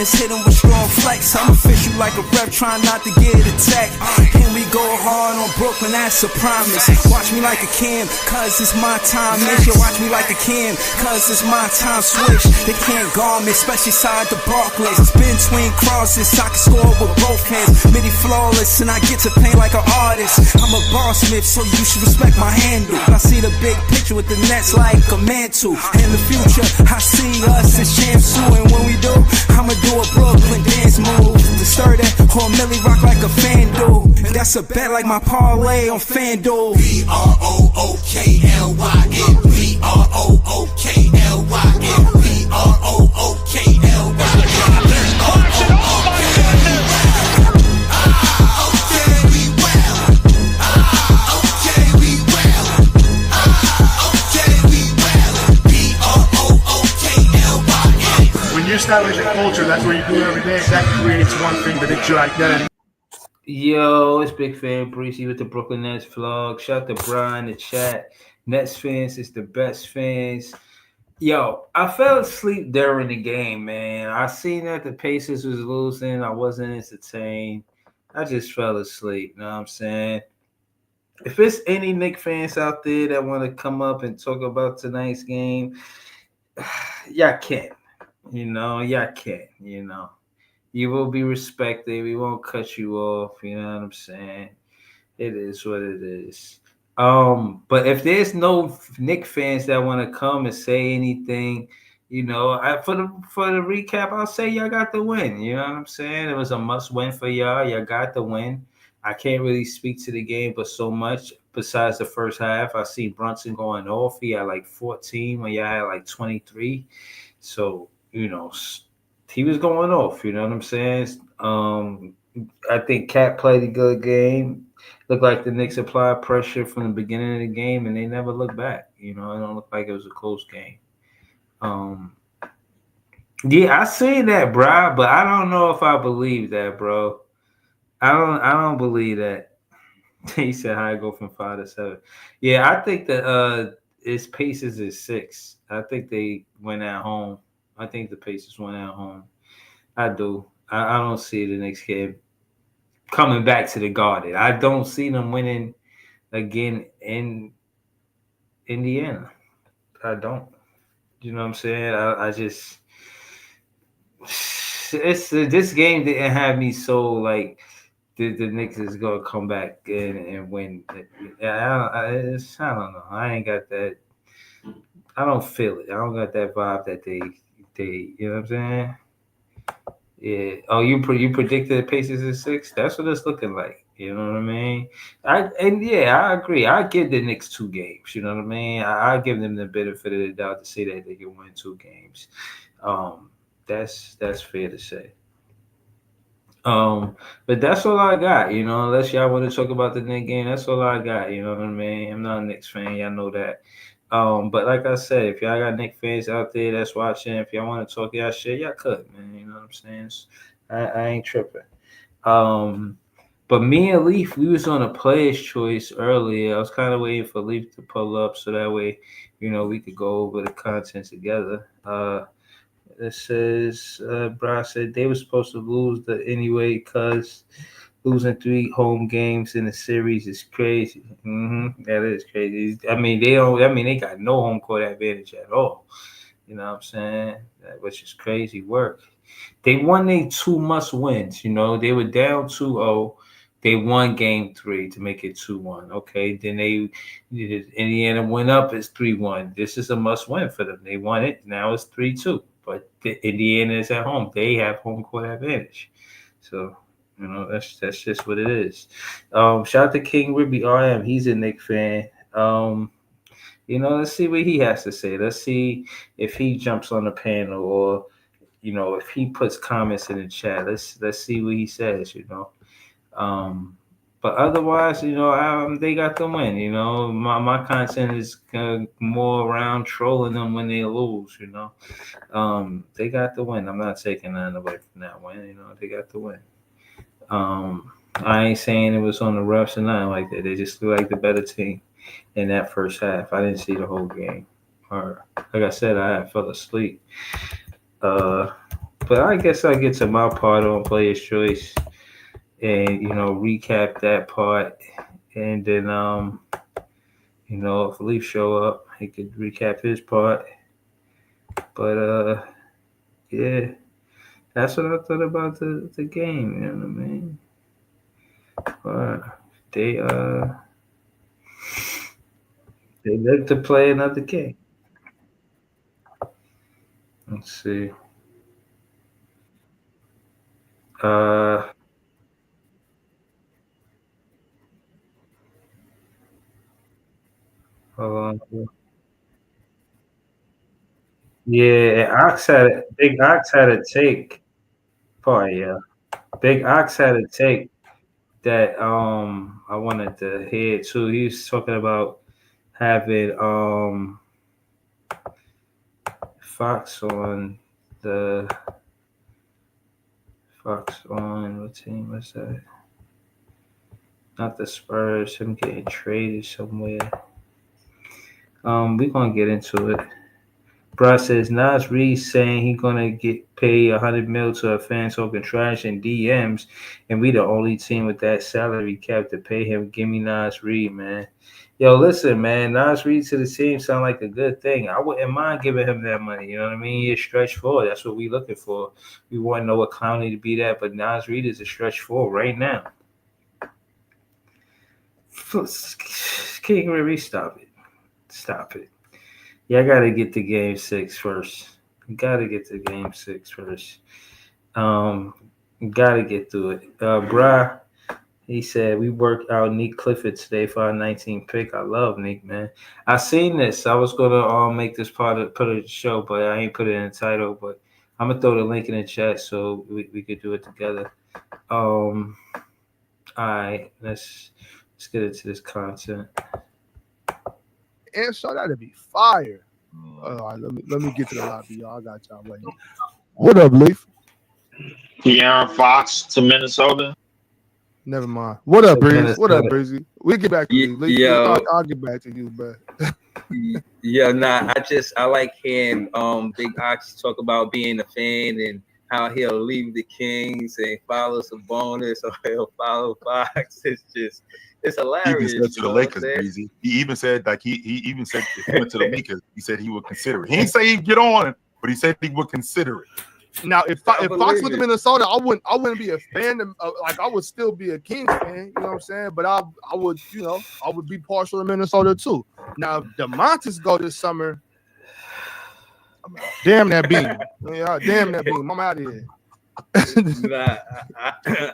Hit him with strong flex. I'm official like a rep, trying not to get attacked. And we go hard on Brooklyn, that's a promise. Watch me like a Cam, cause it's my time. Make watch me like a Cam, cause it's my time. Switch, they can't guard me, especially side the Barclays. Spin between crosses, I can score with both hands. Midi flawless, and I get to paint like an artist. I'm a boss smith, so you should respect my handle. I see the big picture with the Nets like a mantle. In the future, I see us as champs too. And when we do, I'ma do a Brooklyn dance move. To stir that whole Millie rock like a FanDuel. And that's a bet like my parlay on FanDuel. BROOKLYN, BROOKLYN, When you establish a culture, that's what you do every day. That creates one thing, but it's your identity. Yo, it's Big Fan Breezy with the Brooklyn Nets vlog. Shout out to Brian in the chat. Nets fans is the best fans. Yo, I fell asleep during the game, man. I seen that the Pacers was losing. I wasn't entertained. I just fell asleep. You know what I'm saying? If there's any Knicks fans out there that want to come up and talk about tonight's game, y'all can. Y'all can. You will be respected. We won't cut you off. You know what I'm saying? It is what it is. But if there's no Knicks fans that want to come and say anything, for the recap, I'll say y'all got the win. You know what I'm saying? It was a must win for y'all. Y'all got the win. I can't really speak to the game, but so much besides the first half. I see Brunson going off. He had like 14 when y'all had like 23. So, he was going off, you know what I'm saying? I think Cat played a good game. Looked like the Knicks applied pressure from the beginning of the game, and they never looked back. It don't look like it was a close game. Yeah, I seen that, bro, but I don't know if I believe that, bro. I don't believe that. He said how I go from 5 to 7. Yeah, I think that its Pacers is 6. I think they went at home. I think the Pacers went at home. I do. I don't see the Knicks kid coming back to the Garden. I don't see them winning again in Indiana. I don't. You know what I'm saying? I just this game didn't have me so like the Knicks is gonna come back and win. I don't know. I ain't got that. I don't feel it. I don't got that vibe that they you know what I'm saying? Yeah. Oh, you predicted the Pacers at 6? That's what it's looking like. You know what I mean? I agree. I give the Knicks 2 games. You know what I mean? I give them the benefit of the doubt to say that they can win 2 games. That's fair to say. But that's all I got. Unless y'all want to talk about the Knicks game, that's all I got. You know what I mean? I'm not a Knicks fan. Y'all know that. But like I said, if y'all got Knicks fans out there that's watching, if y'all want to talk y'all shit, y'all could, man. You know what I'm saying? I ain't tripping. But me and Leaf, we was on a player's choice earlier. I was kind of waiting for Leaf to pull up so that way, we could go over the content together. It says, Bro said they were supposed to lose anyway because losing 3 home games in the series is crazy. That is crazy. I mean, they don't. I mean, they got no home court advantage at all. You know what I'm saying? Which is crazy work. They won their 2 must wins. They were down 2-0. They won game 3 to make it 2-1. Okay, then Indiana went up. It's 3-1. This is a must win for them. They won it. Now it's 3-2. But Indiana is at home. They have home court advantage. So that's just what it is. Shout out to King Ribby RM. He's a Knicks fan. Let's see what he has to say. Let's see if he jumps on the panel or if he puts comments in the chat. Let's see what he says. But otherwise, they got the win. My content is more around trolling them when they lose. They got the win. I'm not taking nothing away from that win. They got the win. I ain't saying it was on the refs or nothing like that. They just look like the better team in that first half. I didn't see the whole game. Or like I said, I fell asleep. But I guess I get to my part on player's choice and recap that part, and then if Leaf show up, he could recap his part. But yeah, that's what I thought about the game. You know what I mean? They look to play another game. Let's see. Hold on. Yeah, Big Ox had a take. Part, yeah. Big Ox had a take that I wanted to hear too. He was talking about having Fox on the Fox on what team was that? Not the Spurs. Him getting traded somewhere. We're gonna get into it. Bro says Nas Reed saying he gonna get paid $100 million to a fan talking trash in DMs, and we the only team with that salary cap to pay him. Give me Nas Reed, man. Yo, listen, man. Nas Reed to the team sound like a good thing. I wouldn't mind giving him that money. You know what I mean? He's stretch forward. That's what we looking for. We want to know what Clowney to be that, but Nas Reed is a stretch forward right now. King Riri, stop it. Stop it. Yeah, I gotta get to game 6 first. Gotta get to game 6 first. Gotta get through it. Bra, he said we worked out Nick Clifford today for our 19 pick. I love Nick, man. I seen this. I was gonna make this put of the show, but I ain't put it in the title. But I'm gonna throw the link in the chat so we could do it together. All right, let's get into this content. And so that'd be fire. All right, let me get to the lobby, y'all. I got y'all waiting. What up, Leaf? De'Aaron Fox to Minnesota. Never mind. What up, Breeze? What up, Breezy? We'll get back to you. Leaf. I'll get back to you, but yeah, nah. I like hearing Big Ox talk about being a fan and how he'll leave the Kings and follow Sabonis or he'll follow Fox. It's hilarious. He even said to the Lakers, Breezy. He even said he even said if he went to the Lakers, he said he would consider it. He didn't say he'd get on, but he said he would consider it. Now, if Fox went to Minnesota, I wouldn't be a fan. Like I would still be a Kings fan. You know what I'm saying? But I would be partial to Minnesota too. Now, if DeMontis go this summer, damn that beam. Yeah, damn that beam. I'm out of here. Nah,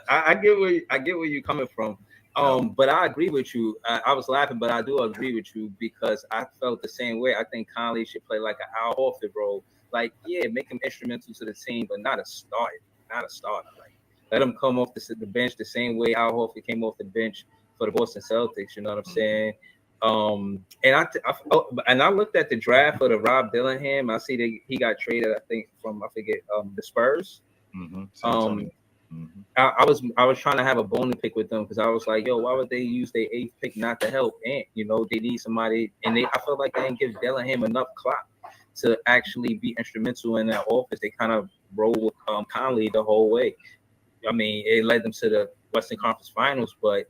I get where you're coming from. But I agree with you. I was laughing, but I do agree with you because I felt the same way. I think Conley should play like an Al Horford role. Like, yeah, make him instrumental to the team, but not a starter. Like, let him come off the bench the same way Al Horford came off the bench for the Boston Celtics. You know what I'm saying? And I looked at the draft for the Rob Dillingham. I see that he got traded. I think from the Spurs. Mm-hmm. I was trying to have a bone to pick with them because I was like, yo, why would they use their 8th pick not to help Ant? You know, they need somebody, and I felt like they didn't give Dillingham enough clock to actually be instrumental in that offense. They kind of rolled with Conley the whole way. I mean, it led them to the Western Conference Finals, but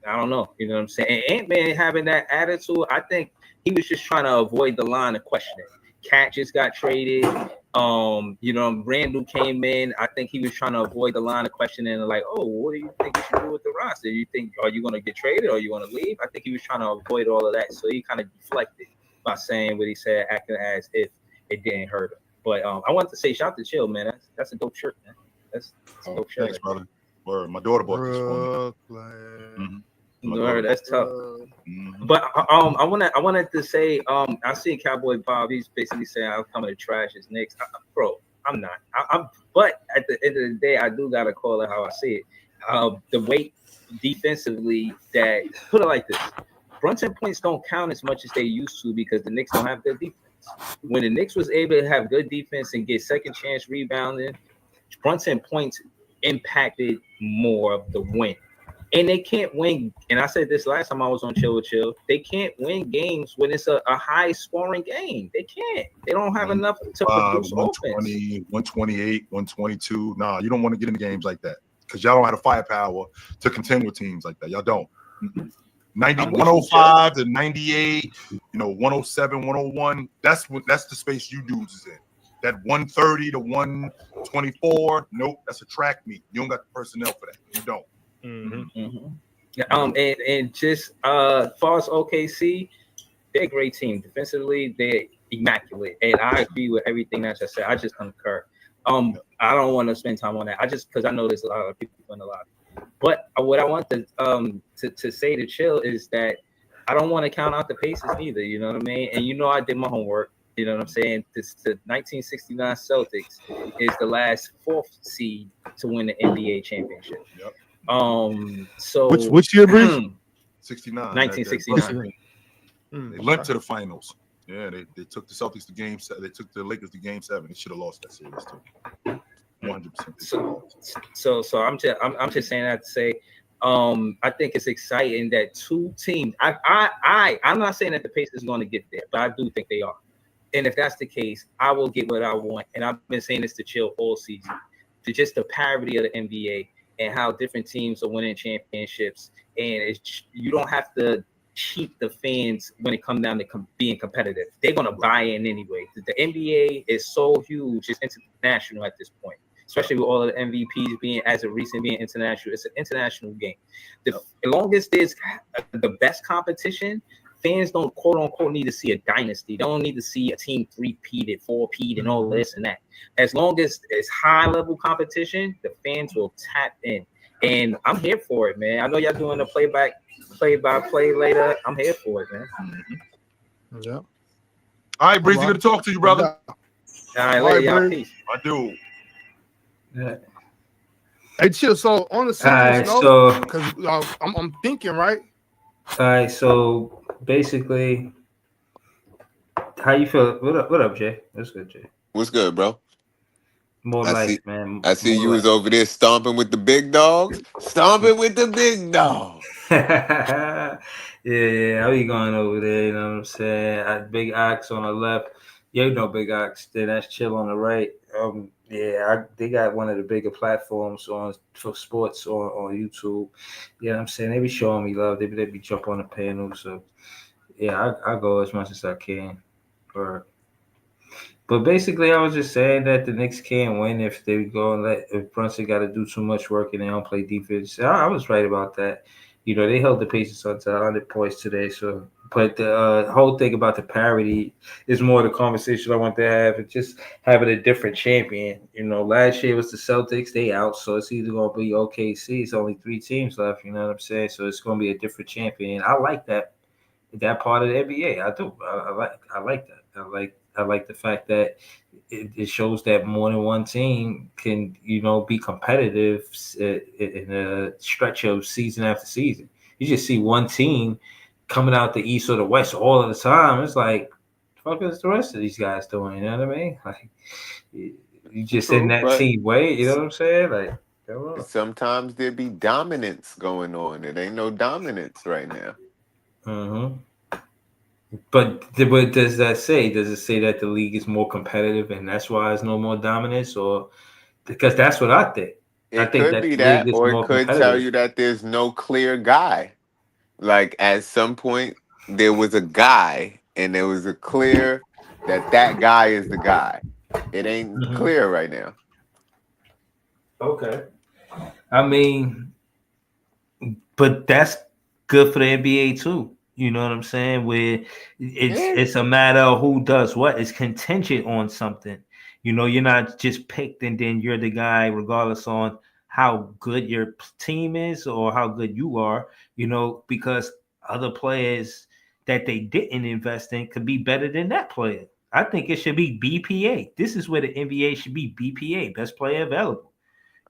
I don't know. You know what I'm saying? And Ant-Man having that attitude, I think he was just trying to avoid the line of questioning. Cat just got traded. You know, Randall came in. I think he was trying to avoid the line of questioning, like, oh, what do you think you should do with the roster? You think, are you going to get traded or you want to leave? I think he was trying to avoid all of that. So he kind of deflected by saying what he said, acting as if it didn't hurt him. But I wanted to say, shout out to Chill, man. That's a dope shirt, man. That's a dope shirt. Thanks, brother. Word. My daughter bought this for me. No, that's tough. But I wanted to say, I see Cowboy Bob. He's basically saying I'm coming to trash his Knicks. Bro, I'm not. But at the end of the day, I do gotta call it how I see it. The weight defensively, that put it like this: Brunson points don't count as much as they used to because the Knicks don't have good defense. When the Knicks was able to have good defense and get second chance rebounding, Brunson points impacted more of the win. And they can't win. And I said this last time I was on Chill with Chill. They can't win games when it's a high scoring game. They can't. They don't have enough to produce 120, 128, 122. Nah, you don't want to get in games like that because y'all don't have the firepower to contend with teams like that. Y'all don't. 105 to 98, 107, 101. That's the space you dudes is in. That 130 to 124. Nope, that's a track meet. You don't got the personnel for that. You don't. And just far as OKC, they're a great team. Defensively, they're immaculate. And I agree with everything that you said. I just concur. I don't want to spend time on that. Because I know there's a lot of people in the lobby. But what I want to say to Chill is that I don't want to count out the Pacers either. You know what I mean? And I did my homework. You know what I'm saying? The 1969 Celtics is the last 4th seed to win the NBA championship. Yep. So which year, Bruce? 69. 1969. They went to the finals. Yeah, they took the Celtics to game 7. They took the Lakers to game 7. They should have lost that series too. 100%. So I'm just saying that to say, I think it's exciting that two teams. I'm not saying that the Pacers are going to get there, but I do think they are. And if that's the case, I will get what I want. And I've been saying this to Chill all season, to just the parity of the NBA. And how different teams are winning championships, and you don't have to cheat the fans when it comes down to being competitive. They're gonna buy in anyway. The NBA is so huge; it's international at this point, especially with all of the MVPs being international. It's an international game. As long as there's the best competition, fans don't quote unquote need to see a dynasty. They don't need to see a team 3-peated, 4-peat, and all this and that. As long as it's high level competition, the fans will tap in. And I'm here for it, man. I know y'all doing the play by play later. I'm here for it, man. Yeah. All right, Breezy, good to talk to you, brother. All right, later, y'all. Peace. I do. Yeah. Hey, Chill. So on the serious note, because I'm thinking, right? All right, so basically, how you feel? What up, Jay? What's good, Jay? What's good, bro? More life, man. I see you was over there stomping with the big dogs. Stomping with the big dogs. yeah, how you going over there? You know what I'm saying? Big Ox on the left. Yeah, Big Ox. Then that's Chill on the right. They got one of the bigger platforms for sports on YouTube. You know what I'm saying? They be showing me love. They be jump on the panel. So yeah, I go as much as I can. But basically, I was just saying that the Knicks can't win if they go and if Brunson got to do too much work and they don't play defense. I was right about that. They held the Pacers to 100 points today. So, but the whole thing about the parity is more the conversation I want to have. It's just having a different champion. Last year was the Celtics. They out, so it's either going to be OKC. It's only 3 teams left. You know what I'm saying? So it's going to be a different champion. I like that part of the NBA. I do. I like that. I like the fact that it shows that more than one team can, be competitive in a stretch of season after season. You just see one team coming out the East or the West all of the time. It's like, what is the rest of these guys doing? You know what I mean? Like, you just in that team way. You know what I'm saying? Like, Sometimes there be dominance going on. It ain't no dominance right now. Mm-hmm. But what does that say? Does it say that the league is more competitive and that's why there's no more dominance? Or because that's what I think. I It think could that be the league that, is or it more could tell competitive. you that there's no clear guy. Like at some point, there was a guy, and there was a clear that guy is the guy. It ain't Mhm. clear right now. Okay. I mean, but that's good for the NBA too. You know what I'm saying? Where Yeah, it's a matter of who does what. It's contingent on something. You know, you're not just picked and then you're the guy, regardless on how good your team is or how good you are. You know, because other players that they didn't invest in could be better than that player. I think it should be BPA. This is where the NBA should be BPA, best player available.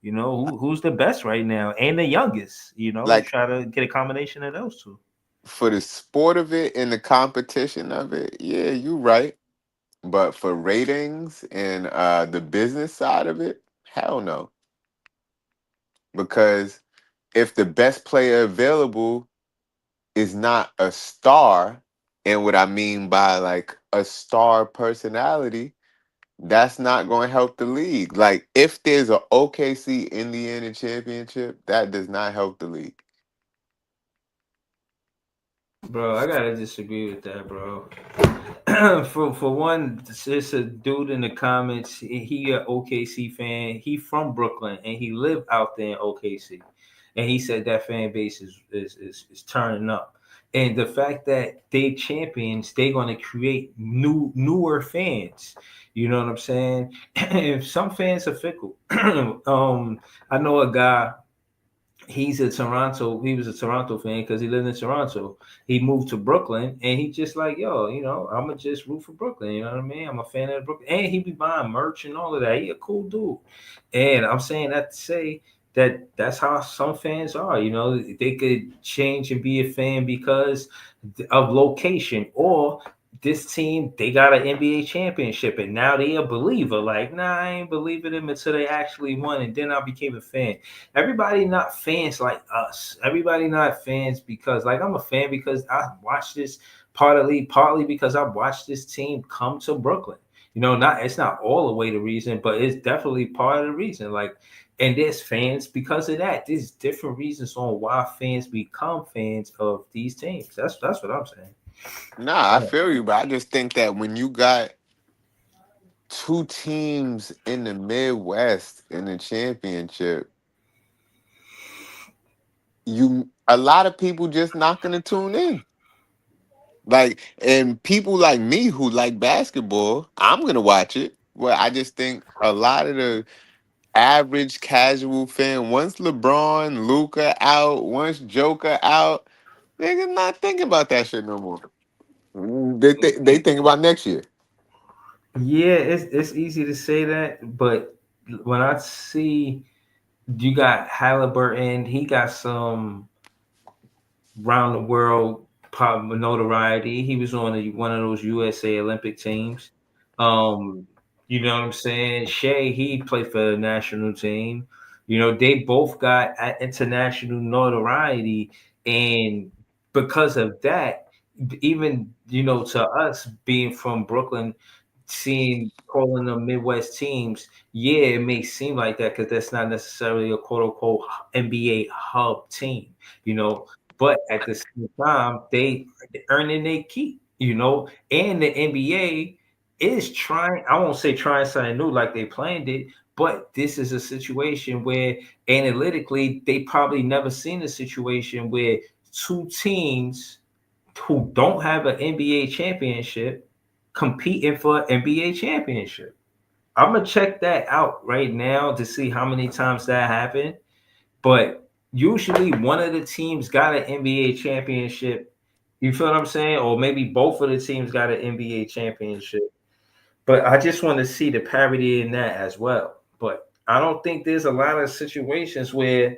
You know, who's the best right now and the youngest, you know, like try to get a combination of those two. for the sport of it and the competition of it, yeah, you right. But for ratings and the business side of it, hell no. Because if the best player available is not a star, and what I mean by like a star personality, that's not going to help the league. Like if there's a OKC Indiana championship, that does not help the league. Bro, I gotta disagree with that, bro. For one, it's a dude in the comments. He a OKC fan. He from Brooklyn and he lived out there in OKC, and he said that fan base is turning up. And the fact that they champions, they're gonna create newer fans. You know what I'm saying? And some fans are fickle. I know a guy, he was a Toronto fan because he lived in Toronto. He moved to Brooklyn and he just like, yo, you know, I'ma just root for Brooklyn, you know what I mean? I'm a fan of Brooklyn. And he be buying merch and all of that. He a cool dude. And I'm saying that to say that that's how some fans are, you know, they could change and be a fan because of location, or this team, they got an NBA championship and now they a believer. Like, nah, I ain't believing them until they actually won, and then I became a fan. Everybody not fans like us. Everybody not fans because, like, I'm a fan because I watched this partly because I watched this team come to Brooklyn. You know, not it's not all the way the reason, but it's definitely part of the reason. Like, and there's fans because of that. There's different reasons on why fans become fans of these teams. That's what I'm saying. Nah, I feel you, but I just think that when you got two teams in the Midwest in the championship, you a lot of people just not gonna tune in. Like, and people like me who like basketball, I'm gonna watch it. Well, I just think a lot of the average casual fan, once LeBron, Luca out, once Joker out, they're not thinking about that shit no more. They think about next year. Yeah, it's easy to say that, but when I see you got Halliburton, he got some round the world pop notoriety. He was on one of those USA Olympic teams. Um, you know what I'm saying? Shea, he played for the national team. You know, they both got international notoriety, and because of that, even you know, to us being from Brooklyn, seeing calling them Midwest teams, yeah, it may seem like that because that's not necessarily a quote unquote NBA hub team. You know, but at the same time, they earning their keep, you know, and the NBA is trying, I won't say trying something new like they planned it, but this is a situation where analytically they probably never seen a situation where two teams who don't have an NBA championship competing for an NBA championship. I'm gonna check that out right now to see how many times that happened, but usually one of the teams got an NBA championship. You feel what I'm saying? Or maybe both of the teams got an NBA championship. But I just want to see the parity in that as well. But I don't think there's a lot of situations where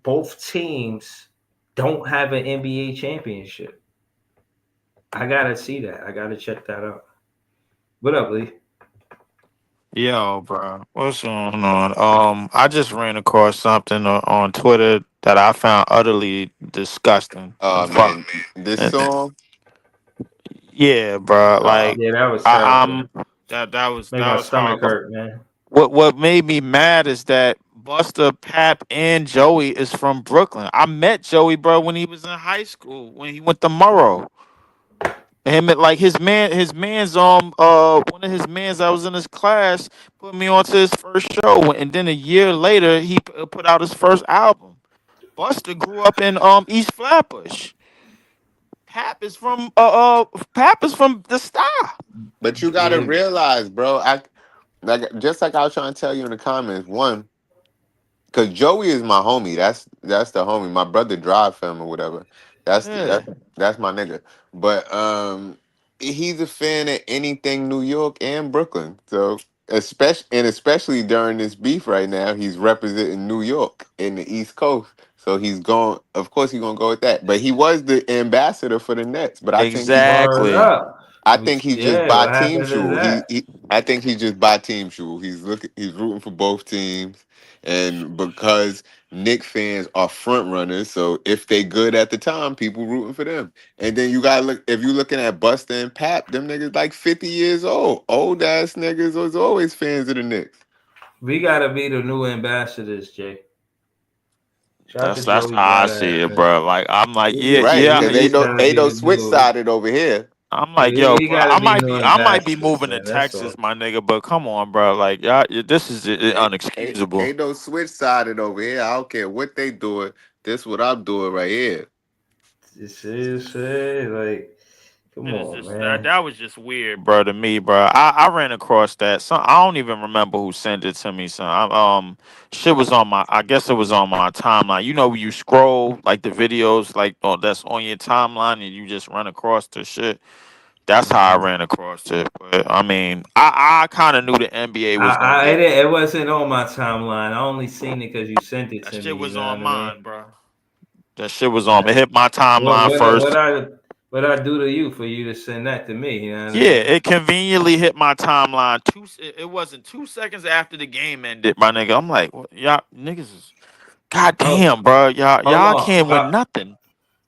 both teams don't have an NBA championship. I gotta see that. I gotta check that out. What up, Lee? Yo, bro, what's going on? I just ran across something on Twitter that I found utterly disgusting. Oh And fuck, man, this and- song. yeah, bro. Uh, Like, Yeah, that was I'm terrible. Made that my was stomach horrible. hurt, man. What made me mad is that Buster, Pap, and Joey is from Brooklyn. I met Joey, bro, when he was in high school, when he went to Murrow. Him like one of his mans that was in his class put me onto his first show, and then a year later he put out his first album. Buster grew up in East Flatbush. Pap is from the Star. but you gotta Yeah, realize, bro. I like just like I was trying to tell you in the comments. One, because Joey is my homie. That's the homie. My brother drive for him or whatever. That's Yeah, that's my nigga. But he's a fan of anything New York and Brooklyn. So especially during this beef right now, he's representing New York in the East Coast. So he's going. Of course, he's gonna go with that. But he was the ambassador for the Nets. But I think he word exactly. up. I think he just Yeah, buy what team happened to shoe. that? I think he just buy team shoe. He's rooting for both teams, and because Knick fans are front runners, so if they good at the time, people rooting for them. And then you gotta look if you looking at Buster and Pap, them niggas like 50 years old ass niggas was always fans of the Knicks. We gotta be the new ambassadors, Jay. Shout out to That's Joey how I see Badass, it, man. bro. Like I'm like, yeah, Right? yeah. Because We just gotta ain't be no the switch new. sided over here. I'm like, yo, We bro. gotta be new I might be ambassadors, moving to man. That's Texas, all. my nigga. But come on, bro. Like, y'all, this is unexcusable. Ain't no switch sided over here. I don't care what they doing. This what I'm doing right here. You see, like, come It is on, just man. that was just weird, bro, to me, bro. I ran across that. I don't even remember who sent it to me. Son, shit was on my. I guess it was on my timeline. You know, when you scroll like the videos, like that's on your timeline, and you just run across the shit. That's how I ran across it. But I mean, I kind of knew the NBA was gonna get It wasn't on my timeline. I only seen it because you sent it that to shit me. You was know on what I mean? mine, bro. That shit was on. It Like, hit my what timeline what I- what first. I what I do to you for you to send that to me? You know what I Yeah, mean? it conveniently hit my timeline. It wasn't 2 seconds after the game ended, my nigga. I'm like, what, y'all niggas is, Oh, goddamn, bro. hold Y'all on. can't win nothing.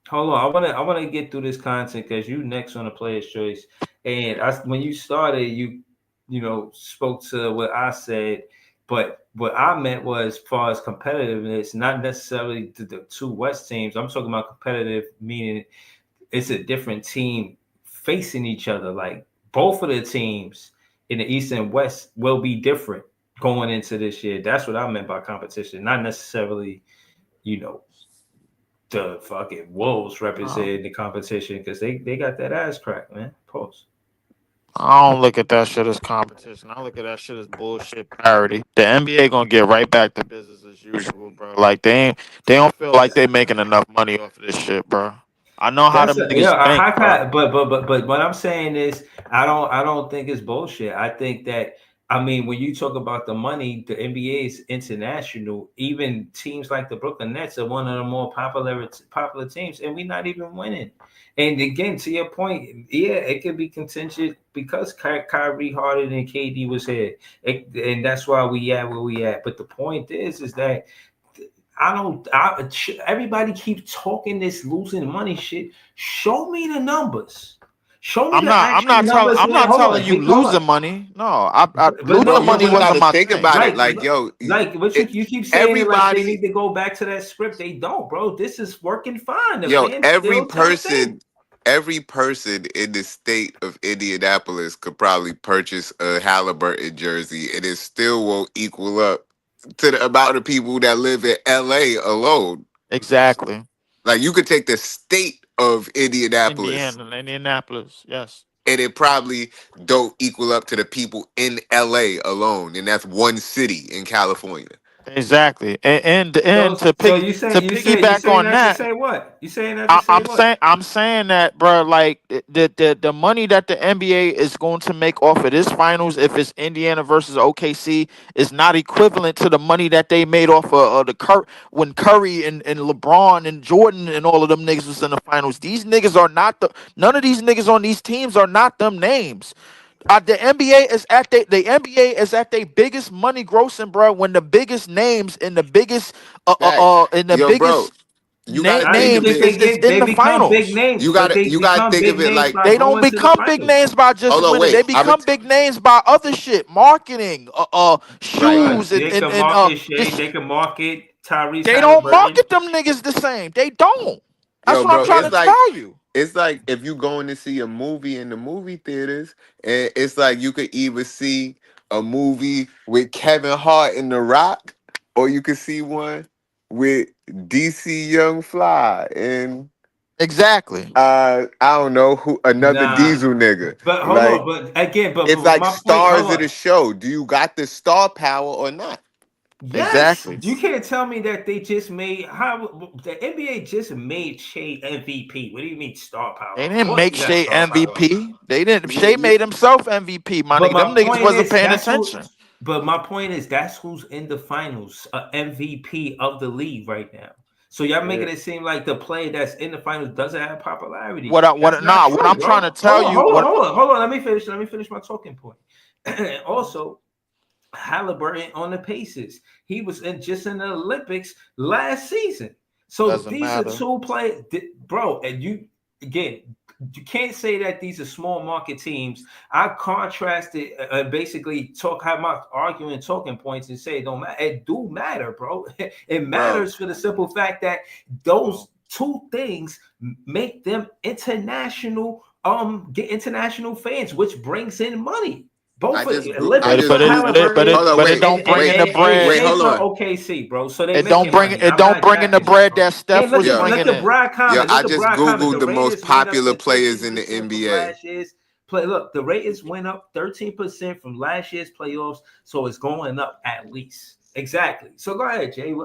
Hold on, I wanna get through this content because you next on the player's choice. And when you started, you spoke to what I said, but what I meant was as far as competitiveness, not necessarily the two West teams. I'm talking about competitive, meaning it's a different team facing each other. Like both of the teams in the East and West will be different going into this year. That's what I meant by competition, not necessarily, you know, the fucking Wolves Uh, representing the competition because they got that ass crack, man. Post. I don't look at that shit as competition. I look at that shit as bullshit parody. The NBA gonna get right back to business as usual, bro. Like they don't feel like they making enough money off of this shit, bro. I know how That's them yeah, niggas a think, high bro. cut, but what I'm saying is I don't think it's bullshit. I think that I mean when you talk about the money, the NBA is international. Even teams like the Brooklyn Nets are one of the more popular teams, and we're not even winning. And again, to your point, yeah, it could be contingent because Kyrie Harden and KD was here, and that's why we at where we at. But the point is that I don't. Everybody keeps talking this losing money shit. Show me the numbers. Show me the actual numbers. I'm When not hold telling on, you hold losing on. money. No, But losing Bro, no, you but money just what? wasn't gotta my think thing. about it. Like, Like, yo, what it, you keep saying it like they everybody, need to go back to that script. They don't, bro. This is working fine. The yo, fans still tapped in. every person in the state of Indianapolis could probably purchase a Halliburton jersey, and it still won't equal up to the amount of people that live in LA alone. Exactly. Like, you could take the state of Indianapolis, Indianapolis. Yes. and it probably don't equal up to the people in LA alone, and that's one city in California. Exactly. And So, so you to say you piggyback saying on that to that, say what? You saying that to say what? I'm saying that, bro. Like the money that the NBA is going to make off of this finals, if it's Indiana versus OKC, is not equivalent to the money that they made off of when Curry and LeBron and Jordan and all of them niggas was in the finals. These niggas are not none of these niggas on these teams are not them names. The NBA is at the NBA is at their biggest money grossing, bro. When the biggest names and the biggest Facts. and the Yo, bro, biggest you gotta How do think you of names think it. is in they the become big finals. names? You But gotta they you gotta become think big of it names like, by They don't going to the become big finals. names by just hold on, winning. They wait. become big names by other shit, marketing, Right. Right. shoes, They can and market Shea. this. They can market Tyrese They don't Halliburton. market them niggas the same. They don't. That's Yo, what I'm bro, trying to tell you. it's like if you going to see a movie in the movie theaters, and it's like you could either see a movie with Kevin Hart and The Rock, or you could see one with DC Young Fly and Exactly. I don't know who, another Nah. Diesel nigga. But hold Like on. But again, it's but like my point. Hold stars of on. the show. Do you got the star power or not? Yes, Exactly. you can't tell me that they just made how the NBA just made Shea MVP. What do you mean star power? They Of didn't course, make he got Shea star power. MVP. They didn't. Yeah, Shea yeah. made himself MVP. My But nigga, them my niggas point wasn't is paying that's who. attention. But my point is that's who's in the finals, MVP of the league right now. So y'all Yeah. making it seem like the player that's in the finals doesn't have popularity. What That's not nah, what true, I'm trying bro. to tell you, Hold on. Let me finish. Let me finish my talking point. Also, Halliburton on the Pacers. He was just in the Olympics last season. So doesn't these are matter. two players, bro. And you can't say that these are small market teams. I contrasted, basically have my arguing talking points and say it don't matter. It do matter, bro. It Bro, matters for the simple fact that those two things make them international. Get international fans, which brings in money. I Both of just I But Olympics just for Halliburton hold on, it wait, don't bring in wait, the and wait, bread. Shea hold for on. OKC, bro. So they It don't making bring money. it I'm don't not bring in the jacking that, bread bro. that And Steph look was at Yeah. look bringing at in. Brad Yeah, Conlon. I Look at just Brad Conlon. Googled The the most Raiders went up popular to players in the 13% from NBA. last year's play. Look, the Raiders went up 13% from last year's playoffs, so it's going up at least. Exactly. So go ahead, Jay.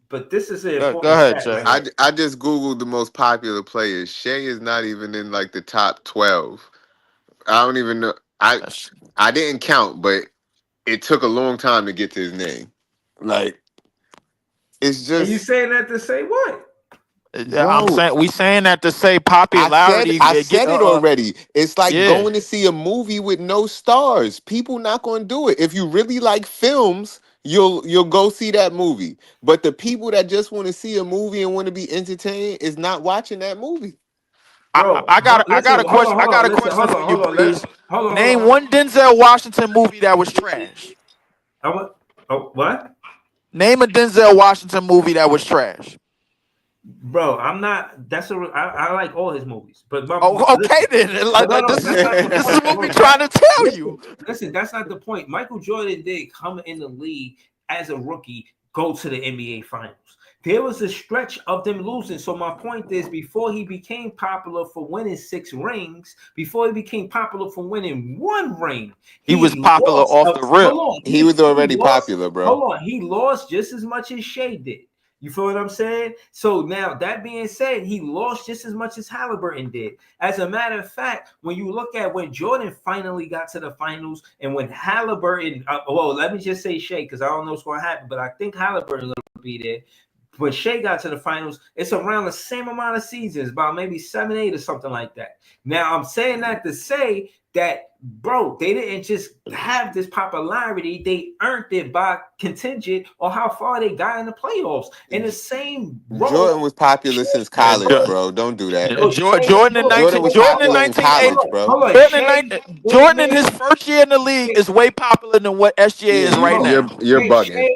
But this is an Go important ahead, stat Jay. right here. I just Googled the most popular players. Shea is not even in like the top 12. I don't even know. That's- I didn't count, but it took a long time to get to his name. Like it's And you just, saying that to say what? I'm bro. saying we saying that to say popularity. I said it already. It's like Yeah. going to see a movie with no stars. People not going to do it. If you really like films, you'll go see that movie. But the people that just want to see a movie and want to be entertained is not watching that movie. Bro, but I listen, got a question. I hold got on, a listen, question for you, hold on, let Breeze. hold Name on. one Denzel Washington movie that was trash. I want, oh, what? Name a Denzel Washington movie that was trash. Bro, I'm not. I like all his movies, but Oh, okay listen, then. but Like no, this that's is not the this is point. what Hold we on, trying to tell listen, you. listen, that's not the point. Michael Jordan did come in the league as a rookie, go to the NBA Finals. There was a stretch of them losing. So my point is, before he became popular for winning 6 rings, before he became popular for winning 1 ring, He was he popular lost. off the rip. Hold on, He was he already lost. popular, bro. Hold on, he lost just as much as Shea did. You feel what I'm saying? So now that being said, he lost just as much as Halliburton did. As a matter of fact, when you look at when Jordan finally got to the finals and when Halliburton, well, let me just say Shea because I don't know what's going to happen, but I think Halliburton will be there. When Shea got to the finals, it's around the same amount of seasons, about maybe 7, 8 or something like that. Now, I'm saying that to say that, bro, they didn't just have this popularity. They earned it by contingent or how far they got in the playoffs. In the same role, Jordan was popular since college, bro. Don't do that. Jordan in Jordan 19 was Jordan in popular in 1980 college, bro. hold on, Jordan in Shea, 19 Jordan in his man. first year in the league is way popular than what SGA Yeah, is right you're now. you're bugging.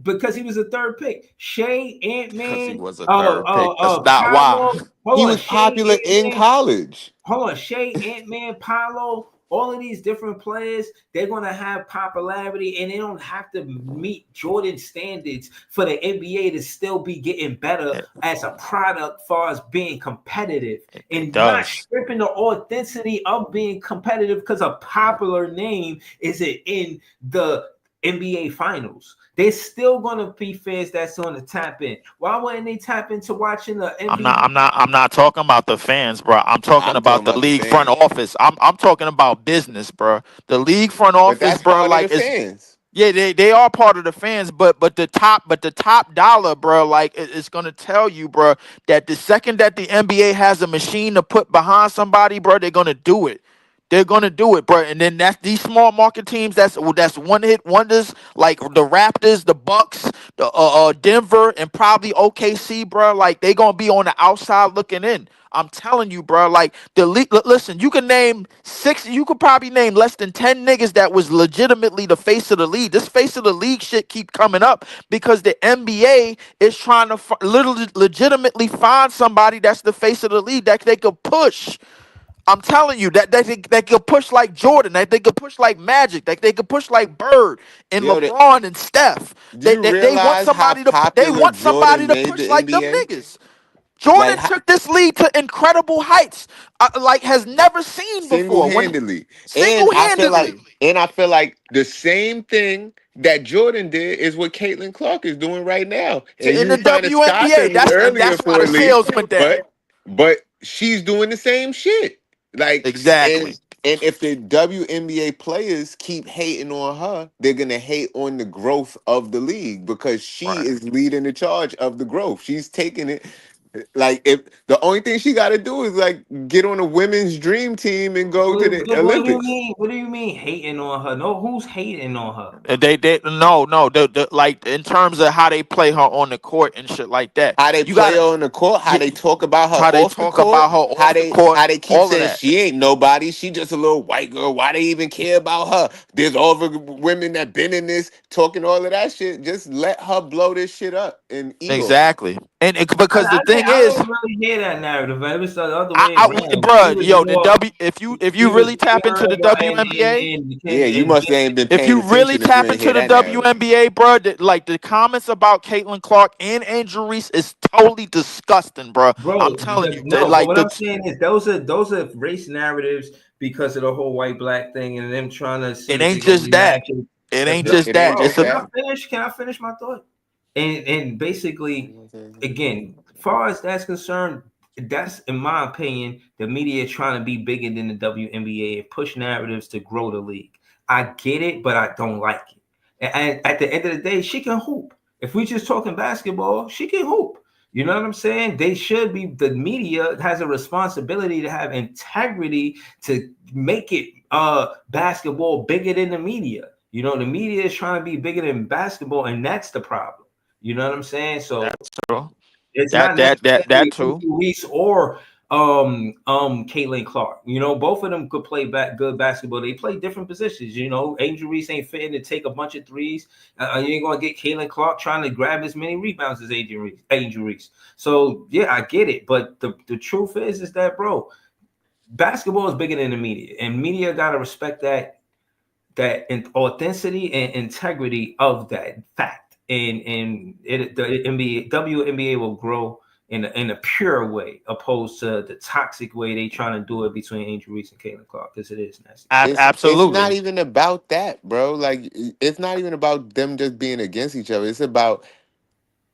Because he was a third pick. Shea, Ant Because he Man, was a third pick. That's not why. Paolo. Hold He on, was Shea, popular Ant in Man. college. Hold on, Shea, Ant Man, Paolo. All of these different players, they're gonna have popularity, and they don't have to meet Jordan standards for the NBA to still be getting better as a product, far as being competitive, It and not does. stripping the authenticity of being competitive because a popular name isn't in the NBA Finals. There's still gonna be fans that's gonna tap in. Why wouldn't they tap into watching the MVP? I'm not talking about the fans, bro. I'm talking I'm talking about the about the league front fans. office. I'm talking about business, bro. The league front But office, that's bro, part of the like it's fans. yeah, they are part of the fans, but the top dollar, bro, like it's gonna tell you, bro, that the second that the NBA has a machine to put behind somebody, bro, they're gonna do it. They're gonna do it, bro. And then that's these small market teams. That's one hit wonders like the Raptors, the Bucks, the Denver, and probably OKC, bro. Like they gonna be on the outside looking in. I'm telling you, bro. Like the league. Listen, you can name six. You could probably name less than 10 niggas that was legitimately the face of the league. This face of the league shit keep coming up because the NBA is trying to literally legitimately find somebody that's the face of the league that they could push. I'm telling you that they could push like Jordan, that they could push like Magic, that they could push like Bird and Yo, LeBron and Steph. do you They want realize how somebody to popular Jordan made the push like them NBA? niggas. Like Jordan took this league to incredible heights, like has never seen single before. When handedly, single handedly, and I feel like the same thing that Jordan did is what Caitlin Clark is doing right now. And in you the kind of scoffed at WNBA, me earlier that's why for the a league, sales went down. but she's doing the same shit. Like Exactly. and if the WNBA players keep hating on her, they're gonna hate on the growth of the league because she Right. is leading the charge of the growth. She's taking it. Like if the only thing she got to do is like get on a women's dream team and go to the What do you Olympics. mean? What do you mean hating on her? No, who's hating on her? They no like in terms of how they play her on the court and shit like that. How they You play gotta her on the court, how they talk about her how they off the talk court, about her off the court, how they keep all of saying that. she ain't nobody, she just a little white girl. Why they even care about her? There's all the women that been in this talking all of that shit. Just let her blow this shit up and eat off it. Exactly. And because the thing I is, don't really hear that narrative. It was the other way around. She bruh, was yo, the more. W. If She you was really tap into the WNBA, Yeah, you must ain't been if paying you really attention if you tap ain't into hear the that narrative. WNBA, bro, like the comments about Caitlin Clark and Angel Reese is totally disgusting, bro. I'm bro. telling you, No, but like what I'm saying is those are race narratives because of the whole white black thing and them trying to see it if they're ain't gonna be just that. matching. It ain't just It ain't that. Bro, It's just a can I that. finish? Can I finish my thought? And basically, again, as far as that's concerned, that's in my opinion, the media is trying to be bigger than the WNBA and push narratives to grow the league. I get it, but I don't like it. And at the end of the day, she can hoop. If we just talking basketball, she can hoop. You know what I'm saying? They should be. The media has a responsibility to have integrity to make it basketball bigger than the media. You know, the media is trying to be bigger than basketball, and that's the problem. You know what I'm saying? So that's true. it's not That necessarily too. Reese or Caitlin Clark. You know, both of them could play good basketball. They play different positions. You know, Angel Reese ain't fitting to take a bunch of threes. You ain't gonna get Caitlin Clark trying to grab as many rebounds as Angel Reese. Angel Reese. So yeah, I get it, but the truth is that bro, basketball is bigger than the media, and media gotta respect authenticity and integrity of that fact, and the NBA WNBA will grow in a pure way, opposed to the toxic way they trying to do it between Angel Reese and Caitlin Clark, because it is nasty. It's not Absolutely. even about that, bro. Like it's not even about them just being against each other. It's about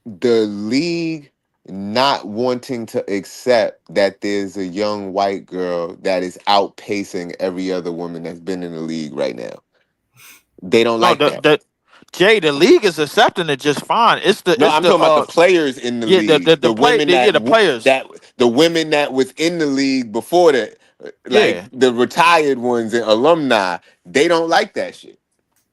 the league not wanting to accept that there's a young white girl that is outpacing every other woman that's been in the league right now. They don't No, like that. the league is accepting it just fine. No, It's I'm the talking about the players in the league, the play the players. the women that was in the league before that, like Yeah. the retired ones and alumni. They don't like that shit.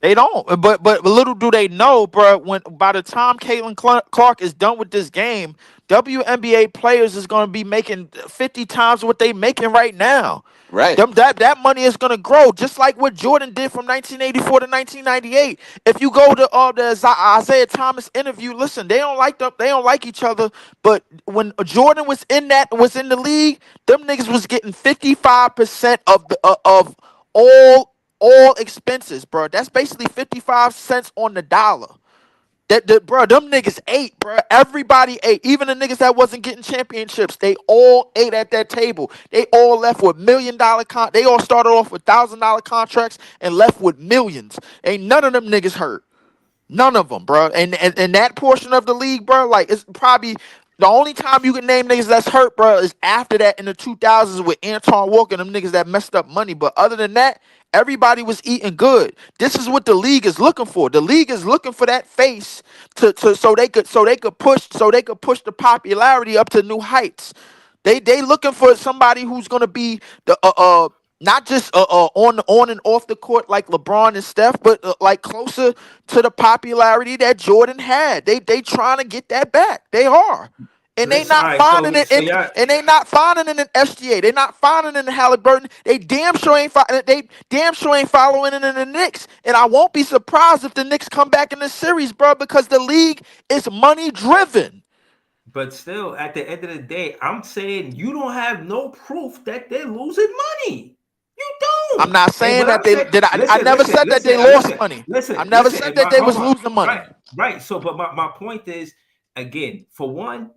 They don't, but little do they know, bro. When by the time Caitlin Clark is done with this game, WNBA players is going to be making 50 times what they making right now. Right. That money is going to grow, just like what Jordan did from 1984 to 1998. If you go to Isaiah Thomas interview, listen, they don't like each other. But when Jordan was in the league, them niggas was getting 55% of the of all expenses, bro. That's basically 55 cents on the dollar. Bro, them niggas ate, bro. Everybody ate. Even the niggas that wasn't getting championships, they all ate at that table. They all left with $1 million they all started off with $1,000 contracts and left with millions. Ain't none of them niggas hurt. None of them, bro. And that portion of the league, bro, like it's probably the only time you can name niggas that's hurt, bro, is after that in the 2000s with Antoine Walker and them niggas that messed up money. But other than that, everybody was eating good. This is what the league is looking for. The league is looking for that face to so they could push the popularity up to new heights. They looking for somebody who's gonna be the Not just on and off the court like LeBron and Steph, but like closer to the popularity that Jordan had. They trying to get that back. They are. And they Listen, all not right, finding it so in, y'all, and they not finding it in SGA. They not finding it in Halliburton. They damn sure ain't following it in the Knicks. And I won't be surprised if the Knicks come back in the series, bro, because the league is money driven. but still, at the end of the day, I'm saying you don't have no proof that they're losing money. You I'm don't. not And saying what that I'm they saying, did. I listen, never listen, said that listen, they lost listen, money. I listen, never listen. said And that they was losing money. right. So, but my point is, again, for one,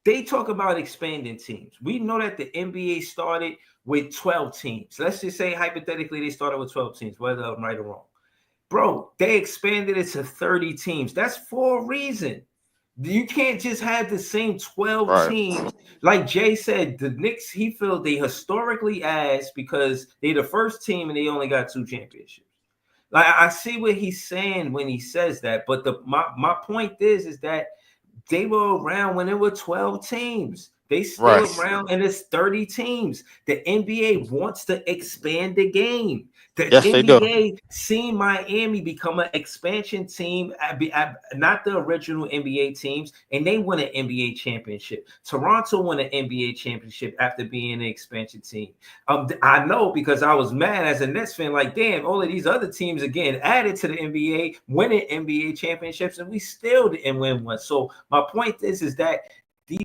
they talk about expanding teams. We know that the NBA started with 12 teams. Let's just say hypothetically they started with 12 teams, whether I'm right or wrong. Bro, they expanded it to 30 teams. That's for a reason. You can't just have the same 12 Right. teams. Like Jay said, the Knicks, he felt they historically ass because they the first team and they only got 2 championships. Like I see what he's saying when he says that, but my point is that they were around when there were 12 teams. They still Right. around and it's 30 teams. The NBA wants to expand the game. The Yes, they do. NBA seen Miami become an expansion team, not the original NBA teams, and they won an NBA championship. Toronto won an NBA championship after being an expansion team. I know because I was mad as a Nets fan, like, damn, all of these other teams are getting added to the NBA, winning NBA championships, and we still didn't win one. So my point is that the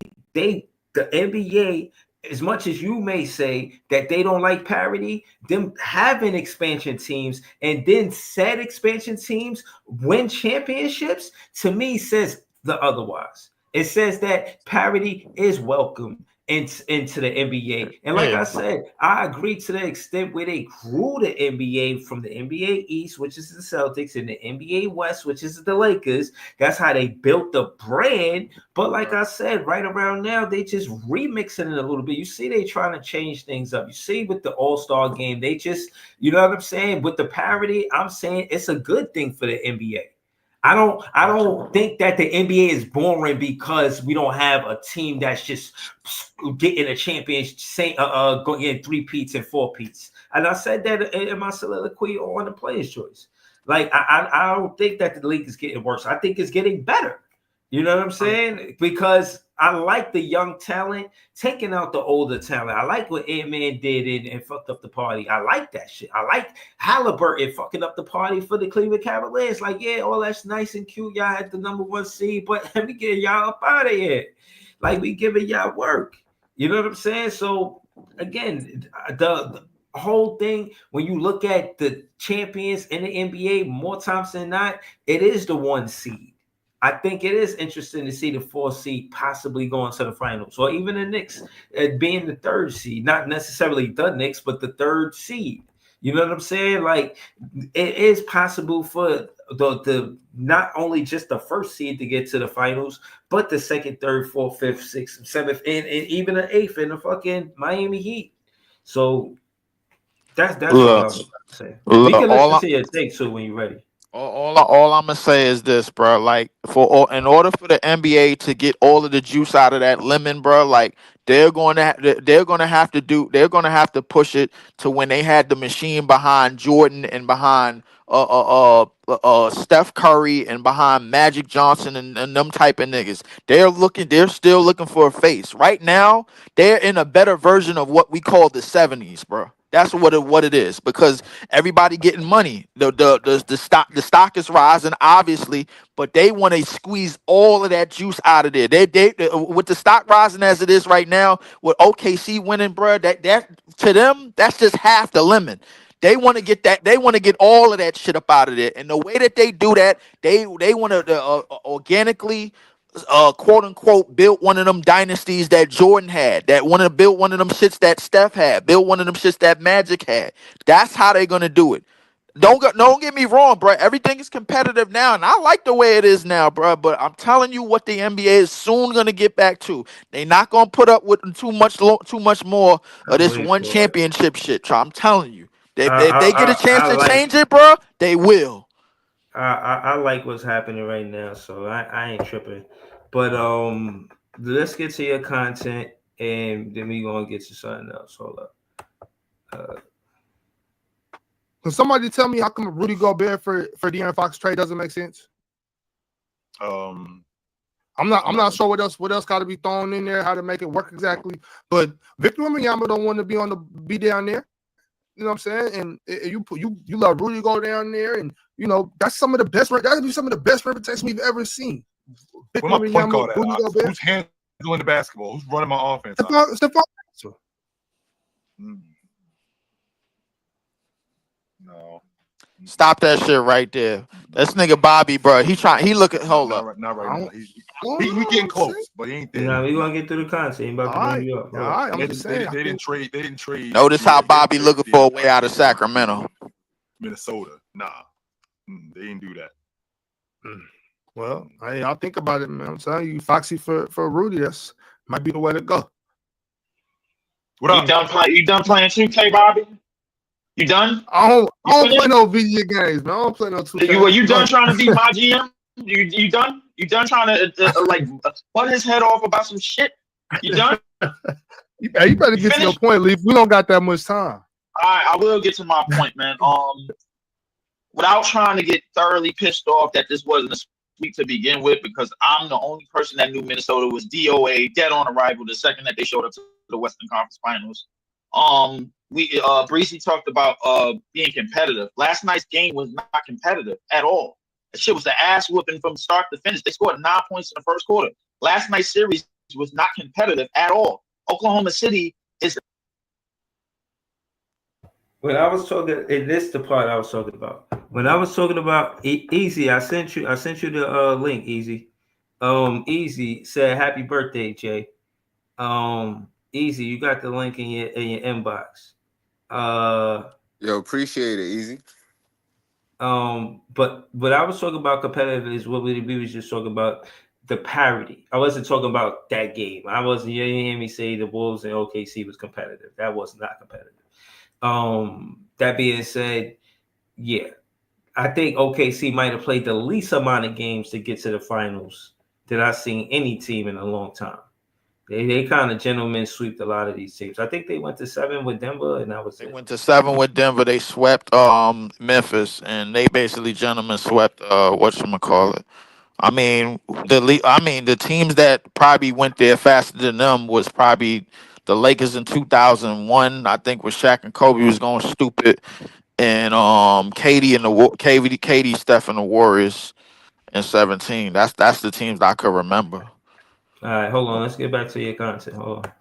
NBA, as much as you may say that they don't like parity, them having expansion teams and then said expansion teams win championships, to me says the otherwise. It says that parity is welcome into the NBA. And like Yeah. I said, I agree to the extent where they grew the NBA from the NBA East, which is the Celtics, and the NBA West, which is the Lakers. That's how they built the brand. But like I said, right around now, they just remixing it a little bit. You see, they trying to change things up. You see, with the All-Star game, they just, you know what I'm saying? With the parity, I'm saying it's a good thing for the NBA. I don't think that the NBA is boring because we don't have a team that's just getting a championship, getting 3 peats and 4 peats. And I said that in my soliloquy on the Player's Choice. Like I don't think that the league is getting worse. I think it's getting better. You know what I'm saying? Because I like the young talent taking out the older talent. I like what Ant-Man did and fucked up the party. I like that shit. I like Halliburton fucking up the party for the Cleveland Cavaliers. Like, yeah, all that's nice and cute. Y'all had the #1 seed, but let me get y'all up out of here. Like, we giving y'all work. You know what I'm saying? So, again, the whole thing, when you look at the champions in the NBA, more times than not, it is the 1 seed. I think it is interesting to see the 4 seed possibly going to the finals, or even the Knicks being the 3rd seed, not necessarily the Knicks, but the 3rd seed. You know what I'm saying? Like, it is possible for the not only just the 1st seed to get to the finals, but the 2nd, 3rd, 4th, 5th, 6th, 7th, and even the 8th in the fucking Miami Heat. So that's all Look, I'm saying. We look, can listen to your take too when you're ready. all I'm gonna say is this, bro. Like, in order for the NBA to get all of the juice out of that lemon, bro, like they're going to have to push it to when they had the machine behind Jordan and behind Steph Curry and behind Magic Johnson and them type of niggas. They're still looking for a face. Right now, they're in a better version of what we call the 70s, bro. That's what it is, because everybody getting money. The stock is rising, obviously, but they want to squeeze all of that juice out of there. They with the stock rising as it is right now, with OKC winning, bro, that to them, that's just half the lemon. They want to get that. They want to get all of that shit up out of there. And the way that they do that, they want to organically, quote unquote, build one of them dynasties that Jordan had. That want to build one of them shits that Steph had. Build one of them shits that Magic had. That's how they're gonna do it. Don't get me wrong, bro. Everything is competitive now, and I like the way it is now, bro. But I'm telling you, what the NBA is soon gonna get back to. They not gonna put up with too much more of this Wait one for it. championship shit. I'm telling you, I, if they get a chance I to like change it, bro, they will. I like what's happening right now, so I ain't tripping. But let's get to your content, and then we gonna get to something else. Hold up. Can somebody tell me how come Rudy Gobert for De'Aaron Fox trade doesn't make sense? I'm not sure what else got to be thrown in there, how to make it work exactly. But Victor Wembanyama don't want to be down there. You know what I'm saying? And you let Rudy go down there, and you know that's some of the best. That'd be some of the best reputation we've ever seen. Where my point guard at? Who's handling the basketball? Who's running my offense? Stephon. No. Stop that shit right there. This nigga Bobby, bro. He looking. Hold up. Not right now. We getting close, but he ain't there. Nah, we gonna get through the content. About to bring you up. All right, I'm just saying. They didn't trade. Notice how Bobby looking for a way out of Sacramento. Minnesota. Nah. They didn't do that. Well, hey, I'll think about it, man. I'm telling you, Foxy for Rudy, that's might be the way to go. What up? You done playing 2K, Bobby? You done? I don't play no video games, man. I don't play no 2K. You done trying to be my GM? You done? You done trying to like butt his head off about some shit? You done? You better get to your point, Leaf. We don't got that much time. All right, I will get to my point, man. Without trying to get thoroughly pissed off that this wasn't a sweep to begin with, because I'm the only person that knew Minnesota was DOA, dead on arrival, the second that they showed up to the Western Conference Finals. Breezy talked about being competitive. Last night's game was not competitive at all. That shit was the ass whooping from start to finish. They scored 9 points in the first quarter. Last night's series was not competitive at all. Oklahoma City is. When I was talking, and this is the part I was talking about. When I was talking about Easy, I sent you the link. Easy, Easy said happy birthday, Jay. Easy, you got the link in your inbox. Yo, appreciate it, Easy. But what I was talking about competitive is what we was just talking about the parity. I wasn't talking about that game. You didn't hear me say the Wolves and OKC was competitive. That was not competitive. That being said, yeah, I think OKC might have played the least amount of games to get to the finals that I've seen any team in a long time. They kind of gentlemen swept a lot of these teams. I think they went to 7 with Denver, and that was it. Went to 7 with Denver. They swept Memphis, and they basically gentlemen swept whatchamacallit. I mean the teams that probably went there faster than them was probably the Lakers in 2001. I think with Shaq and Kobe was going stupid, and KD, Steph and the Warriors in 17. That's the teams that I could remember. All right, hold on. Let's get back to your content. Hold on.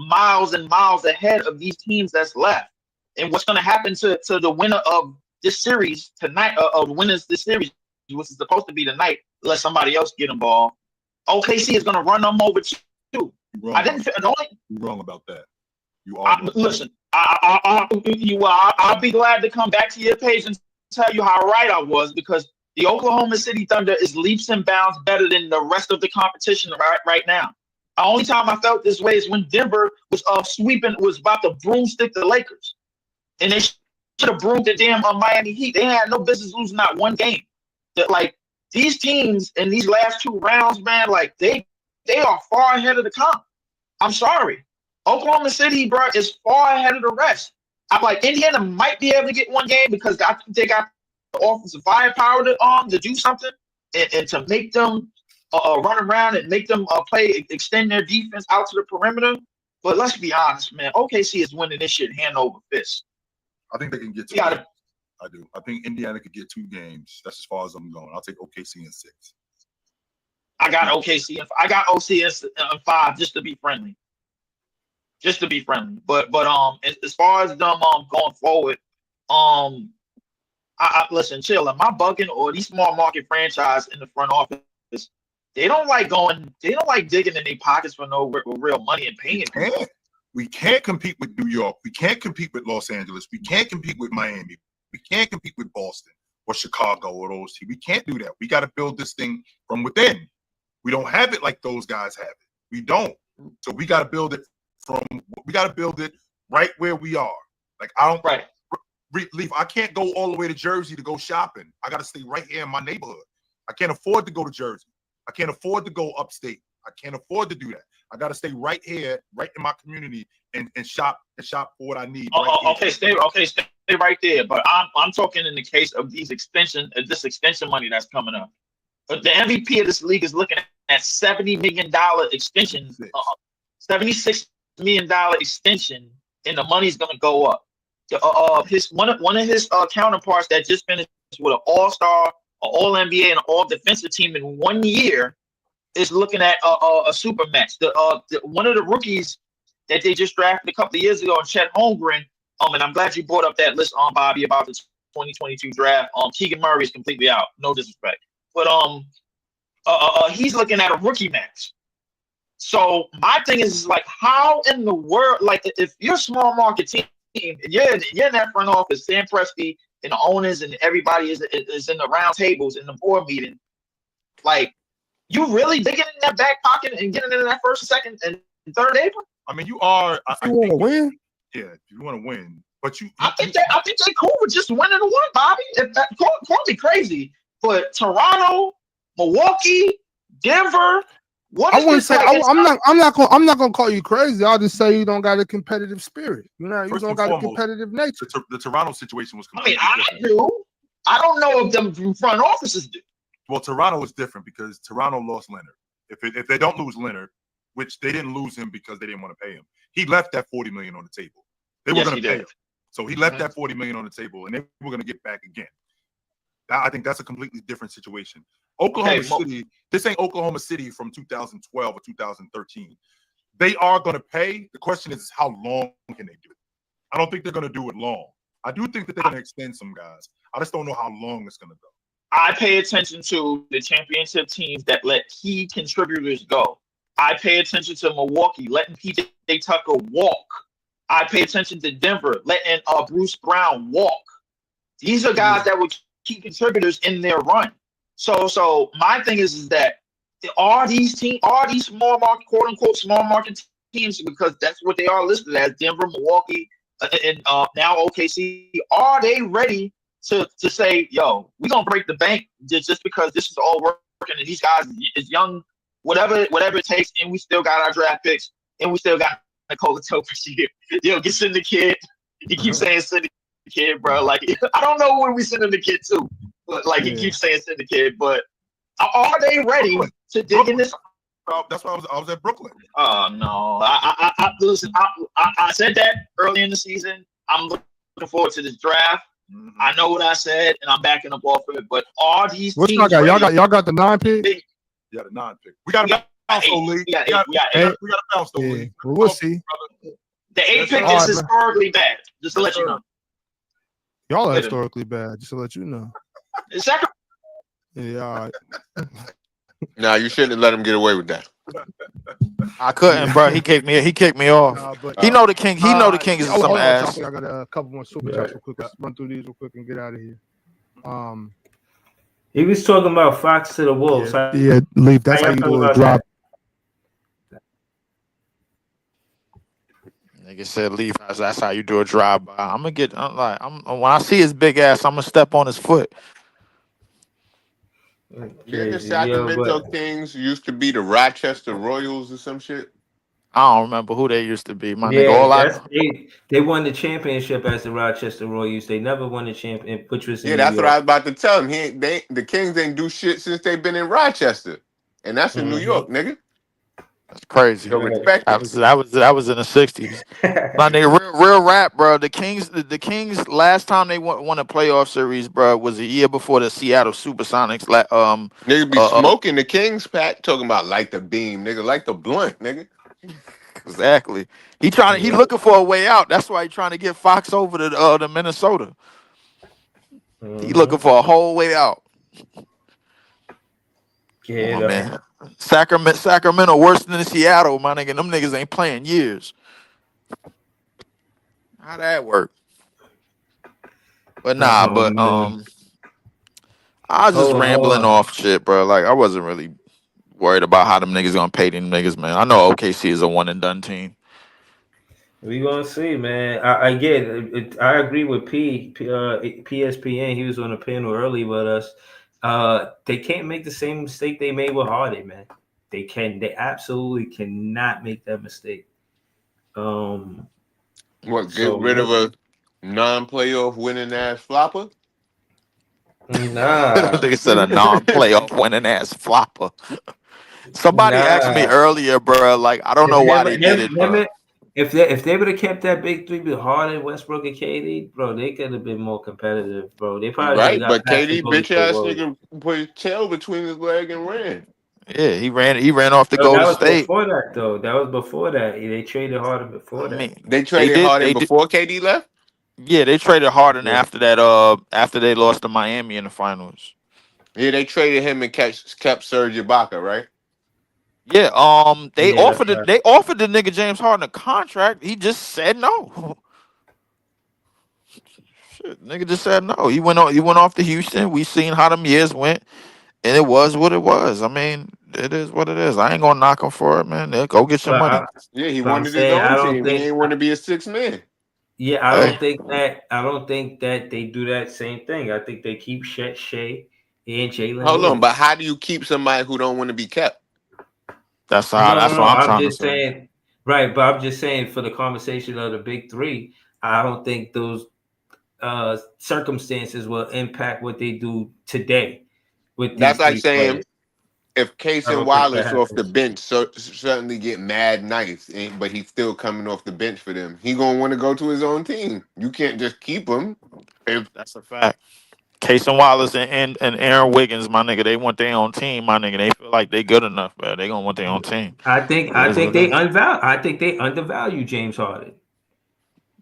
Miles and miles ahead of these teams that's left. And what's going to happen to the winner of this series tonight, of the winners this series, which is supposed to be tonight, let somebody else get involved. OKC is going to run them over too. You're wrong about that. You are. Listen, I'll be glad to come back to your page and tell you how right I was, because the Oklahoma City Thunder is leaps and bounds better than the rest of the competition right now. The only time I felt this way is when Denver was about to broomstick the Lakers. And they should have broomed the damn Miami Heat. They had no business losing not one game. Like, these teams in these last 2 rounds, man, like they are far ahead of the comp. I'm sorry. Oklahoma City, bro, is far ahead of the rest. I'm like, Indiana might be able to get one game because they got the offensive firepower to do something and to make them run around and make them extend their defense out to the perimeter. But let's be honest, man. OKC is winning this shit hand over fist. I think they can get 2 games. I do. I think Indiana could get 2 games. That's as far as I'm going. I'll take OKC in 6. I got OKC in 5 just to be friendly. But as far as them going forward, I listen, chill. Am I bugging, or these small market franchise in the front office? They don't like digging in their pockets for no real money and paying. We can't compete with New York. We can't compete with Los Angeles. We can't compete with Miami. We can't compete with Boston or Chicago or those teams. We can't do that. We got to build this thing from within. We don't have it like those guys have it. We don't. So we got to build it right where we are. Like, I don't. Right. Leaf, I can't go all the way to Jersey to go shopping. I got to stay right here in my neighborhood. I can't afford to go to Jersey. I can't afford to go upstate. I can't afford to do that. I got to stay right here, right in my community, and shop for what I need. Okay, stay right there. But I'm talking in the case of this extension money that's coming up. But the MVP of this league is looking at $70 million extension, $76 million extension, and the money's gonna go up. One of his counterparts that just finished with an All-Star, All NBA, and an All Defensive team in 1 year is looking at a super max. One of the rookies that they just drafted a couple of years ago, Chet Holmgren. And I'm glad you brought up that list, Bobby, about the 2022 draft. Keegan Murray is completely out. No disrespect, but he's looking at a rookie max. So my thing is like, how in the world, like, if you're a small market team, you're in that front office, Sam Presti and the owners and everybody is in the round tables in the board meeting, like, you really digging in that back pocket and getting into that first, second, and third apron? I mean, you are. You want to win? Yeah, you want to win, but I think they cool with just winning the one, Bobby. Call me crazy, but Toronto, Milwaukee, Denver. I wouldn't say I'm not gonna call you crazy. I'll just say you don't got a competitive spirit. You know, you don't got a competitive nature. The Toronto situation was completely different. Do. I don't know if them front offices do. Well, Toronto is different because Toronto lost Leonard. If they don't lose Leonard, which they didn't lose him because they didn't want to pay him, he left that $40 million on the table. They were going to pay him, so he left that $40 million on the table, and they were going to get back again. I think that's a completely different situation. Oklahoma City, this ain't Oklahoma City from 2012 or 2013. They are going to pay. The question is, how long can they do it? I don't think they're going to do it long. I do think that they're going to extend some guys. I just don't know how long it's going to go. I pay attention to the championship teams that let key contributors go. I pay attention to Milwaukee letting PJ Tucker walk. I pay attention to Denver letting Bruce Brown walk. These are guys that were key contributors in their run. So my thing is that are these small market, quote unquote small market teams, because that's what they are listed as, Denver, Milwaukee, and now OKC, are they ready to say, yo, we're gonna break the bank just because this is all working and these guys is young, whatever it takes, and we still got our draft picks and we still got Nikola Jokic here. Yo, get send the kid. He keeps saying send the kid, bro. Like, I don't know where we sending the kid to, but like he keeps saying send the kid. But are they ready to dig in this? That's why I was at Brooklyn. Oh no, I listen. I said that early in the season. I'm looking forward to this draft. Mm-hmm. I know what I said, and I'm backing up off of it. But all these teams, y'all got the 9 pick. Yeah, the 9 pick. We got to bounce, Lee. We got to bounce, though, Lee. Well, we'll see. The 8 pick is historically bad. Just to let you know. Y'all are historically bad. Just to let you know. Yeah. All right. Nah, you shouldn't have let him get away with that. I couldn't, bro. He kicked me off. He know the king. He know the king is some ass. I got a couple more super chats real quick. Let's run through these real quick and get out of here. He was talking about Fox to the Wolves. Yeah, Leaf. That's how you do a drop. Nigga said Leaf. That's how you do a drive by. I'm gonna get. When I see his big ass, I'm gonna step on his foot. Yeah, the Sacramento Kings used to be the Rochester Royals or some shit. I don't remember who they used to be. My nigga, they won the championship as the Rochester Royals. They never won the champion, which was that's what I was about to tell him. The Kings ain't do shit since they've been in Rochester, and that's in New York, nigga. That's crazy. So respect that was in the 60s. My nigga, real rap, bro. The Kings last time they won a playoff series, bro, was a year before the Seattle Supersonics. Nigga be smoking the Kings, Pat, talking about light the beam, nigga, like the blunt, nigga. Exactly. He looking for a way out. That's why he trying to get Fox over to Minnesota. He looking for a whole way out. Yeah, man. Sacramento worse than Seattle, my nigga. Them niggas ain't playing years. How that work? But nah, I was just rambling off shit, bro. Like, I wasn't really worried about how them niggas gonna pay them niggas, man. I know OKC is a one and done team. We gonna see, man. I get it. I agree with PSPN. He was on the panel early with us. They can't make the same mistake they made with Harden, man. They absolutely cannot make that mistake. Get rid of Non-playoff winning ass flopper. Nah, They said a non-playoff winning ass flopper. Somebody asked me nah. earlier, bro. Like I don't If know they why ever, they did it, bro. if they would have kept that big three with Harden, Westbrook, and KD, bro, they could have been more competitive, bro. They probably would have Right, got but past the KD Golden bitch State ass Warriors. nigga put his tail between his leg and ran. Yeah, he ran off to No, go that to was state. before that, though. That was before that. They traded Harden I before that. mean, They they traded did. Harden They did. before KD left. Yeah, they traded Harden Yeah, after that. After they lost to Miami in the finals. Yeah, they traded him and kept Serge Ibaka, right? Yeah. yeah, that's right. They offered the nigga James Harden a contract. He just said no. Shit, nigga just said no. He went on. He went off to Houston. We seen how them years went, and it was what it was. I mean, it is what it is. I ain't gonna knock him for it, man. Go get your But money. Yeah, he I'm wanted his saying I own don't team. He think. ain't want to be a six man. Yeah, I Hey, don't think that. I don't think that they do that same thing. I think they keep Shea and Jalen Hold on, Hood. but how do you keep somebody who don't want to be kept? that's No. what I'm I'm trying to just say. saying, right? But I'm just saying for the conversation of the big three, I don't think those circumstances will impact what they do today with That's these like three saying players. if I Case and don't think that Wallace off the happens. bench certainly get mad nice, but he's still coming off the bench for them. He gonna want to go to his own team. You can't just keep him. If That's a fact. Case and Wallace and Aaron Wiggins, my nigga, they want their own team, my nigga. They feel like they good enough, man. They gonna want their own team. It I is think what it is. I think they undervalue James Harden.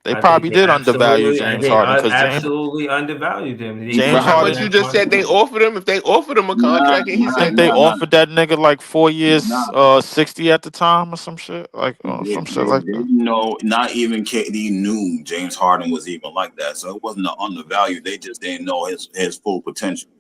They I think probably they did undervalue James Harden because absolutely undervalued him. They James but put how him in much Harden. you that just said they conversation. offered him? If they offered him a Nah, contract and he I nah, said think they nah, no, nah, offered that nigga like 4 years, nah. 60 at the time or some shit, like some shit like They that. didn't know, not even KD knew James Harden was even like that. So it wasn't an undervalue. They just didn't know his full potential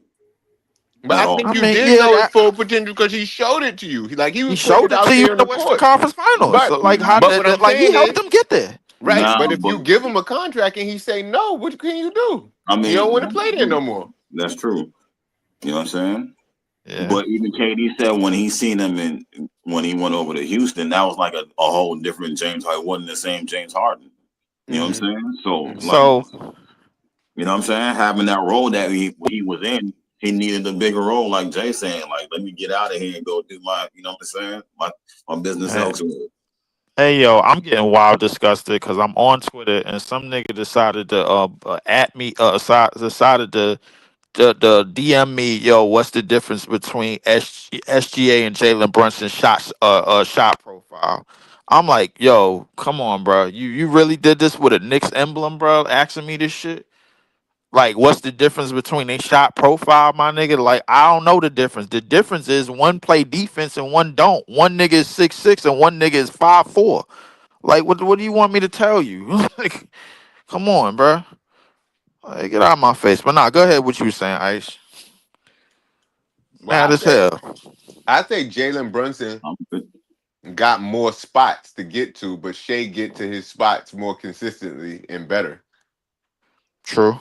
but at I all. think I you mean, did know his yeah, full potential because he showed it to you. He he was putting it showed it out to you there in in the the Western court. Conference Finals. But So, like how but what I'm like he saying helped is them get there. right. Nah, But if but you give him a contract and he say no, what can you do? I He don't want to mean, play there no more. that's true. You know what I'm saying? Yeah, But even KD said when he seen him when he went over to Houston, that was like a whole different James Harden. It wasn't the same James Harden. You know what I'm Hmm. saying? So Hmm. like, so you know what I'm saying? Having that role that he was in, he needed a bigger role, like Jay saying, like, let me get out of here and go do my, you know what I'm saying? My business hey, elsewhere. hey, yo, I'm getting wild disgusted because I'm on Twitter and some nigga decided to at me decided to the DM me, yo, what's the difference between SGA and Jalen Brunson shot profile? I'm like, yo, come on, bro. You really did this with a Knicks emblem, bro? Asking me this shit. Like, what's the difference between a shot profile, my nigga? Like, I don't know the difference. The difference is one play defense and one don't. One nigga is 6'6" and one nigga is 5'4". Like, what do you want me to tell you? Like, come on, bro. Like, get out of my face. But nah, go ahead. What you was saying, Ice? Well, Mad as hell. I say Jalen Brunson I'm good. got more spots to get to, but Shea get to his spots more consistently and better. True.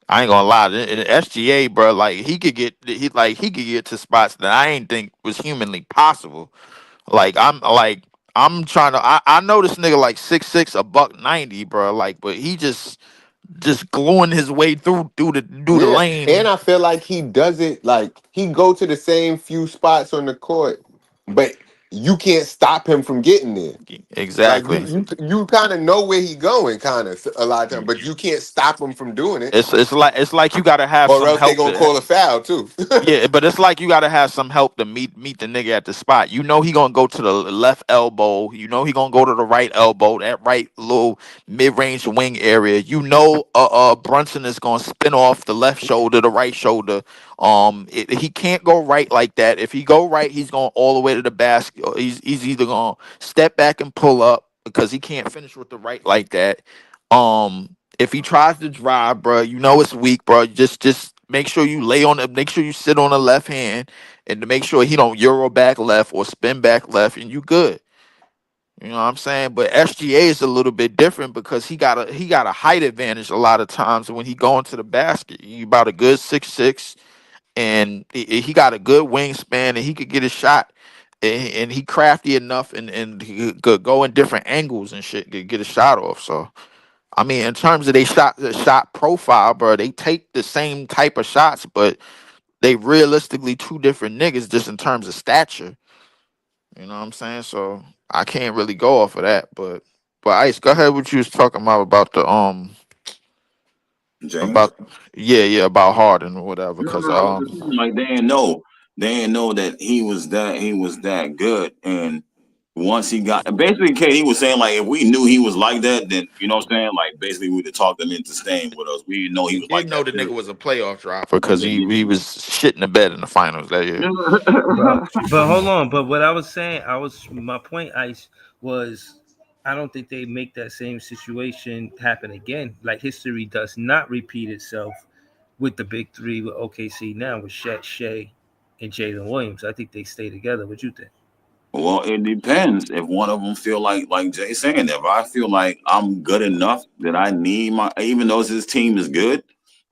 I ain't gonna lie. In SGA, bro, like he could get to spots that I ain't think was humanly possible. I'm trying to. I know this nigga like 6'6", a buck 90, bro. Like, but he just gluing his way through the Yeah, and lane. I feel like he does it like he go to the same few spots on the court, but you can't stop him from getting there. Like Exactly. you kind of know where he going, kind of a lot of time, but you can't stop him from doing it, It's like you gotta have or some else they help gonna to. call a foul too. Yeah, but it's like you gotta have some help to meet the nigga at the spot. You know he gonna go to the left elbow. You know he gonna go to the right elbow, that right little mid range wing area. You know, Brunson is gonna spin off the left shoulder, the right shoulder. He can't go right like that. If he go right, he's going all the way to the basket. Or he's either gonna step back and pull up because he can't finish with the right like that. If he tries to drive, bro, you know it's weak, bro. Just make sure you make sure you sit on the left hand, and to make sure he don't euro back left or spin back left, and you good. You know what I'm saying? But SGA is a little bit different because he got a height advantage a lot of times when he go into the basket. He about a good 6'6", and he got a good wingspan, and he could get a shot. And he crafty enough, and he could go in different angles and shit to get a shot off. So I mean, in terms of the shot profile, bro, they take the same type of shots, but they realistically two different niggas just in terms of stature. You know what I'm saying? So I can't really go off of that. But Ice, go ahead. What you was talking about the James. about about Harden or whatever. No, Because no, I was just saying, like they didn't know that he was that good. And once he got basically, Kate, he was saying like if we knew he was like that, then you know what I'm saying, like basically we would have talked him into staying with us. We didn't know he we was did like know that. the nigga Period. was a playoff dropper because he was shit in the bed in the finals that year. But hold on. But what I was saying, my point, Ice, was I don't think they make that same situation happen again. Like history does not repeat itself with the big three with OKC now with Shea, and Jalen Williams. I think they stay together. What you think? Well, it depends. If one of them feel like Jay saying, if I feel like I'm good enough that I need my, even though his team is good,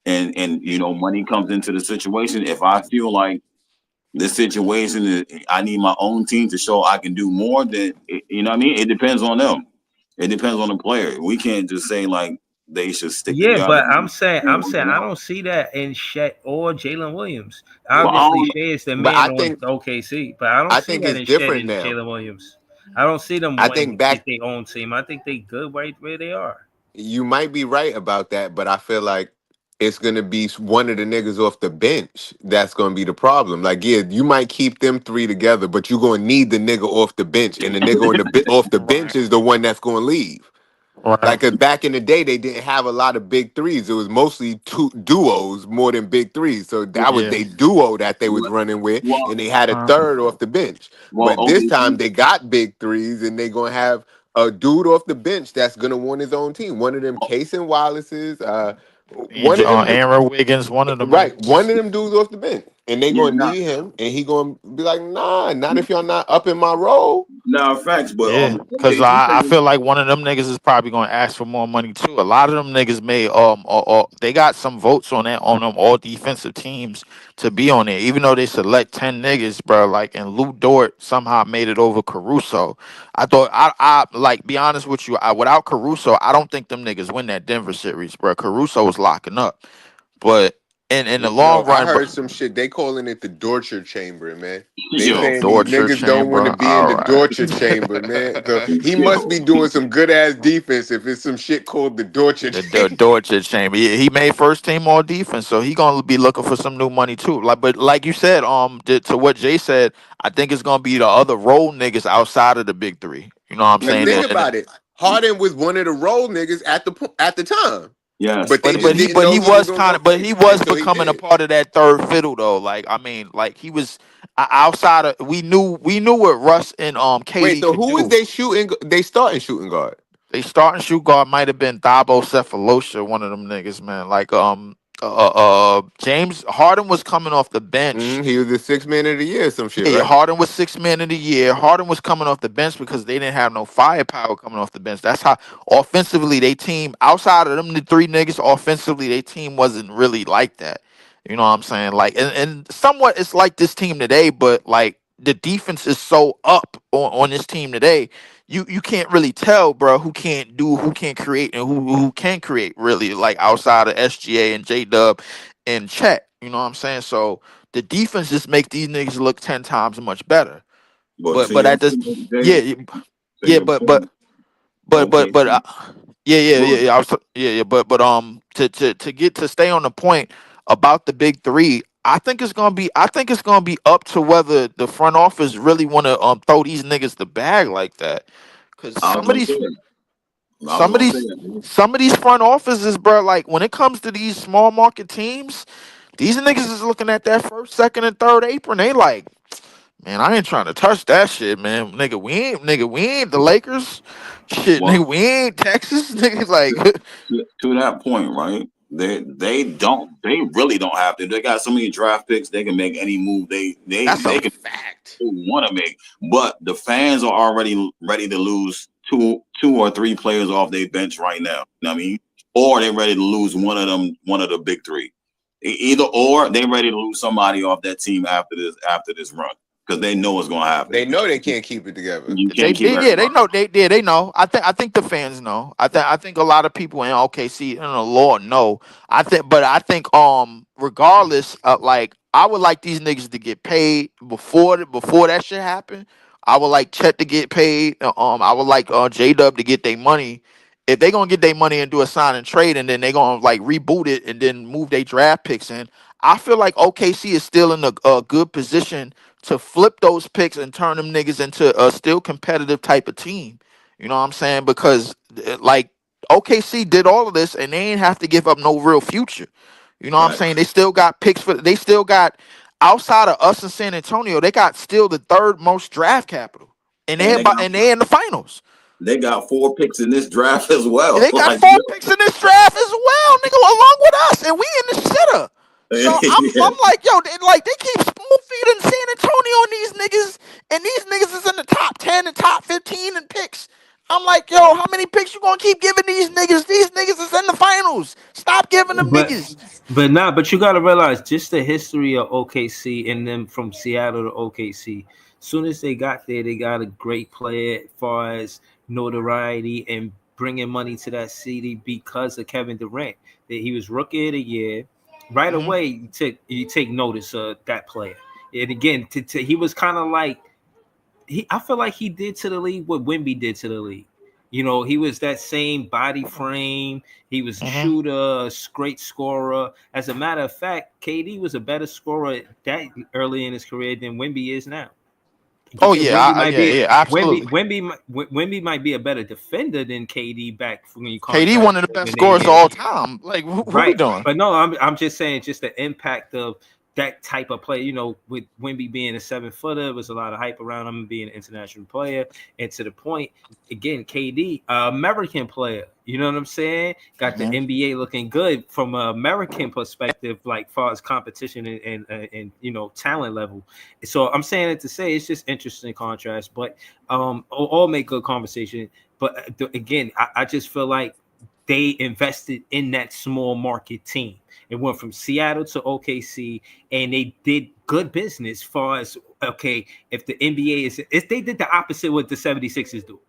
and you know money comes into the situation. If I feel like this situation is, I need my own team to show I can do more, then you know what I mean. It depends on them. It depends on the player. We can't just say like they should stick Yeah, together. but I'm saying I don't see that in Shet or Jalen Williams. Well, I Obviously, don't, Shea is the But man on OKC, but I don't I see think that it's in Shet different and now. Jalen Williams. I don't see them I wanting think to get back their own team. I think they good right where they are. you might be right about that, but I feel like it's gonna be one of the niggas off the bench that's gonna be the problem. Like, yeah, you might keep them three together, but you're gonna need the nigga off the bench, and the nigga on the off the bench Right. is the one that's gonna leave. Right. Like, 'cause back in the day, they didn't have a lot of big threes. It was mostly two duos more than big threes. So that was Yeah. they duo that they was well, running with, well, and they had a third off the bench. But this time OKC. they got big threes, and they gonna have a dude off the bench that's gonna want his own team. One of them Casey Wallace's, one of them, Aaron Wiggins, one of them right? One niggas. of them dudes off the bench, and they Yeah, gonna need him, and he gonna be like, nah, not if y'all not up in my role. now facts, but Yeah, because OKC I players. feel like one of them niggas is probably gonna ask for more money too. A lot of them niggas may they got some votes on that on them all defensive teams to be on there, even though they select 10 niggas, bro. Like, and Lou Dort somehow made it over Caruso. I thought I like be honest with you, without Caruso, I don't think them niggas win that Denver series, bro. Caruso was locking up, but in the Yo, long I run, bro. heard some shit. They calling it the torture chamber, man. They The Yo, saying these Dorcher niggas don't want to chamber. be in All the right. torture chamber, man. So he must be yo, doing some good ass defense if it's some shit called the torture The chamber. Dorchester chamber. He made first team all defense, so he gonna be looking for some new money too. Like, but like you said, to what Jay said, I think it's gonna be the other role niggas outside of the big three. You know what I'm But saying? think about it. Harden was one of the role niggas at the time, yes, but they just But he didn't but know he he was was gonna go kind of but he crazy was until he becoming a did. part of that third fiddle though. Like I mean, like he was outside of we knew what Russ and Wait, KD so could who is do. they shooting? They starting shooting guard. They starting shoot guard might have been Thabo Cephalosha, one of them niggas, man. Like James Harden was coming off the bench. He was the 6 man of the year, or some shit, Yeah, right? Harden was 6 man of the year. Harden was coming off the bench because they didn't have no firepower coming off the bench. That's how offensively they team outside of them the three niggas, offensively they team wasn't really like that. You know what I'm saying? Like and somewhat it's like this team today, but like the defense is so up on this team today. You can't really tell, bro, who can't create and who can create really like outside of SGA and J Dub and Chet. You know what I'm saying? So the defense just makes these niggas look 10 times much better. but But to but your at this point, yeah Jay, to yeah your but but point, but but okay, but good. I was yeah but to get to stay on the point about the big three. I think it's gonna be up to whether the front office really want to throw these niggas the bag like that. Cause I was gonna say it. I was some of gonna say these it. some of these front offices, bro, like when it comes to these small market teams, these niggas is looking at that first, second, and third apron. They like, man, I ain't trying to touch that shit, man. Nigga, we ain't the Lakers. Shit, Well, nigga, we ain't Texas. Nigga, like, to that point, right? They really don't have to. They got so many draft picks. They can make any move that's a they can Fact. want to make. But the fans are already ready to lose two or three players off their bench right now. You know what I mean? Or they're ready to lose one of the big three. Either or, they're ready to lose somebody off that team after this run. because they know what's going to happen. They know they can't keep it together. You They can't keep did, yeah, they everybody. know. They know. I think the fans know. I think a lot of people in OKC and the Lord know. But I think regardless of, like, I would like these niggas to get paid before that shit happened. I would like Chet to get paid. I would like J Dub to get their money. If they gonna get their money and do a sign and trade, and then they gonna like reboot it and then move their draft picks in, I feel like OKC is still in a good position to flip those picks and turn them niggas into a still competitive type of team. You know what I'm saying? Because like OKC did all of this and they ain't have to give up no real future. You know what I'm Right. saying? They still got picks they still got, outside of us in San Antonio, they got still the third most draft capital. And And they in the finals. they got 4 picks in this draft as well. They got Like, 4 picks in this draft as well, nigga, along with us, and we in the shitter. So I'm like, yo, they keep spoon feeding San Antonio and these niggas, and these niggas is in the top 10 and top 15 in picks. I'm like, yo, how many picks you gonna keep giving these niggas? These niggas is in the finals. Stop giving them niggas. But you gotta realize just the history of OKC and them from Seattle to OKC. Soon as they got there, they got a great player as far as notoriety and bringing money to that city because of Kevin Durant. That he was rookie of the year. Right Mhm. away, you take notice of that player. And again, he was kind of like I feel like he did to the league what Wemby did to the league. You know, he was that same body frame. He was a Mhm. shooter, a great scorer. As a matter of fact, KD was a better scorer that early in his career than Wemby is now. Oh Wemby yeah, might be yeah, absolutely. Wemby might be a better defender than KD back when you KD contrast one of the best in their scorers of years. all time. Like, who we Right. doing? But no, I'm just saying just the impact of that type of play. You know, with Wemby being a 7-footer, there was a lot of hype around him being an international player. And to the point, again, KD, American player. You know what I'm saying? Got the Mhm. NBA looking good from an American perspective, like far as competition and you know talent level. So I'm saying it to say it's just interesting contrast, but all make good conversation. But again, I just feel like they invested in that small market team. It went from Seattle to OKC, and they did good business. Far as okay, if the NBA if they did the opposite what the 76ers do,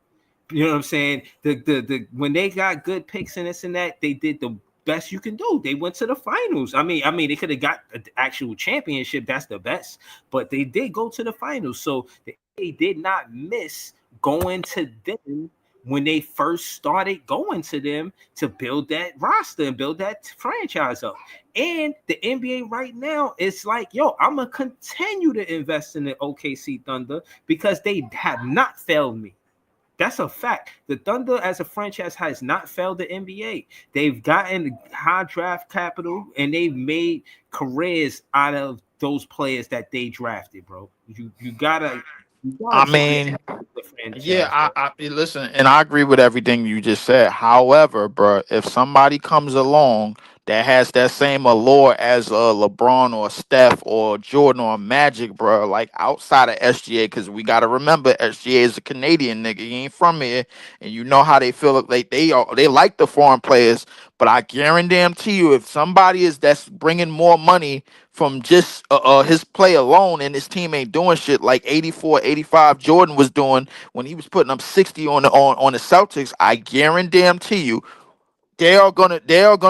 you know what I'm saying? The when they got good picks and this and that, they did the best you can do. They went to the finals. I mean, they could have got an actual championship. That's the best, but they did go to the finals. So they did not miss going to them when they first started going to them to build that roster and build that franchise up. And the NBA right now, it's like, yo, I'm gonna continue to invest in the OKC Thunder because they have not failed me. That's a fact. The Thunder as a franchise has not failed the NBA. They've gotten high draft capital and they've made careers out of those players that they drafted, bro. You gotta I say mean, the yeah, franchise, bro. listen, and I agree with everything you just said. However, bro, if somebody comes along that has that same allure as LeBron or Steph or Jordan or Magic, bro, like outside of SGA, because we got to remember SGA is a Canadian nigga. He ain't from here, and you know how they feel. Like they like the foreign players, but I guarantee you, if somebody is that's bringing more money from just his play alone, and his team ain't doing shit like 84, 85 Jordan was doing when he was putting up 60 on the Celtics, I guarantee you they are gonna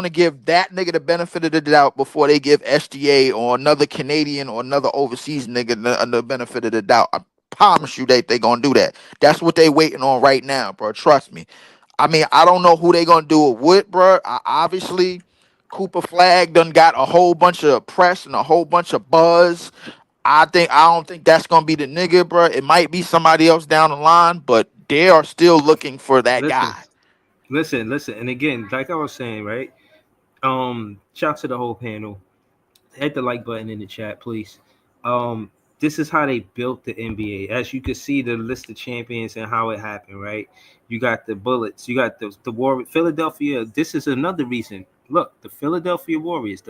give that nigga the benefit of the doubt before they give SGA or another Canadian or another overseas nigga the benefit of the doubt. I promise you they gonna do that. That's what they waiting on right now, bro. Trust me. I mean, I don't know who they gonna do it with, bro. Obviously, Cooper Flag done got a whole bunch of press and a whole bunch of buzz. I don't think that's gonna be the nigga, bro. It might be somebody else down the line, but they are still looking for that Listen, guy. listen. And again, like I was saying, right? Shout out to the whole panel. Hit the like button in the chat, please. Um, this is how they built the NBA. As you can see, the list of champions and how it happened, right? You got the Bullets, you got the War Philadelphia. This is another reason. Look, the Philadelphia Warriors,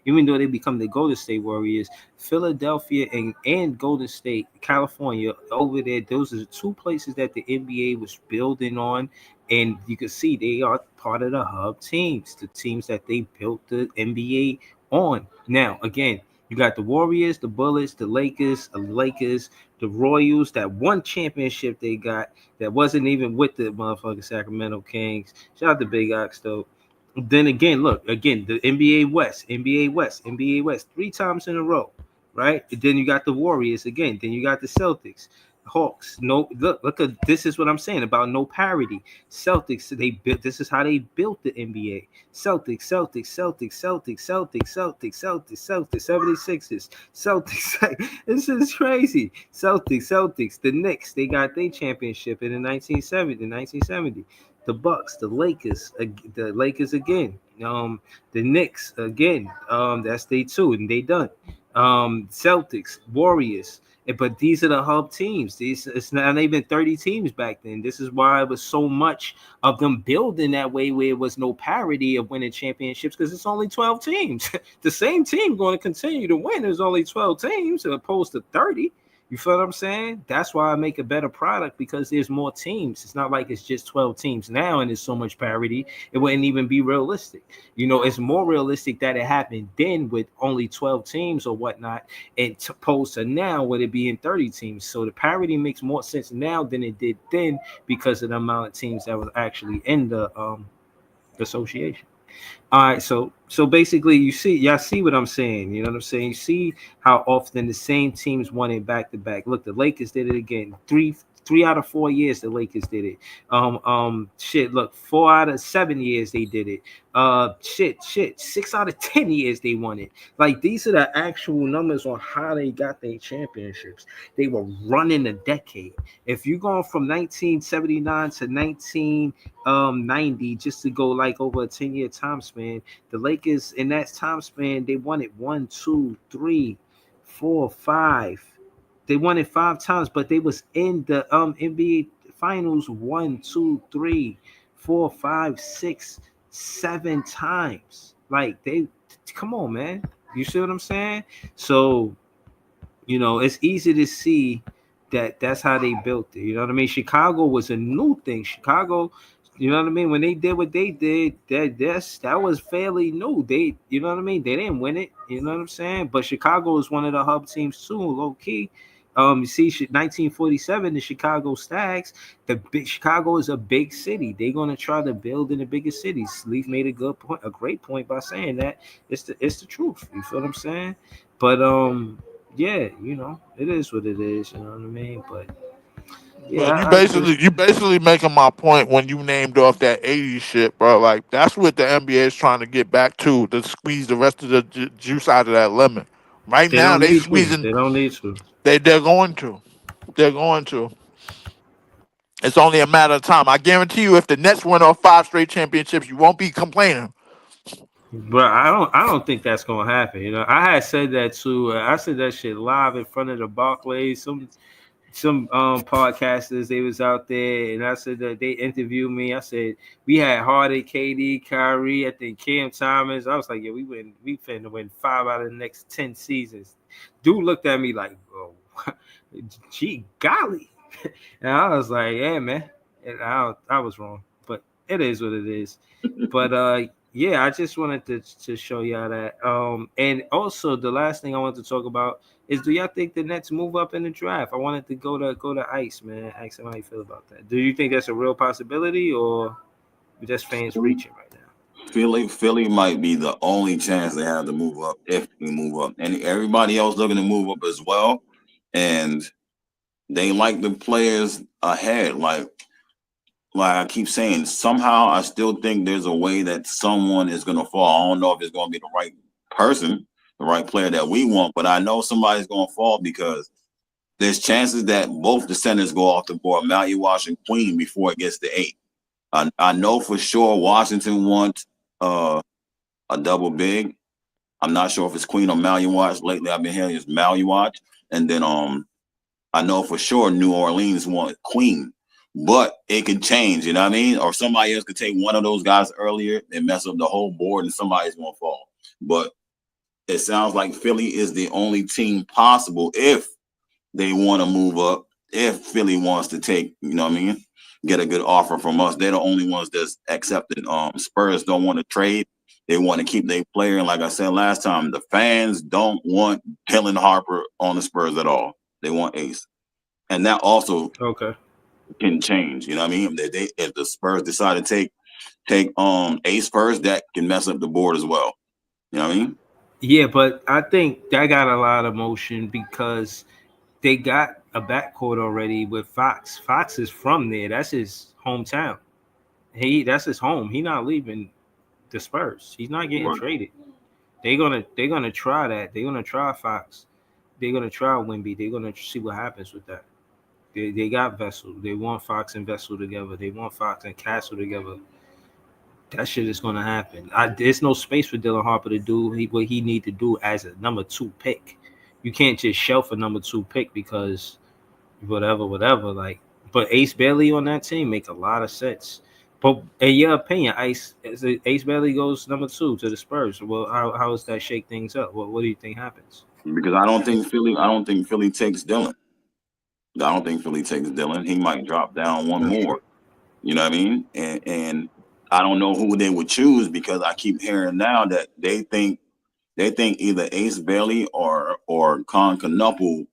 even though they become the Golden State Warriors, Philadelphia and Golden State, California, over there, those are the two places that the NBA was building on. And you can see they are part of the hub teams, the teams that they built the NBA on. Now, again, You got the Warriors, the Bullets, the Lakers, the Royals. That one championship they got that wasn't even with the motherfucking Sacramento Kings. Shout out to Big Ox though. Then again, look again the NBA West, NBA West, NBA West, 3 times in a row, right? And then you got the Warriors again. Then you got the Celtics, Hawks. No, look at this is what I'm saying about no parity. Celtics, they built. This is how they built the NBA. Celtics, Celtics, Celtics, Celtics, Celtics, Celtics, Celtics, Celtics, 76ers, Celtics. This is crazy. Celtics. The Knicks, they got their championship in the 1970. The Bucks, the Lakers again. The Knicks again. That's they two, and they done. Celtics, Warriors. But these are the hub teams. These it's not even 30 teams back then. This is why it was so much of them building that way, where it was no parity of winning championships, because it's only 12 teams. The same team going to continue to win. There's only 12 teams as opposed to 30. You feel what I'm saying? That's why I make a better product, because there's more teams. It's not like it's just 12 teams now and there's so much parity. It wouldn't even be realistic. It's more realistic that it happened then with only 12 teams or whatnot, and opposed to now with it being 30 teams. So the parity makes more sense now than it did then, because of the amount of teams that was actually in the association. All right, so basically, y'all see what I'm saying. You know what I'm saying? You see how often the same teams won it back to back. Look, the Lakers did it again. Three out of 4 years the Lakers did it. Look, 4 out of 7 years they did it. 6 out of 10 years they won it. Like, these are the actual numbers on how they got their championships. They were running a decade. If you're going from 1979 to 1990, just to go like over a 10-year time span, the Lakers in that time span, they won it 1, 2, 3, 4, 5. They won it 5 times, but they was in the NBA finals 1, 2, 3, 4, 5, 6, 7 times. Like, they come on, man. You see what I'm saying? So, it's easy to see that that's how they built it. You know what I mean? Chicago was a new thing. Chicago, you know what I mean? When they did what they did, that was fairly new. You know what I mean? They didn't win it. You know what I'm saying? But Chicago is one of the hub teams too, low key. You see, 1947, the Chicago Stags. Chicago is a big city. They're gonna try to build in the biggest cities. Leaf made a great point by saying that it's the truth. You feel what I'm saying? But yeah, it is what it is. You know what I mean? But yeah, But you I agree. basically making my point when you named off that '80s shit, bro. Like, that's what the NBA is trying to get back to squeeze the rest of the juice out of that lemon. Right They now, don't they need to. squeezing. They don't need to. They're going to. They're going to. It's only a matter of time. I guarantee you, if the Nets win off 5 straight championships, you won't be complaining. But I don't think that's gonna happen. I had said that too. I said that shit live in front of the Barclays. Some podcasters, they was out there, and I said that they interviewed me. I said we had Harden, KD, Kyrie, I think Cam Thomas. I was like, yeah, we finna win 5 out of the next 10 seasons. Dude looked at me like, oh, gee golly. And I was like, yeah, man. And I was wrong, but it is what it is. But yeah, I just wanted to show y'all that. And also the last thing I wanted to talk about is, do y'all think the Nets move up in the draft? I wanted to go to Ice, man. Ask him how you feel about that. Do you think that's a real possibility, or just fans reaching right now? Philly might be the only chance they have to move up if we move up, and everybody else looking to move up as well. And they like the players ahead. Like I keep saying, somehow I still think there's a way that someone is going to fall. I don't know if it's going to be the right person, the right player that we want, but I know somebody's going to fall, because there's chances that both the centers go off the board, Wash and Queen, before it gets to 8. I know for sure Washington wants a double big. I'm not sure if it's Queen or Wash. Lately, I've been hearing it's Wash. And then I know for sure New Orleans wants Queen. But it could change, you know what I mean? Or somebody else could take one of those guys earlier and mess up the whole board, and somebody's going to fall. But it sounds like Philly is the only team possible if they want to move up, if Philly wants to take, you know what I mean, get a good offer from us. They're the only ones that's accepted. Spurs don't want to trade. They want to keep their player. And like I said last time, the fans don't want Dylan Harper on the Spurs at all. They want Ace. And that also can change. You know what I mean? If the Spurs decide to take Ace first, that can mess up the board as well. You know what I mean? Yeah, but I think that got a lot of motion because they got a backcourt already with Fox. Fox is from there. That's his hometown. That's his home. He not leaving the Spurs. He's not getting traded. They're gonna try that. They're gonna try Fox. They're gonna try Wemby. They're gonna see what happens with that. They got Vessel. They want Fox and Vessel together. They want Fox and Castle together. That shit is gonna happen. There's no space for Dylan Harper to do what he need to do as a number 2 pick. You can't just shelf a number 2 pick because whatever. Like, but Ace Bailey on that team make a lot of sense. But in your opinion, Ace Bailey goes number 2 to the Spurs. Well, how does that shake things up? What do you think happens? Because I don't think Philly takes Dylan. I don't think Philly takes Dylan. He might drop down one more. You know what I mean? And I don't know who they would choose because I keep hearing now that they think either Ace Bailey or Con Knuckle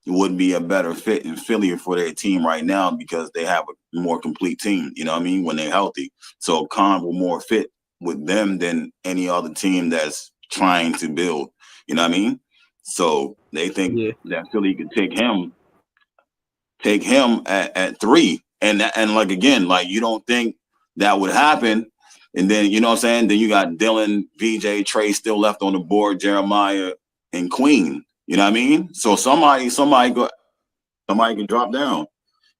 would be a better fit in Philly for their team right now because they have a more complete team, you know what I mean, when they're healthy. So Con will more fit with them than any other team that's trying to build, you know what I mean? So they think that Philly could take him at 3. And like, again, like, you don't think that would happen. And then, you know what I'm saying? Then you got Dylan, VJ, Trey still left on the board, Jeremiah, and Queen. You know what I mean? So somebody can drop down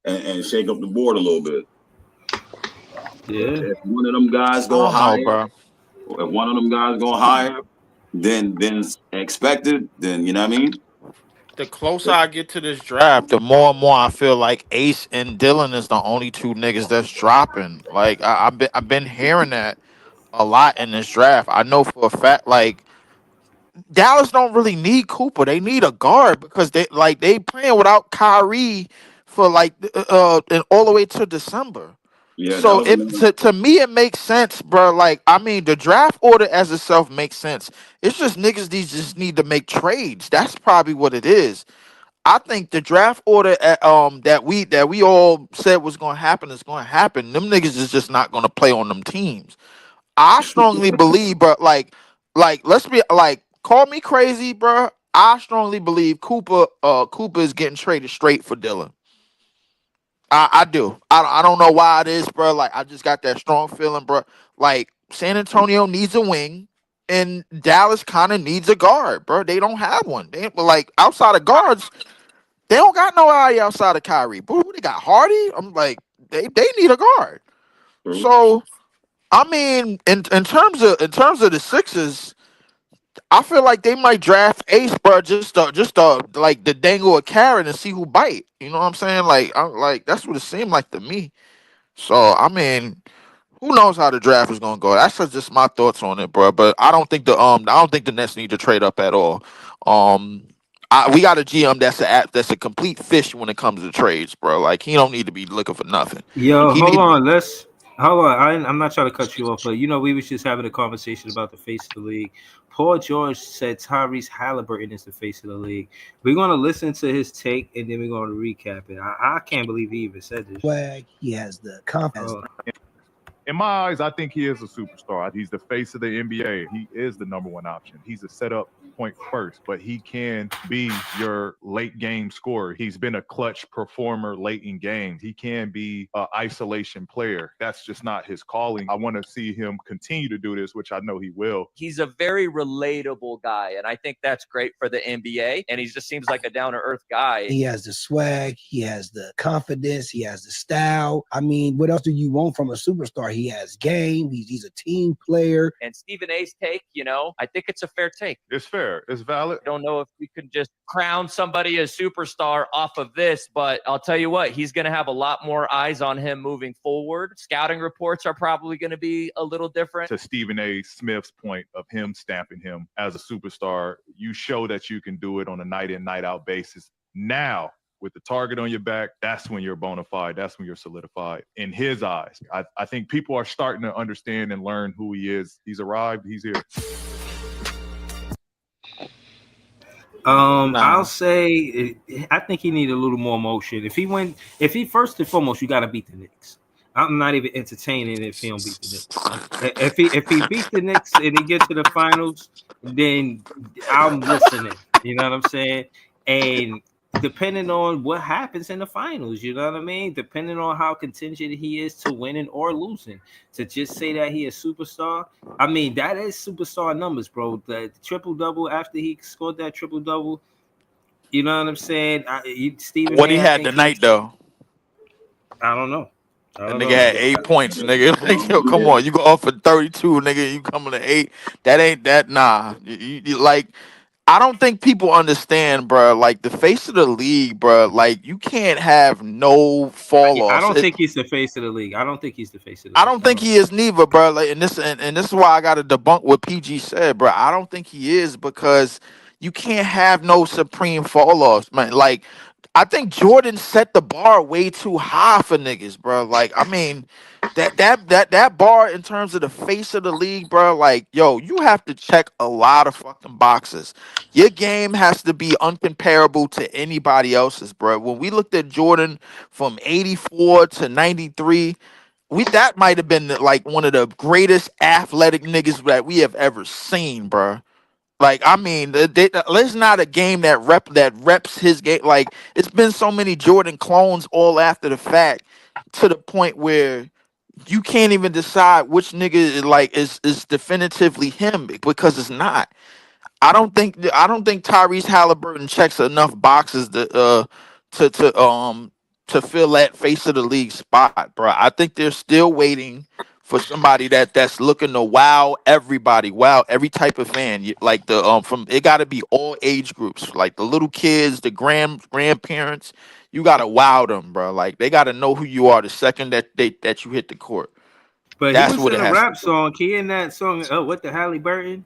and shake up the board a little bit. Yeah. If one of them guys go higher, than expected, then you know what I mean? The closer I get to this draft, the more and more I feel like Ace and Dylan is the only 2 niggas that's dropping. Like I've been hearing that a lot in this draft. I know for a fact, like Dallas don't really need Cooper. They need a guard because they playing without Kyrie for and all the way to December. Yeah, So to me it makes sense, bro. Like, I mean, the draft order as itself makes sense. It's just niggas these just need to make trades. That's probably what it is. I think the draft order that we all said was gonna happen is gonna happen. Them niggas is just not gonna play on them teams. I strongly believe, but let's be like, call me crazy, bro. I strongly believe Cooper is getting traded straight for Dylan. I do. I don't know why it is, bro. Like, I just got that strong feeling, bro. Like, San Antonio needs a wing, and Dallas kind of needs a guard, bro. They don't have one. They like, outside of guards, they don't got nobody outside of Kyrie. Bro, who they got? Hardy. I'm like, they need a guard. So, I mean, in terms of the Sixers, I feel like they might draft Ace, bro, just like the dangle a carrot and see who bite. You know what I'm saying? Like that's what it seemed like to me. So I mean, who knows how the draft is gonna go? That's just my thoughts on it, bro. But I don't think the Nets need to trade up at all. We got a GM that's a complete fish when it comes to trades, bro. Like, he don't need to be looking for nothing. Yo, hold on. I'm not trying to cut you off, but we was just having a conversation about the face of the league. Paul George said Tyrese Halliburton is the face of the league. We're gonna listen to his take and then we're gonna recap it. I can't believe he even said this. Swag. He has the confidence. In my eyes, I think he is a superstar. He's the face of the NBA. He is the number 1 option. He's a setup point first, but he can be your late game scorer. He's been a clutch performer late in games. He can be an isolation player. That's just not his calling. I want to see him continue to do this, which I know he will. He's a very relatable guy, and I think that's great for the NBA, and he just seems like a down-to-earth guy. He has the swag. He has the confidence. He has the style. I mean, what else do you want from a superstar? He has game. He's a team player. And Stephen A's take, I think it's a fair take. It's fair. It's valid. I don't know if we can just crown somebody a superstar off of this, but I'll tell you what, he's going to have a lot more eyes on him moving forward. Scouting reports are probably going to be a little different. To Stephen A. Smith's point of him stamping him as a superstar, you show that you can do it on a night in, night out basis. Now with the target on your back, that's when you're bona fide. That's when you're solidified in his eyes. I think people are starting to understand and learn who he is. He's arrived. He's here. I'll say I think he needed a little more motion. If he first and foremost, you got to beat the Knicks. I'm not even entertaining if he don't beat the Knicks. If he beat the Knicks and he get to the finals, then I'm listening. You know what I'm saying? And depending on what happens in the finals, you know what I mean? Depending on how contingent he is to winning or losing, to just say that he a superstar, I mean, that is superstar numbers, bro. The triple-double after he scored that triple-double, you know what I'm saying? Stephen What A, he I had think tonight, though. I don't know. That nigga had 8 points, nigga. Like, yo, come on, you go off for 32, nigga. You coming to 8? That ain't that. Nah, you like. I don't think people understand, bro. Like the face of the league, bro. Like you can't have no fall I offs. don't think he's the face of the league. I don't think he's the face of the I league. don't think he is neither, bro. Like, and this is why I got to debunk what PG said, bro. I don't think he is because you can't have no supreme fall offs, man. Like, I think Jordan set the bar way too high for niggas, bro. Like, I mean, that bar in terms of the face of the league, bro. Like, yo, you have to check a lot of fucking boxes. Your game has to be uncomparable to anybody else's, bro. When we looked at Jordan from 84 to 93, that might have been like one of the greatest athletic niggas that we have ever seen, bro. Like, I mean, there's not a game that reps his game. Like, it's been so many Jordan clones all after the fact, to the point where you can't even decide which nigga is definitively him, because it's not. I don't think Tyrese Halliburton checks enough boxes to to fill that face of the league spot, bro. I think they're still waiting for somebody that's looking to wow every type of fan. Like the from it got to be all age groups, like the little kids, the grandparents. You gotta wow them, bro. Like they gotta know who you are the second that you hit the court. But he That's was what in it a has to rap be. song. He in that song. Oh, what the Halle Berry?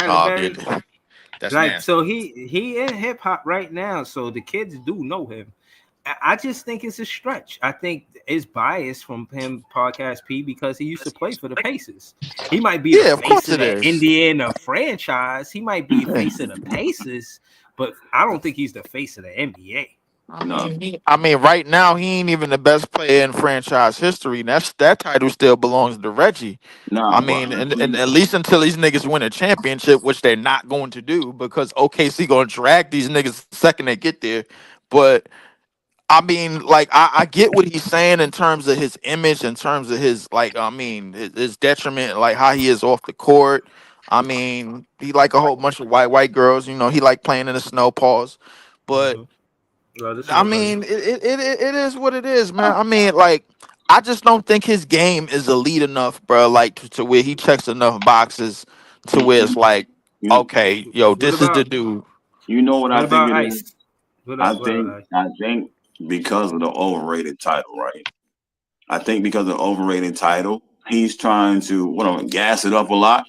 Oh, dude, that's Like, nasty. so he in hip hop right now. So the kids do know him. I just think it's a stretch. I think it's biased from him, Podcast P, because he used to play for the Pacers. He might be the Yeah, of face course of it the is. Indiana franchise. He might be Yeah. face of the Pacers, but I don't think he's the face of the NBA. I mean, right now he ain't even the best player in franchise history. And that title still belongs to Reggie. I Nah, but mean, and at least until these niggas win a championship, which they're not going to do, because OKC gonna drag these niggas the second they get there. But I mean, like I get what he's saying in terms of his image, in terms of his like, I mean, his detriment, like how he is off the court. I mean, he like a whole bunch of white girls. You know, he like playing in the snow. Pause. But Well, this I one, buddy. mean, it is what it is, man. I mean, like, I just don't think his game is elite enough, bro. Like to where he checks enough boxes to where it's like, you, okay, yo, What this is the about dude. you know what what I think about it is? Ice? What up, Ice? I think because of the overrated title, right? I think because of the overrated title, he's trying to gas it up a lot.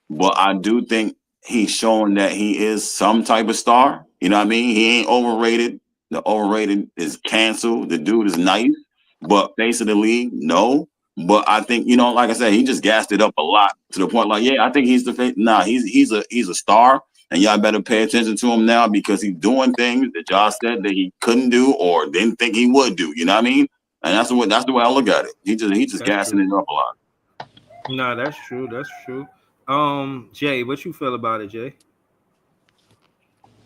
But I do think he's showing that he is some type of star. You know what I mean? He ain't overrated. The overrated is canceled. The dude is nice, but face of the league, no. But I think, like I said, he just gassed it up a lot to the point like, yeah, I think he's the face. Nah, he's a star, and y'all better pay attention to him now because he's doing things that y'all said that he couldn't do or didn't think he would do. You know what I mean? And that's the way I look at it. He just That's gassing true. it up a lot. No, that's true. That's true. Jay, what you feel about it, Jay?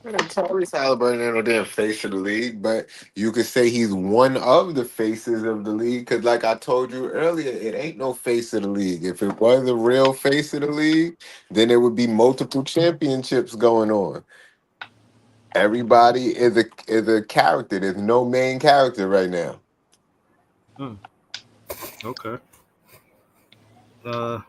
Man, Tyrese Halliburton ain't no damn face of the league, but you could say he's one of the faces of the league. Because, like I told you earlier, it ain't no face of the league. If it was a real face of the league, then there would be multiple championships going on. Everybody is a character. There's no main character right now. Okay. Uh,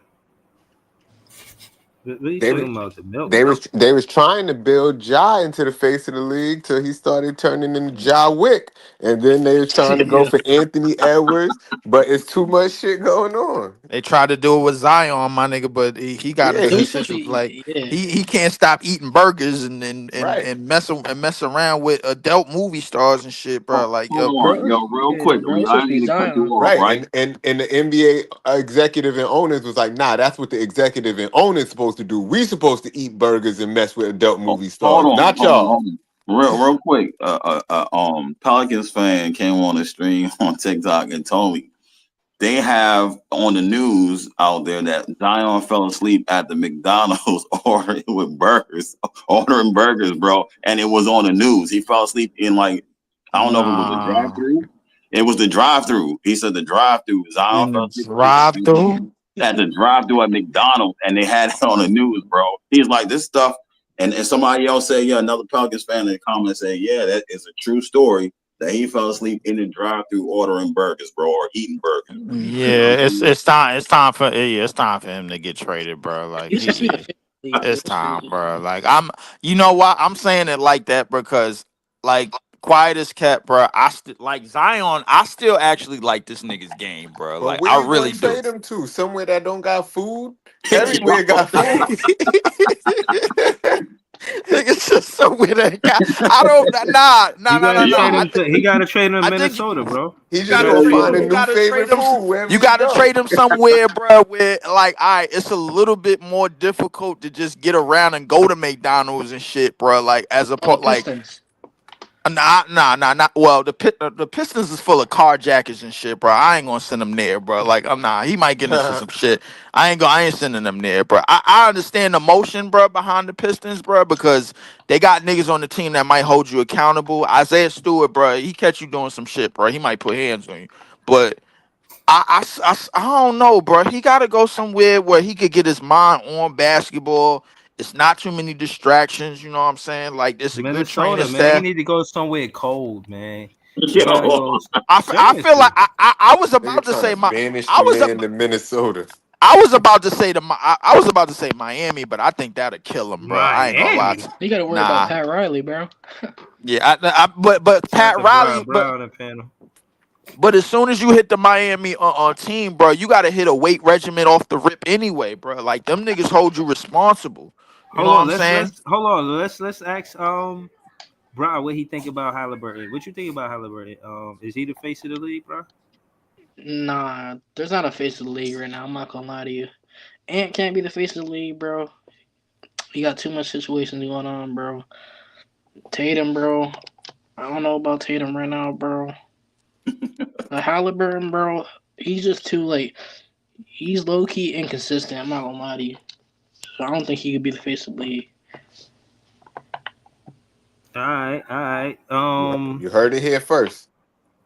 What are you They was talking about? The milk? they was trying to build Ja into the face of the league till he started turning into Ja Wick, and then they was trying to go Yeah. for Anthony Edwards, but it's too much shit going on. They tried to do it with Zion, my nigga, but he got Yeah, into It the was he supposed to situation like be, yeah. he can't stop eating burgers and right. mess around with adult movie stars and shit, bro. Like Hold yo, on, Bro, yo, real yeah, quick. bro, it's I supposed to didn't be mean to cut you Zion. off, Right, right? and the NBA executive and owners was like, nah, that's what the executive and owners supposed to do. We supposed to eat burgers and mess with adult movie Hold stars, on, not hold on, y'all. hold on. Real quick. Pelicans fan came on the stream on TikTok and told me they have on the news out there that Zion fell asleep at the McDonald's ordering burgers, bro. And it was on the news. He fell asleep in like, I don't know if it was the nah. drive-through. It was the drive-through. He said the drive-through. Zion In fell the asleep drive through. at the drive-through at McDonald's, and they had it on the news, bro. He's like, this stuff, and somebody else said, yeah, another Pelicans fan in the comments said, yeah, that is a true story that he fell asleep in the drive-through ordering burgers, bro, or eating burgers. You know what Yeah, I'm saying? it's time for him to get traded, bro. Like He was supposed to be the he fifth league. it's time, bro. Like you know why I'm saying it like that because like quiet as kept, bro. Like Zion. I still actually like this nigga's game, bro. But Like where I you really gonna do. trade him to? Somewhere that don't got food? Yo, Everywhere got food. Niggas just somewhere that got. I don't. Nah, nah, You nah, gotta nah, nah. trade him. He gotta trade him to I think Minnesota, bro. He You just gotta gonna trade find a him. you new gotta trade favorite him. food wherever You he gotta go. trade him somewhere, bro. Where like, all right, it's a little bit more difficult to just get around and go to McDonald's and shit, bro. Like as a Oh, the like. Pistons. Nah. Well, the Pistons is full of carjackers and shit, bro. I ain't gonna send him there, bro. Like, I'm nah. He might get into some shit. I ain't sending them there, bro. I understand the motion, bro, behind the Pistons, bro, because they got niggas on the team that might hold you accountable. Isaiah Stewart, bro, he catch you doing some shit, bro. He might put hands on you, but. I don't know, bro. He got to go somewhere where he could get his mind on basketball. It's not too many distractions. You know what I'm saying? Like, it's a good training Minnesota, man. He staff. need to go somewhere cold, man. You gotta yo, go I feel like seriously. I was Nigga about to trying say to my banish I the was man to Minnesota. I was about to say I was about to say Miami, but I think that'd kill him, bro. I ain't gonna lie. Miami. You got to worry about Nah, Pat Riley, bro. yeah, but Shout Pat to Riley, Brown and panel. but as soon as you hit the Miami team, bro, you got to hit a weight regimen off the rip anyway, bro. Like them niggas hold you responsible. You know Hold what on, I'm saying? let's hold on. Let's ask Brown what he think about Halliburton. What you think about Halliburton? Is he the face of the league, bro? Nah, there's not a face of the league right now. I'm not gonna lie to you. Ant can't be the face of the league, bro. He got too much situations going on, bro. Tatum, bro. I don't know about Tatum right now, bro. But Halliburton, bro, he's just too like he's low key inconsistent. I'm not gonna lie to you. So I don't think he could be the face of the league. All right. You heard it here first.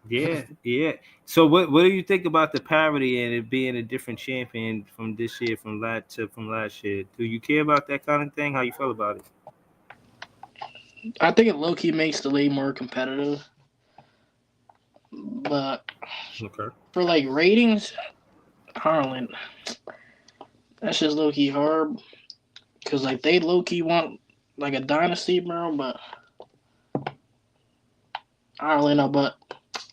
Yeah. So what do you think about the parity and it being a different champion from this year, from last year? Do you care about that kind of thing? How you feel about it? I think it low key makes the league more competitive. But Okay. for like ratings, Harlan, that's just low key hard. Cause like they low key want like a dynasty, bro. But I don't really know. But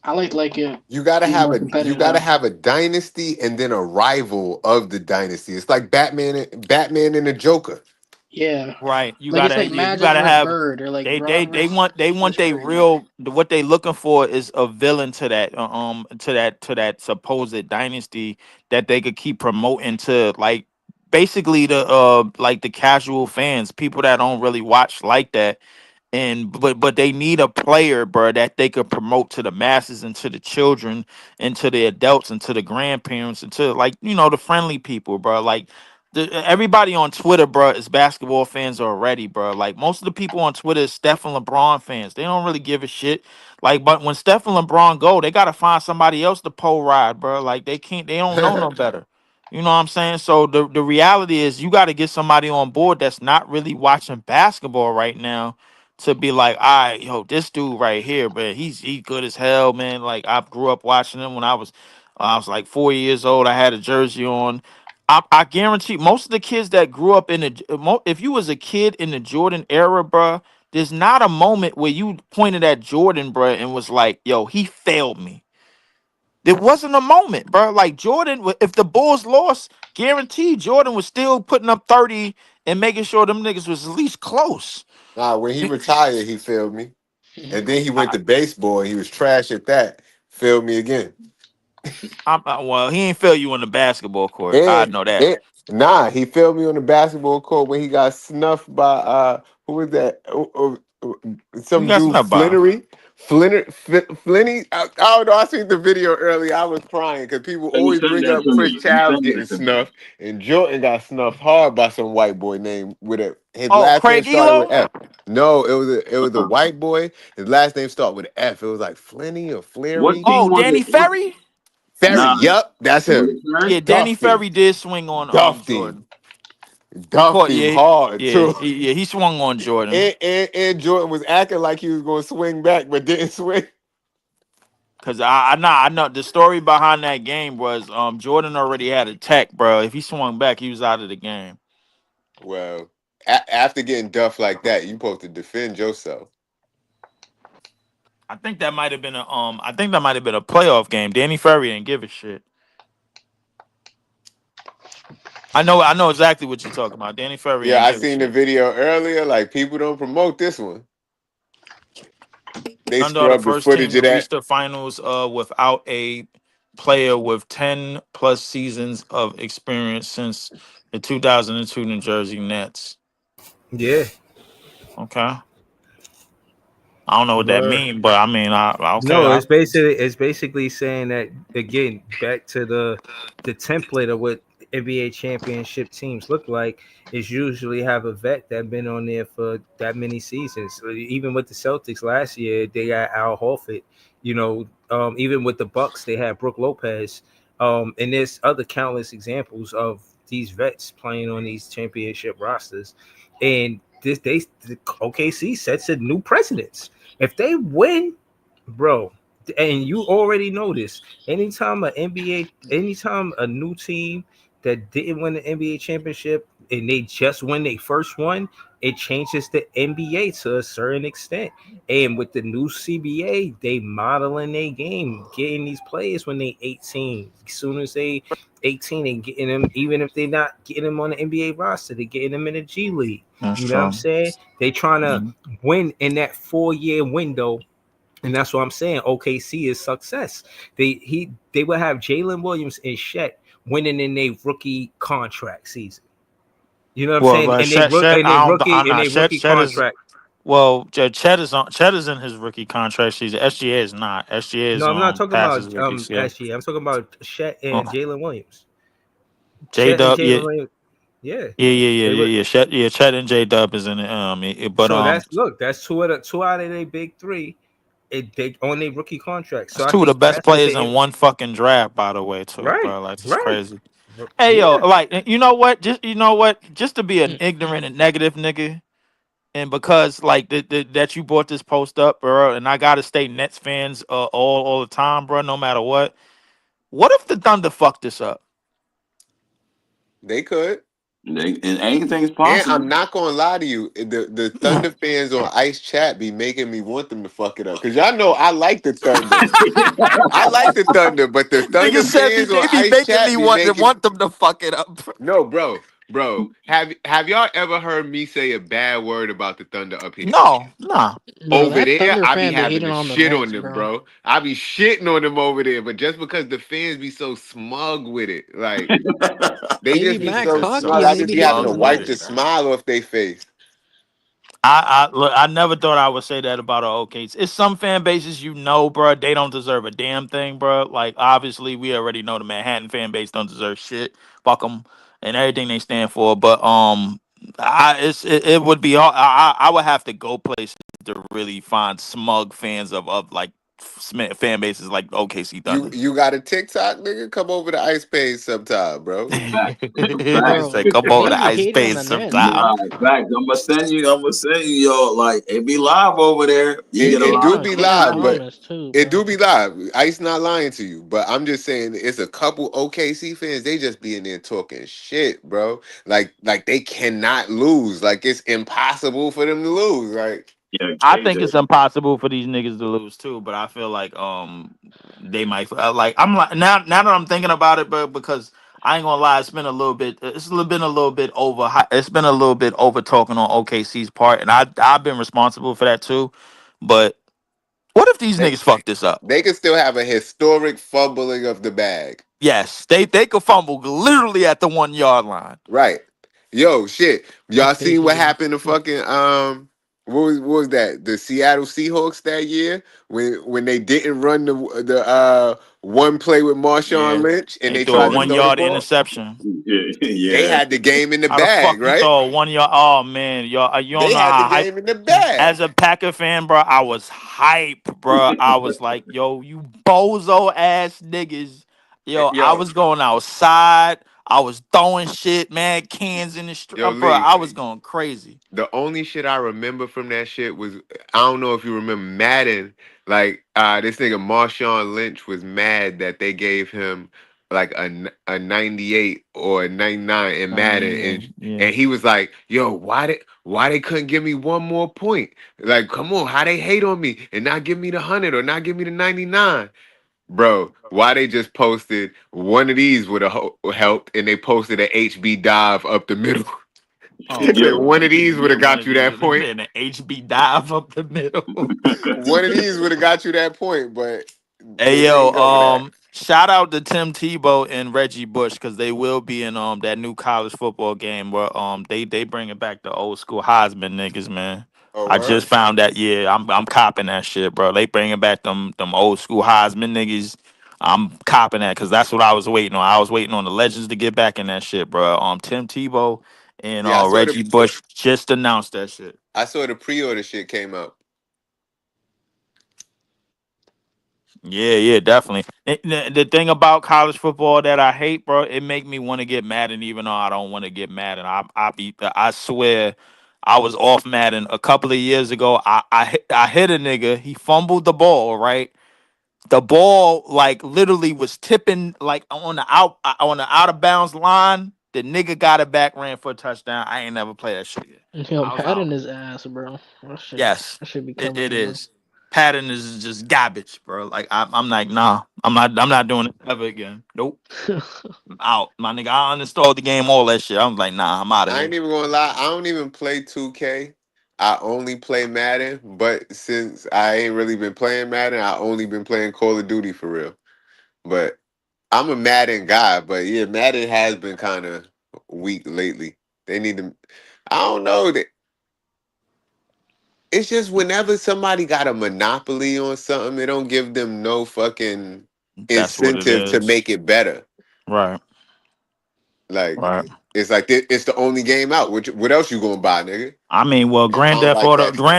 I like it. You gotta Be have more a competitive now. dynasty and then a rival of the dynasty. It's like Batman and the Joker. Yeah, Right. like it's like You Magic gotta versus have Bird or like they Bron they versus want they Curry, bro. real what they looking for is a villain to that supposed dynasty that they could keep promoting to like basically the like the casual fans, people that don't really watch like that. And but they need a player, bro, that they could promote to the masses and to the children and to the adults and to the grandparents and to like the friendly people, bro. Like everybody on Twitter, bro, is basketball fans already, bro. Like most of the people on Twitter is Steph and LeBron fans. They don't really give a shit. Like, but when Steph and LeBron go, they gotta find somebody else to pole ride, bro. Like they can't, they don't know no better. You know what I'm saying? So the reality is you got to get somebody on board that's not really watching basketball right now to be like, all right, yo, this dude right here, but he good as hell, man. Like I grew up watching him when I was like 4 years old. I had a jersey on. I guarantee most of the kids that grew up in if you was a kid in the Jordan era, bruh, there's not a moment where you pointed at Jordan, bruh, and was like, "Yo, he failed me." There wasn't a moment, bruh. Like Jordan, if the Bulls lost, guaranteed Jordan was still putting up 30 and making sure them niggas was at least close. Nah, when he retired, he failed me. And then he went to baseball and he was trash at that. Failed me again. Well, he ain't fail you on the basketball court. I And, know that. and nah, he failed me on the basketball court when he got snuffed by who was that? You Some got dude snubbed by. Flinny. I don't know. I seen the video earlier. I was crying because people Hey, you always sent bring that up to Chris me. You Childs sent getting that to me. snuffed, and Jordan got snuffed hard by some white boy named his Oh, last name Craig started with Elo? F. No, it was a white boy. His last name started with F. It was like Flinny or What Flary. team Oh, was Danny it? What? Ferry? Ferry. Nah, Yup, that's was him. it Ferry? Yeah, Danny Duffed him. Ferry did swing on Duffed him. Jordan. He Duffed caught him yeah, hard yeah, too. he swung on Jordan. And Jordan was acting like he was going to swing back, but didn't swing. Cause I know the story behind that game was Jordan already had a tech, bro. If he swung back, he was out of the game. Well, after getting duffed like that, you supposed to defend yourself. I think that might have been a playoff game. Danny Ferry didn't give a shit. I know exactly what you're talking about. Danny Ferry Yeah, ain't I give a seen the shit. video earlier. Like, people don't promote this one. They Thunder are the scrubbed the first team footage to of reach that. the finals without a player with 10 plus seasons of experience since the 2002 New Jersey Nets. Yeah, Okay. I don't know what that but means, but I mean, okay. no, it's basically saying that again, back to the template of what NBA championship teams look like is usually have a vet that been on there for that many seasons. So even with the Celtics last year, they got Al Horford. Even with the Bucks, they had Brook Lopez. And there's other countless examples of these vets playing on these championship rosters, and the OKC sets a new precedence. If they win, bro, and you already know this, anytime a new team that didn't win the NBA championship and they just win their first one, it changes the NBA to a certain extent. And with the new CBA, they modeling their game, getting these players when they 18. As soon as they 18 and getting them, even if they're not getting them on the NBA roster, they're getting them in the G League. That's You know what I'm true. saying? They trying to Mhm. win in that 4-year window, and that's what I'm saying. OKC is success. They will have Jalen Williams and Chet winning in their rookie contract season. You know what I'm Well, saying? but Shed, I'm And they not rookie Shed is contract. well, Ched is in his rookie contract season. SGA is not. SGA No, is I'm not talking past his about rookie season. SG. I'm talking about Chet and Oh, Jalen Williams. J Chet and Dub, yeah, Jalen Williams. Yeah, they were. yeah. Ched and J Dub is in it. But So that's two out of their big three. They on their rookie contract. that's So I two of the think best that's what players they in one fucking draft, by the way, too, right, bro. Like it's right. crazy. Hey yo, Yeah. like you know what? Just to be an ignorant and negative nigga, and because like that you brought this post up, bro, and I gotta stay Nets fans all the time, bro, no matter what. What if the Thunder fucked this up? They could. And anything's And possible. I'm not gonna lie to you, the Thunder fans on Ice Chat be making me want them to fuck it up. Cause y'all know I like the Thunder. I like the Thunder, but the Thunder Nigga said fans on they be Ice making Chat me be making want them to fuck it up. no, bro. Have y'all ever heard me say a bad word about the Thunder up here? No, nah. Bro, Over that there, Thunder I be fan be having hating to on the shit on Nets, them, bro. bro. I be shitting on them over there, but just because the fans be so smug with it, like they They be just be mad so Niggas so cocky smug. and I they just be be hating having on to smug the with wipe Nets, the it. bro. smile off their face. Look, I never thought I would say that about our OKC. It's some fan bases, bro, they don't deserve a damn thing, bro. Like obviously, we already know the Manhattan fan base don't deserve shit. Fuck them and everything they stand for. But it would be hard. I would have to go places to really find smug fans of like fan bases like OKC You Thunder. you got a TikTok, nigga? Come over to Ice Page sometime, bro. Fact, He facts. Bro, said, "Come over they to be Ice hating on Base the Nets, sometime." bro. Nah, fact. I'm gonna send you, yo. Like it be live over there. You It, get a They it lot do of on be Cam live, but Thomas too, it do bro. be live. Ice not lying to you, but I'm just saying it's a couple OKC fans. They just be in there talking shit, bro. Like they cannot lose. Like it's impossible for them to lose. Like yeah, I think KJ. it's impossible for these niggas to lose too, but I feel like they might like I'm like now that I'm thinking about it, but because I ain't gonna lie, been a little bit over it's been a little bit over talking on OKC's part, and I've been responsible for that too. But what if these they, niggas fuck this up? they can still have a historic fumbling of the bag. Yes, they could fumble literally at the 1 yard line. Right. Yo, shit. Y'all seen what Basically. happened to fucking what was that? The Seattle Seahawks that year when they didn't run the one play with Marshawn Yeah, Lynch and they they threw a tried to one throw the yard ball? interception. Yeah, They yeah. had the game in the How the fuck bag, you right? throw a 1 yard? Oh man, y'all, you don't They know had the how hype. game in the bag. As a Packer fan, bro, I was hype, bro. I was like, yo, you bozo ass niggas. Yo, I Yo, was going outside. I was throwing shit, man, cans in the street, yo, bro. Leaf. I was going crazy. The only shit I remember from that shit was I don't know if you remember Madden. Like this nigga Marshawn Lynch was mad that they gave him like a 98 or a 99 in Madden, 98, yeah. and he was like, "Yo, why they couldn't give me one more point? Like, come on, how they hate on me and not give me the 100 or not give me the 99, bro? Why they just posted one of these would have helped, and they posted a HB dive up the middle." Oh Said Yo, man, one of these would have one got of you these that would have point. been an HB dive up the middle. One of these would have got you that point, but Hey they yo, didn't go with that. shout out to Tim Tebow and Reggie Bush because they will be in that new college football game where they bringing back the old school Heisman niggas, man. Oh, I word? just found that. Yeah, I'm copping that shit, bro. They bringing back them old school Heisman niggas. I'm copping that because that's what I was waiting on. I was waiting on the legends to get back in that shit, bro. Tim Tebow and Yeah, Reggie Bush just announced that shit. I saw the pre-order shit came out. Yeah, yeah, definitely. The thing about college football that I hate, bro, it make me want to get Madden, even though I don't want to get Madden. I swear, I was off Madden a couple of years ago. I hit a nigga. He fumbled the ball. Right, the ball like literally was tipping like on the out of bounds line. The nigga got it back, ran for a touchdown. I ain't never play that shit again. Yo, I was out. Madden is ass, bro. Yes, That should be it coming on. is. Pattern is just garbage, bro. Like I'm like, nah, I'm not doing it ever again. Nope, I'm out, my nigga. I uninstalled the game, all that shit. I'm like, nah, I'm out of I here. ain't even gonna lie, I don't even play 2K. I only play Madden, but since I ain't really been playing Madden, I only been playing Call of Duty for real. But I'm a Madden guy, but yeah, Madden has been kind of weak lately. They need to. I don't know. It's just whenever somebody got a monopoly on something, it don't give them no fucking That's what it incentive to is. make it better. Right, Like right. it's like it's the only game out. What else you gonna buy, nigga? I mean, well, And I don't like that shit.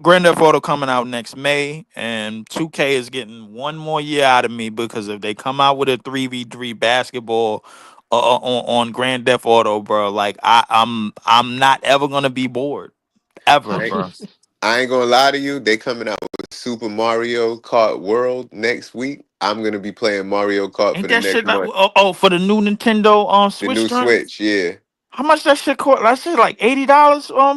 Grand Theft Auto coming out next May, and 2K is getting one more year out of me because if they come out with a 3v3 basketball on Grand Theft Auto, bro, like I'm not ever gonna be bored ever, I ain't, bro. I ain't gonna lie to you. They coming out with Super Mario Kart World next week. I'm gonna be playing Mario Kart for Ain't the that next shit like month. for the new Nintendo The Switch new joint? Switch, yeah. How much that shit cost? That shit like $80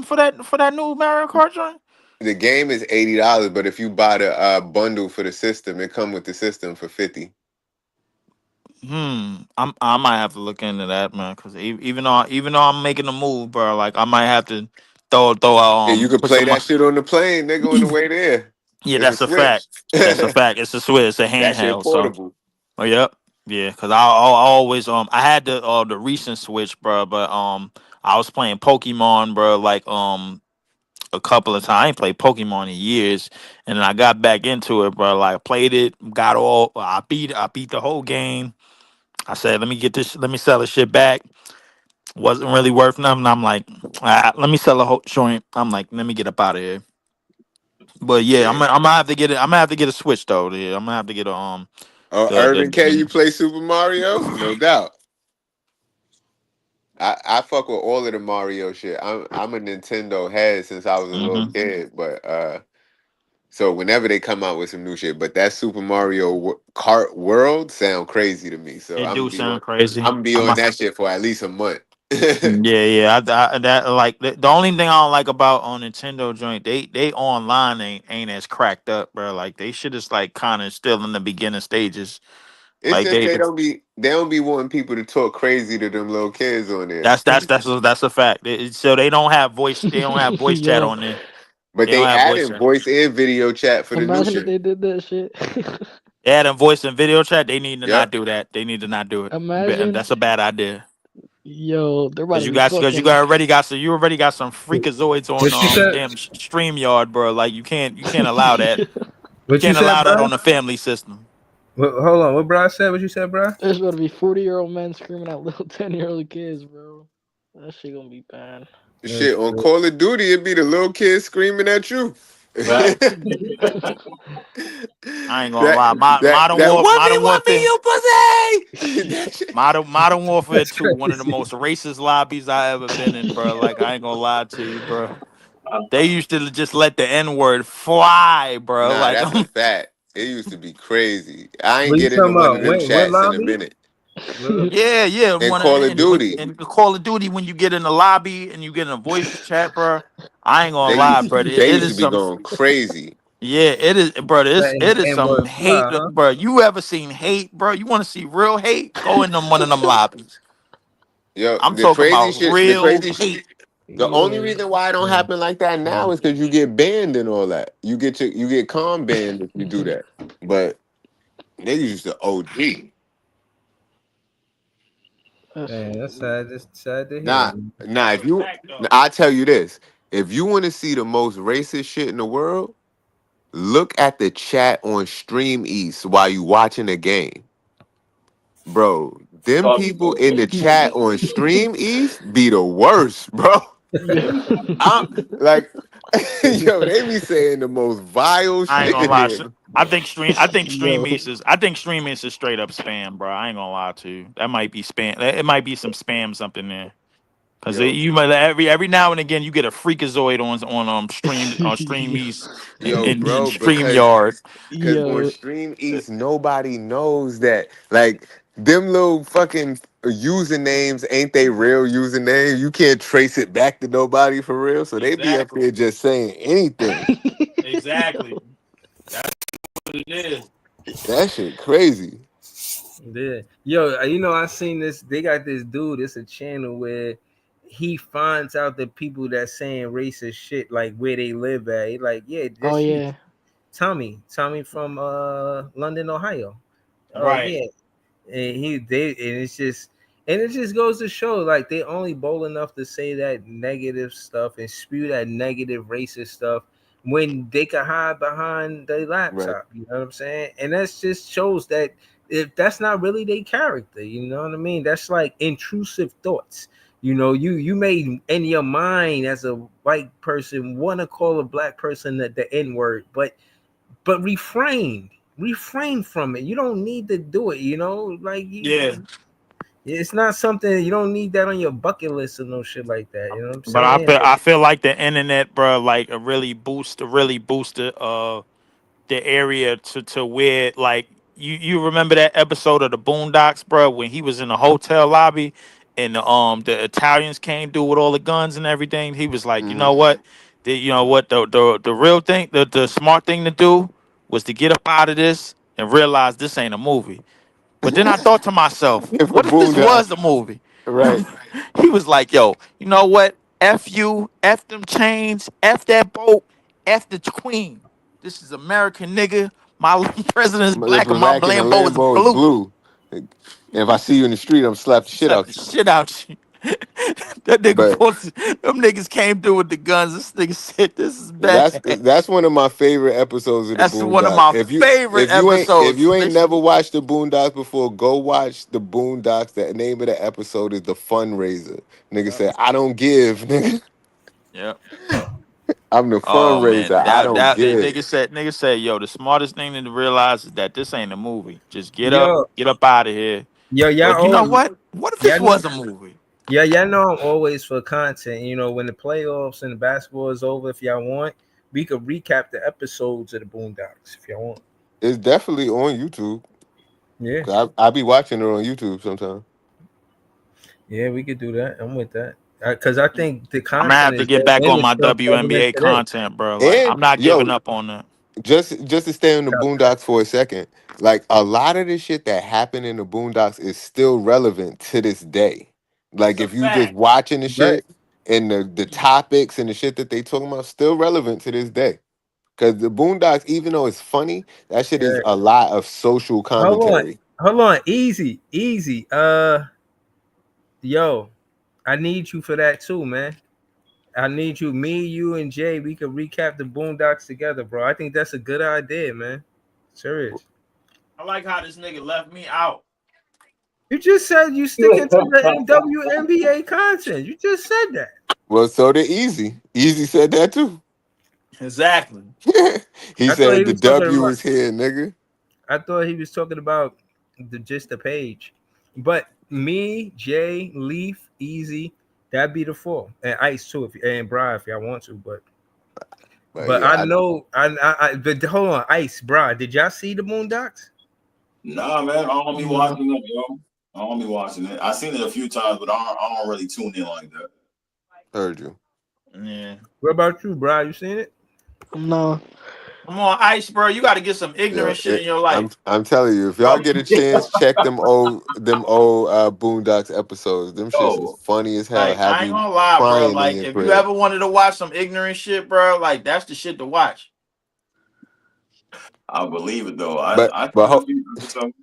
for that new Mario Kart joint. The game is $80, but if you buy the bundle for the system, it come with the system for 50. I might have to look into that, man, because even though I'm making a move, bro, like I might have to Yeah, you could put play some. that shit on the plane, nigga, on the way there. Yeah, It's a that's a fact. Switch. That's a fact. It's a Switch. It's a That shit handheld. So, portable. oh yep, yeah. Because I always I had the recent Switch, bro, but I was playing Pokemon, bro, like a couple of times. I ain't played Pokemon in years, and then I got back into it, bro. Like played it, got all. I beat the whole game. I said, let me sell this shit back. Wasn't really worth nothing. I'm like, let me sell a whole joint. I'm like, let me get up out of here. But yeah, Yeah. I'm gonna have to get it. I'm gonna have to get a Switch though. Yeah, I'm gonna have to get a Oh, Urban K, you the play Super Mario? No doubt. I fuck with all of the Mario shit. I'm a Nintendo head since I was a little hmm kid, but so whenever they come out with some new shit, but that Super Mario Kart World sound crazy to me. So It I'm do be on sound crazy. I'm be on that shit for at least a month. Yeah, yeah. That like the only thing I don't like about on Nintendo joint, they online ain't as cracked up, bro. Like they should just like kind of still in the beginning stages. It's Like just they don't be wanting people to talk crazy to them little kids on there. that's a fact. So they don't have voice. They don't have voice chat Yo, on there. But They don't they have voice adding chat. voice and video chat for the new imagine if shit. they did that shit. They adding voice and video chat. They need to not Yep. do that. They need to not do it. Imagine, That's a bad idea. yo, they're about Cause to you be got, cause you fucking. got already got some, you already got some freakazoids on What you said? damn Streamyard, bro. Like you can't allow that. You What you can't said, allow that bro? on the family system. Hold on. What bro said? What you said, bro? There's about to be 40-year-old men screaming at little 10-year-old kids, bro. That shit gonna be bad. Shit on Call of Duty, it'd be the little kids screaming at you. Right. I ain't gonna that lie. that Modern what me Warfare, you pussy. That shit. Modern Warfare That's 2, one of the crazy. most racist lobbies I ever been in, bro. Like I ain't gonna lie to you, bro. They used to just let the N word fly, bro. Nah, Like that's a fact. It used to be crazy. I ain't What you get into talking one of about? them What chats in a lobby? minute. What, yeah, yeah. And One Call of Duty, and Call of Duty when you get in the lobby and you get in a voice chat, bro. I ain't gonna they lie, used bro. they It used to is be some. going crazy. Yeah, it is, bro. It is and some word hate, fly, huh? bro. You ever seen hate, bro? You want to see real hate? Go in them one of them lobbies. Yo, I'm the talking crazy about shit, the real crazy shit. hate. The only Yeah. reason why it don't happen like that now is because you get banned and all that. You get con banned if you do that. But niggas used to OD. That's Man, so that's weird. sad. That's sad to hear. Nah, nah. If you, I tell you this: if you want to see the most racist shit in the world, look at the chat on Stream East while you watching a game, bro. Them people in the chat on Stream East be the worst, bro. Yeah. I'm like, yo, they be saying the most vile I ain't shit gonna in lie. there. I think Yo. Stream East is straight up spam, bro. I ain't gonna lie to you. That might be spam. It might be some spam something there. Cause Yo, you might every now and again you get a freakazoid on Stream East yo, and bro, Stream because Yard. on Yo. Stream East, nobody knows that. Like them little fucking usernames ain't they real usernames? You can't trace it back to nobody for real. So they be up Exactly. there just saying anything. Exactly. That's what it is. That shit crazy. Yeah. Yo, you know, I seen this. They got this dude. It's a channel where he finds out the people that saying racist shit, like where they live at. He like, yeah, Oh that's you, yeah. Tommy from London, Ohio. Oh Right. yeah, and it's just, and it just goes to show, like, they only bold enough to say that negative stuff and spew that negative racist stuff when they can hide behind their Right. laptop. You know what I'm saying? And that's just shows that if that's not really their character, you know what I mean? That's like intrusive thoughts. You know, you may in your mind as a white person want to call a black person the N word, but refrain from it. You don't need to do it, you know, like Yeah. it's not something, you don't need that on your bucket list or no shit like that, you know what I'm But saying? I feel like the internet, bro, like really boosted the area to where like you remember that episode of the Boondocks, bro, when he was in the hotel lobby and the Italians came through with all the guns and everything. He was like, you Hmm. know what, the real thing, the smart thing to do was to get up out of this and realize this ain't a movie. But then I thought to myself, If a what if this boondock, was a movie? right? He was like, yo, you know what? F you, F them chains, F that boat, F the queen. This is American, nigga. My president is If black a and my black and a Lambo is Lambo is blue. blue, and if I see you in the street, I'm slap the shit Slap the out you. shit out you. That nigga But posted, them niggas came through with the guns. This nigga said, this is that's bad. that's one of my favorite episodes of the That's one of Boondocks. my favorite If episodes. you ain't never watched the Boondocks before, go watch the Boondocks. The name of the episode is The Fundraiser. Nigga Yeah. said, "I don't give." Nigga. Yeah. I'm the Oh man, fundraiser. I don't the get it. nigga said, yo, the smartest thing to realize is that this ain't a movie. Just get Yo, up out of here. y'all But you know always, what? What if this y'all know, was a movie? y'all know I'm always for content. You know, when the playoffs and the basketball is over, if y'all want, we could recap the episodes of the Boondocks if y'all want. It's definitely on YouTube. Yeah, I be watching it on YouTube sometimes. yeah, we could do that. I'm with that. Because I think the I'm gonna content have to is get there back and on it's my still relevant WNBA today. content, bro. Like And I'm not yo, giving up on that. just to stay on the Boondocks for a second, like a lot of the shit that happened in the Boondocks is still relevant to this day. It's Like a if you just fact. watching the Right. shit and the topics and the shit that they talking about, still relevant to this day. Because the Boondocks, even though it's funny, that shit is Yeah. a lot of social commentary. Hold on. Easy. Yo, I need you for that too, man. I need you, me, you, and Jay. We could recap the Boondocks together, bro. I think that's a good idea, man. Serious. I like how this nigga left me out. You just said you sticking to the WNBA content. You just said that. Well, so did Easy. Easy said that too. Exactly. He I thought he said the was talking W about. is here, nigga. I thought he was talking about the page, but me, Jay, Leaf, Easy, that'd be the four, and Ice too, and Bri if y'all want to, but. But But I yeah, know, but hold on, Ice, Bri, did y'all see the Boondocks? Nah, man, I don't be No. watching it, yo. I don't be watching it. I seen it a few times, but I don't really tune in like that. heard you. Yeah. What about you, Bri? You seen it? No. Come on, Ice, bro. You got to get some Yeah, ignorant shit in your life. I'm telling you, if y'all get a chance, check them old Boondocks episodes. Them shits is Yo, funny as hell. Like, Have I ain't you gonna lie, bro. crying in Like, your if you crib. ever wanted to watch some ignorant shit, bro, like that's the shit to watch. I believe it though. But I but seen a few episodes.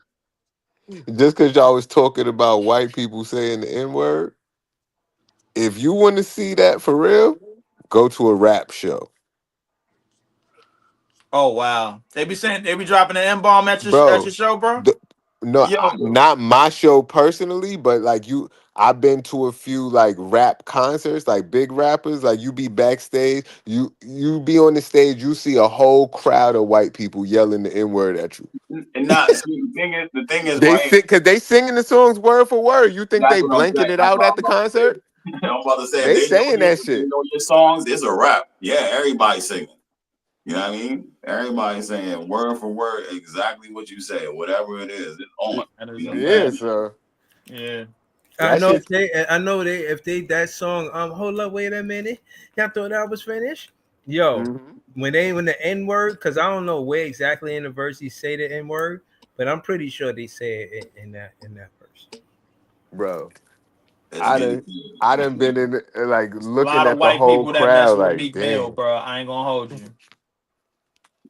just because y'all was talking about white people saying the N word, if you want to see that for real, go to a rap show, Oh wow, they be dropping an M bomb at your bro. show, bro. The, no, Yeah, not my show personally, but like you, I've been to a few like rap concerts, like big rappers. Like you be backstage, you be on the stage, you see a whole crowd of white people yelling the N word at you. and not see the thing is They right. sing because they singing the songs word for word. You think That's they what I'm blanking saying. it That's out what at I'm the about to say. concert? I'm about to say if They they saying that they shit, know your songs, it's a rap. Yeah, everybody's singing. You know what I mean? Everybody's saying word for word exactly what you say, whatever it is, it's on. That is You a know what I'm yeah. fact. saying? So Yeah. I that know shit, if they that song. Hold up, wait a minute. Y'all thought I was finished? Yo, mhm. when the N word, because I don't know where exactly in the verse he say the N word, but I'm pretty sure they say it in that verse. Bro. It's I getting done, I done been in like A looking lot of at the white whole people that mess crowd, with like Meek Mill, damn. bro. I ain't gonna hold you.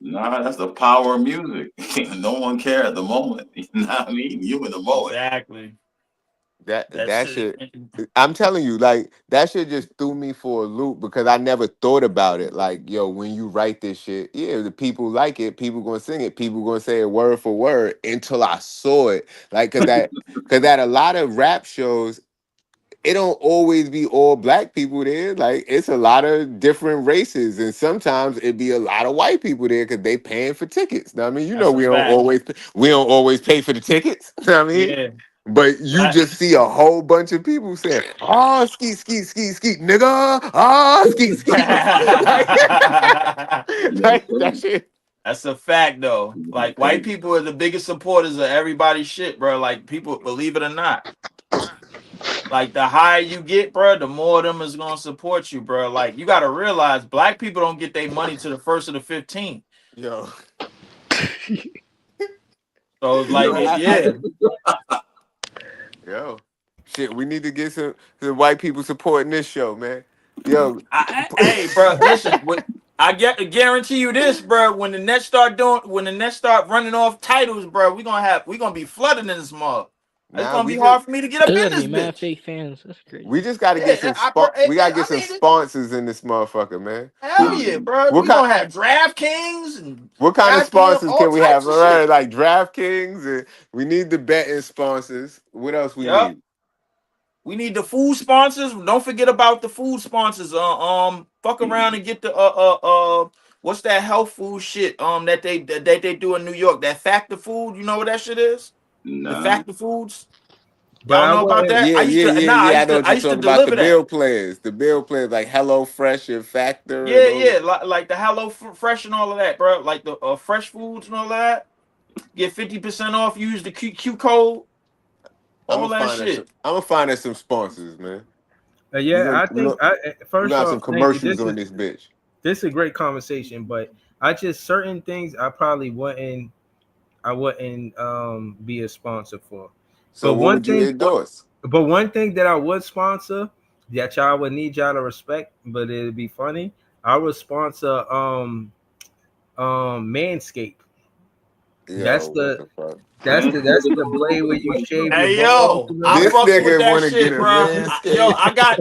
nah, that's the power of music. No one cares at the moment. You know what I mean? You in the moment. Exactly. That That shit. shit. I'm telling you, like that shit just threw me for a loop because I never thought about it. Like, yo, when you write this shit, yeah, the people like it, people gonna sing it, people gonna say it word for word until I saw it. Like, cause at a lot of rap shows, it don't always be all black people there. Like it's a lot of different races, and sometimes it be a lot of white people there because they paying for tickets. Now, I mean, you know, That's a fact. we don't always pay for the tickets. Know what I mean, Yeah. but you Black. just see a whole bunch of people saying, "Oh, skeet, skeet, skeet, skeet, nigga! Oh, skeet, skeet!" like, like that shit. That's a fact, though. Like white people are the biggest supporters of everybody's shit, bro. Like people, believe it or not. Like the higher you get, bro, the more of them is gonna support you, bro. Like you gotta realize, black people don't get their money to the first of the 15th. Yo, So it's like, yeah, yo, shit. We need to get some white people supporting this show, man. Yo, hey, bro, listen. I guarantee you this, bro. When the Nets start running off titles, bro, we gonna be flooding in this mall. It's now gonna be hard for me to get up There's in gonna this be mad bitch. fake fans. That's crazy. we just got to get Yeah, some we got to get I some mean, sponsors in this motherfucker, man. hell yeah, bro. What We kind? gonna have DraftKings and What kind of goddamn sponsors all can we types have? of All right, shit. like DraftKings. And we need the betting sponsors. What else we Yep. need? We need the food sponsors. Don't forget about the food sponsors. Fuck around and get the what's that health food shit that they do in New York? That Factor Food. You know what that shit is? The Nah. Factor Foods. But Y'all I know about wouldn't. that? Yeah, I used yeah, to yeah, nah. yeah. I know what I you're used to talking about. The deliver that. bill players. The bill players like Hello Fresh and Factor and Yeah, all. yeah, like the Hello Fresh and all of that, bro. Like the fresh foods and all that. Get 50% off. Use the Q code. I'm All gonna that find us. shit. I'm gonna find us some sponsors, man. We Yeah, gonna I we think gonna, we first got some off, Nate, commercials on this bitch. this is a great conversation, but I just certain things I probably wouldn't be a sponsor for. So But what one would you thing endorse? but one thing that I would sponsor that y'all would need y'all to respect, but it'd be funny. I would sponsor Manscaped. That's Yo, what the the fuck? that's the blade where you shave your Hey balls yo, and I all This fucks with nigga that want to get shit, a bro. Yo, manscape.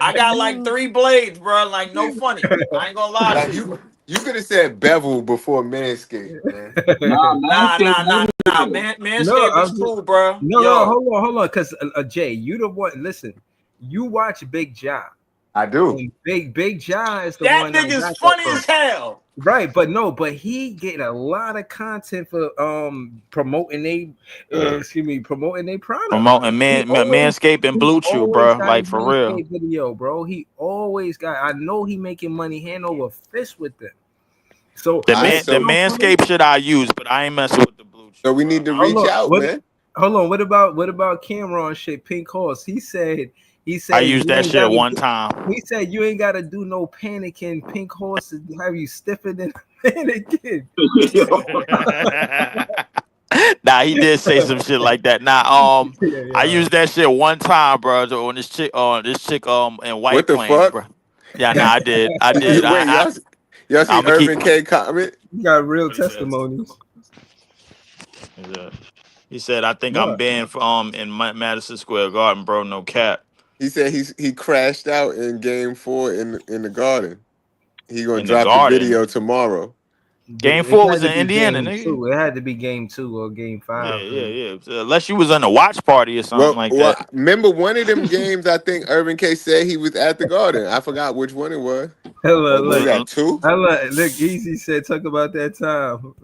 I got like 3 blades, bro. Like no funny. I ain't gonna lie Like to you. you could have said bevel before manscape, man. Nah, Nah, Manscaped nah, nah, nah. everywhere. No, Manscaped is cool, bro. no, Yo, hold on, because Jay, you the one. Listen, you watch Big John, I do. and Big John is the that one that nigga's got that funny from. as hell. Right, but he get a lot of content for promoting they product. Promoting Always Manscaped and he Blue Chew, always bro. got a Like for real. Manscaped video, bro. He always got. I know he making money hand over fist with them. So The All I right, man, the see so no problem. Manscaped shit I use, but I ain't messing with the Blue Chew, we bro. need to reach out, man. Hold on. What about Cameron shit? Pink horse. He I said used you that ain't shit gotta. one time. He said you ain't gotta do no panicking. Pink horses have you stiffer than a mannequin. Nah, he did say some shit like that. Nah, I Yeah. used that shit one time, bro. On this chick in What White the Plains, fuck? bro. Yeah, nah, I did. Wait, y'all see I'm gonna keep. Urban K comment? You got real What he says? testimonies. He said, "I think I'm What? banned from in Madison Square Garden, bro. No cap He said he crashed out in game 4 in the Garden. He gonna in the drop the Garden. video tomorrow. Game It 4 had was to in be Indiana, game nigga. two. It had to be game 2 or game Yeah, 5. yeah, yeah. Unless you was in a watch party or something like Well, that. remember one of them games? I think Urban K said he was at the Garden. I forgot which one it was. Look, What was look, that? 2? look. Easy said, talk about that time.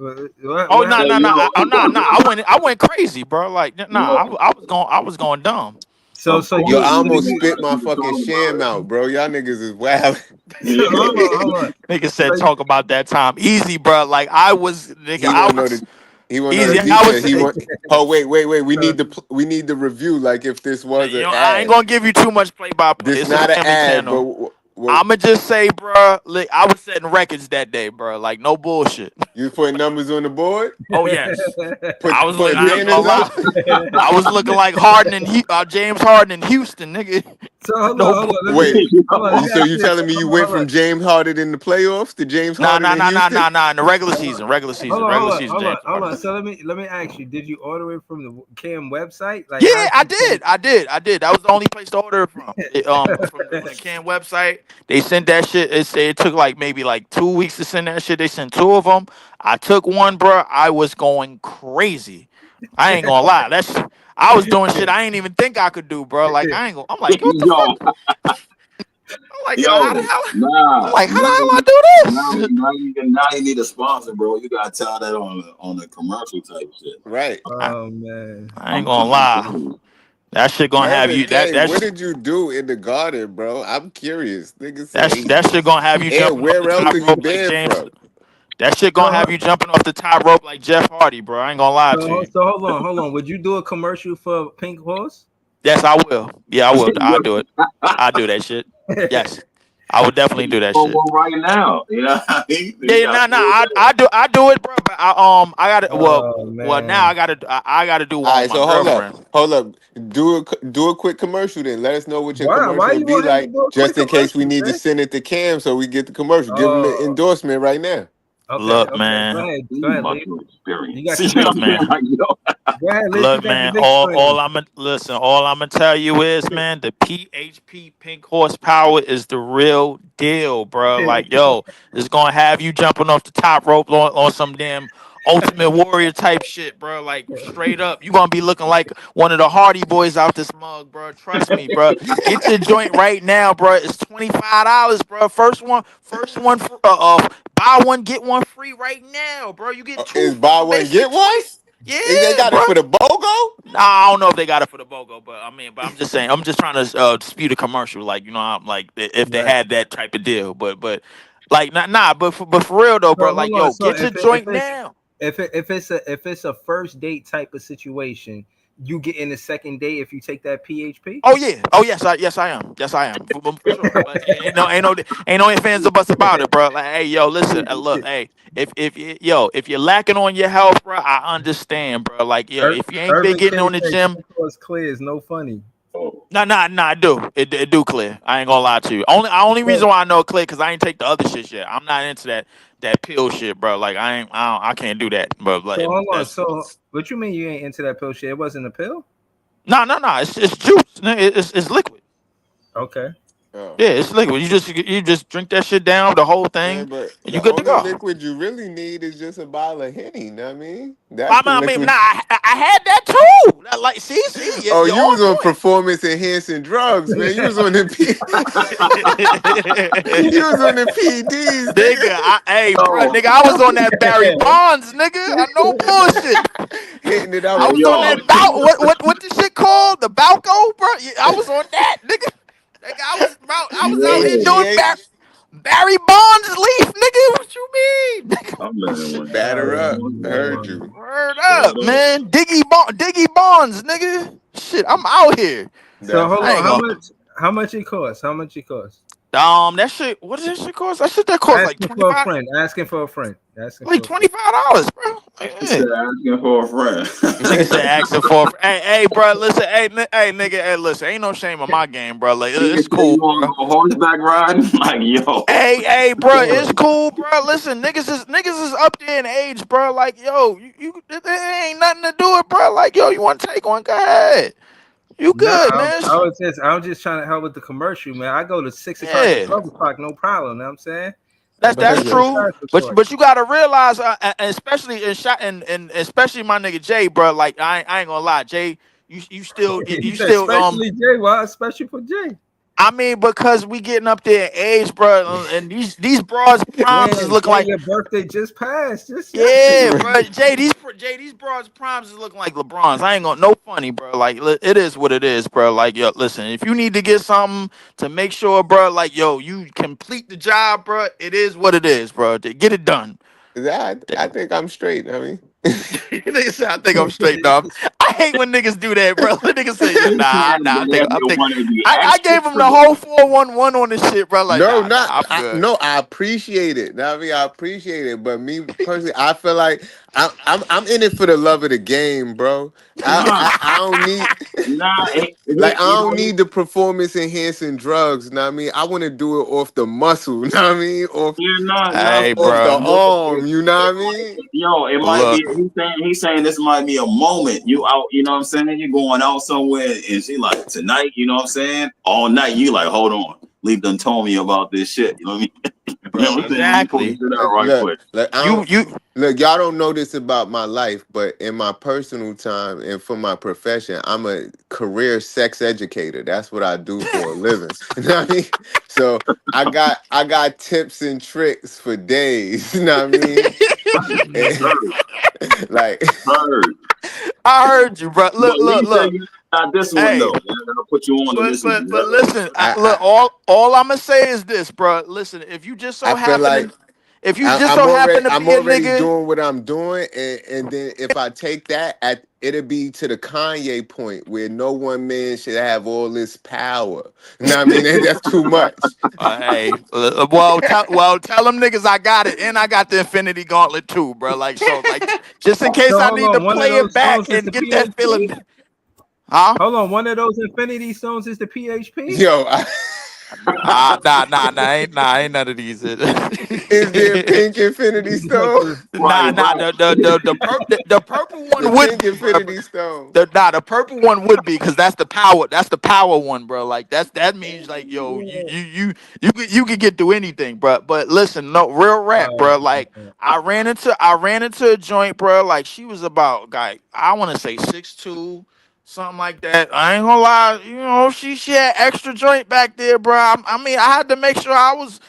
Oh What no, Hey, no, happened? no, yo, no! I went crazy, bro. Like you nah, know, I was going dumb. So of Yo, you course I you so almost you did. spit I my need to fucking talk sham about out, bro. Y'all niggas is wild. hold on. Nigga So said talk about that time, easy, bro. Like I was, nigga, He I wanna know was the he wanna know so the easy. you I was, details. He want. Oh wait. We so, need we need the review. Like if this was you an know, I ain't ad. gonna give you too much play by play. This It's a not an family ad, but channel. I'ma just say, bro, like, I was setting records that day, bro. Like no bullshit. you putting numbers on the board. Oh yes, Putting I ain't banners gonna lie. up. I was looking like Harden and James Harden in Houston, nigga. so hold No on, Wait, let me so ask you you. telling me you went Hold on. from James Harden in the playoffs to James Harden in Houston? Nah. In the regular Hold on, season, James hold Harden. on. So let me ask you: did you order it from the Cam website? Like, Yeah, how did I you did. I did. That was the only place to order it from. From the Can website. They sent that shit. It took like maybe like 2 weeks to send that shit. They sent 2 of them. I took one, bro. I was going crazy. I ain't gonna lie. I was doing shit I ain't even think I could do, bro. Like I ain't gonna. I'm like, what the fuck? yo, I'm like, yo, how the yo, hell? I'm nah, like, how the hell I now, do this? now you need a sponsor, bro. You gotta tell that on a commercial type shit. Right. I, Oh man. I ain't gonna lie. That shit gonna have Urban you. K, what did you do in the Garden, bro? I'm curious. Nigga said That shit gonna have you and jumping off the where else top are you rope like banned James. from? That shit So gonna have you jumping off the top rope like Jeff Hardy, bro. I ain't gonna lie to you. so hold on. Would you do a commercial for Pink Horse? Yes, I will. Yeah, I will. I'll Yo, do it. I'll do that shit. Yes, I would definitely do that for shit. one right now, you know, what I mean? You Yeah, got nah. full I do it, bro. But I gotta. Oh Well, now man. I gotta do All one with right, my so girlfriend. hold up. Do a quick commercial then. Let us know what your Why commercial will you be want him to like, do a quick just in case we commercial, need to man? send it to Cam so we get the commercial. Give him an Oh, endorsement right now. okay. Look, Go man. ahead. Go too ahead, much Lee. You experience. got You the know big Look, what I'm saying? man. screen. Like, yo, Go ahead, Lee. You Look, got the man. big screen. All I'm gonna tell you is, man, the PHP Pink Horsepower is the real deal, bro. Like, yo, it's gonna have you jumping off the top rope on some damn Ultimate Warrior type shit, bro. Like straight up, you gonna be looking like one of the Hardy Boys out this mug, bro. Trust me, bro. Get your joint right now, bro. It's $25, bro. First one, buy one get one free right now, bro. You get two Is buy one basically get one? Yeah, They got bro. it for the BOGO? Nah, I don't know if they got it for the BOGO, but I'm just saying, I'm just trying to dispute a commercial, like I'm like if they Right. had that type of deal, but like but for real though, bro, So like hold on. yo, So get your joint now. if it's a first date type of situation, you get in the second date if you take that PHP. Oh yeah, yes I am, for sure. Like, ain't no ifs ands or buts about it, bro. Like hey yo, listen, look, hey, if you're lacking on your health, bro, I understand, bro. Like yo, if you ain't been Urban getting K on the said gym. was clear is no funny. Nah, I do. It do clear. I ain't gonna lie to you. Only reason why I know it clear because I ain't take the other shit yet. I'm not into that pill shit, bro. Like I can't do that. But like So hold on. that's So what you mean you ain't into that pill shit? It wasn't a pill? no. It's juice. It's liquid. Okay. Oh. Yeah, it's liquid. You just drink that shit down, the whole Yeah, thing, but and you the good to only go. liquid you really need is just a bottle of Henny. You know what I mean? That's the I mean, liquid. nah, I had that too. Like, see, Oh, you're you on was on point. performance enhancing drugs, man. You was on the you was on the PEDs, Nigga, hey, bro, Oh, nigga, I was on that Barry Bonds, nigga. I know bullshit. hitting it out I hey, with was on yo, that what the shit called? The Balco, bro. Yeah, I was on that, nigga. Nigga, I was out here doing yo, HGH. Barry Bonds Leaf, nigga. What you mean? I'm letting one Batter down. up. I heard you. Word up, man. Diggy Bonds, nigga. Shit, I'm out here. So hold I ain't on. gonna. How much it costs? How much it costs? That shit. What does that shit cost? That shit cost like Asking for a 25, friend. Asking for a friend. Asking like for a friend. $25, bro. Like, He said asking for a friend. nigga said asking for. Hey, bro. Listen, hey, nigga. Hey, listen. Ain't no shame in my game, bro. Like Nigga it's say you cool, want to bro. go horseback riding? Like, yo. Hey, bro, it's cool, bro. Listen, niggas is up there in age, bro. Like, yo, there ain't nothing to do it, bro. Like, yo, you want to take one? Go ahead. You Nah, good, man? I was just trying to help with the commercial, man. I go to 6 o'clock and Yeah, 12 o'clock, no problem. Know what I'm saying? But that's that's the true. commercial short. But you gotta realize, especially and especially my nigga Jay, bro. Like, I ain't gonna lie, Jay. You still He you said, still especially Jay. Why especially for Jay? I mean, because we getting up there in age, bro, and these broads Man, proms is looking Jay, like. your birthday just passed. Just Yeah, yesterday. bro. These broads primes is looking like LeBron's. I ain't gonna no funny, bro. Like it is what it is, bro. Like yo, listen, if you need to get something to make sure, bro, like yo, you complete the job, bro. It is what it is, bro. To get it done. I think I'm straight. I mean, Nigga say, I think I'm straight, dog. I hate when niggas do that, bro. The niggas say, He nah. said I that think you want to be I extra gave him the straight. whole 411 on this shit, bro. Like, no, nah, not I'm good. no. I appreciate it. I mean, I appreciate it. But me personally, I feel like I'm in it for the love of the game, bro. Nah, I don't need. Like I you don't know, need the performance enhancing drugs. Know what I mean? I want to do it off the muscle. Know what I mean? you're not Hey, Off the bro. arm. You know what I mean? yo, it might be. Look. He's saying this might be a moment. You out, you know what I'm saying? You're going out somewhere, and she like tonight. You know what I'm saying? All night, you like, hold on, Leaf done told me about this shit. You know what I mean? You know what I'm saying? Let me pull this Exactly. shit out right quick. Look, I You don't. Look, y'all don't know this about my life, but in my personal time and for my profession, I'm a career sex educator. That's what I do for a living. You know what I mean? So I got tips and tricks for days. You know what I mean? And, like I heard you, bro. But Lee said Look. you got this one Hey, though. I'll put you on to listen to but that. listen, look, I all I'm gonna say is this, bro. Listen, if you just so I feel happen like to, I'm be a already nigga, doing what I'm doing, and then if I take that, it'll be to the Kanye point where no one man should have all this power. You know what I mean? That's too much. hey, tell them niggas I got it, and I got the Infinity Gauntlet too, bro. Like so, like just in case So I hold need to on. One of play it those back stones is and the get that feeling, PHP. huh? Hold on. One of those Infinity Stones is the PHP. Yo, Ain't none of these. Is there a pink Infinity Stone? Right, right. The purple The one would pink be, bro. Infinity Stone. The purple one would be because that's the power. That's the power one, bro. Like that means like yo, you could get through anything, bro. But listen, no real rap, bro. Like I ran into a joint, bro. Like she was about like I want to say 6'2", something like that. I ain't gonna lie, you know, she had extra joint back there, bro. I mean, I had to make sure I was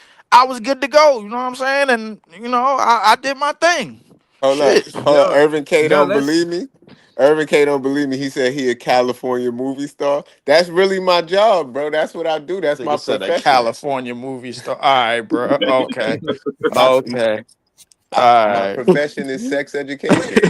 good to go. You know what I'm saying? And you know, I did my thing. Hold up. Shit. Hold up. Irvin K Yo, don't let's believe me. Irvin K don't believe me. He said he a California movie star. That's really my job, bro. That's what I do. That's my Nigga said a profession. California movie star. All right, bro. Okay. My Okay. All my right. profession is sex education.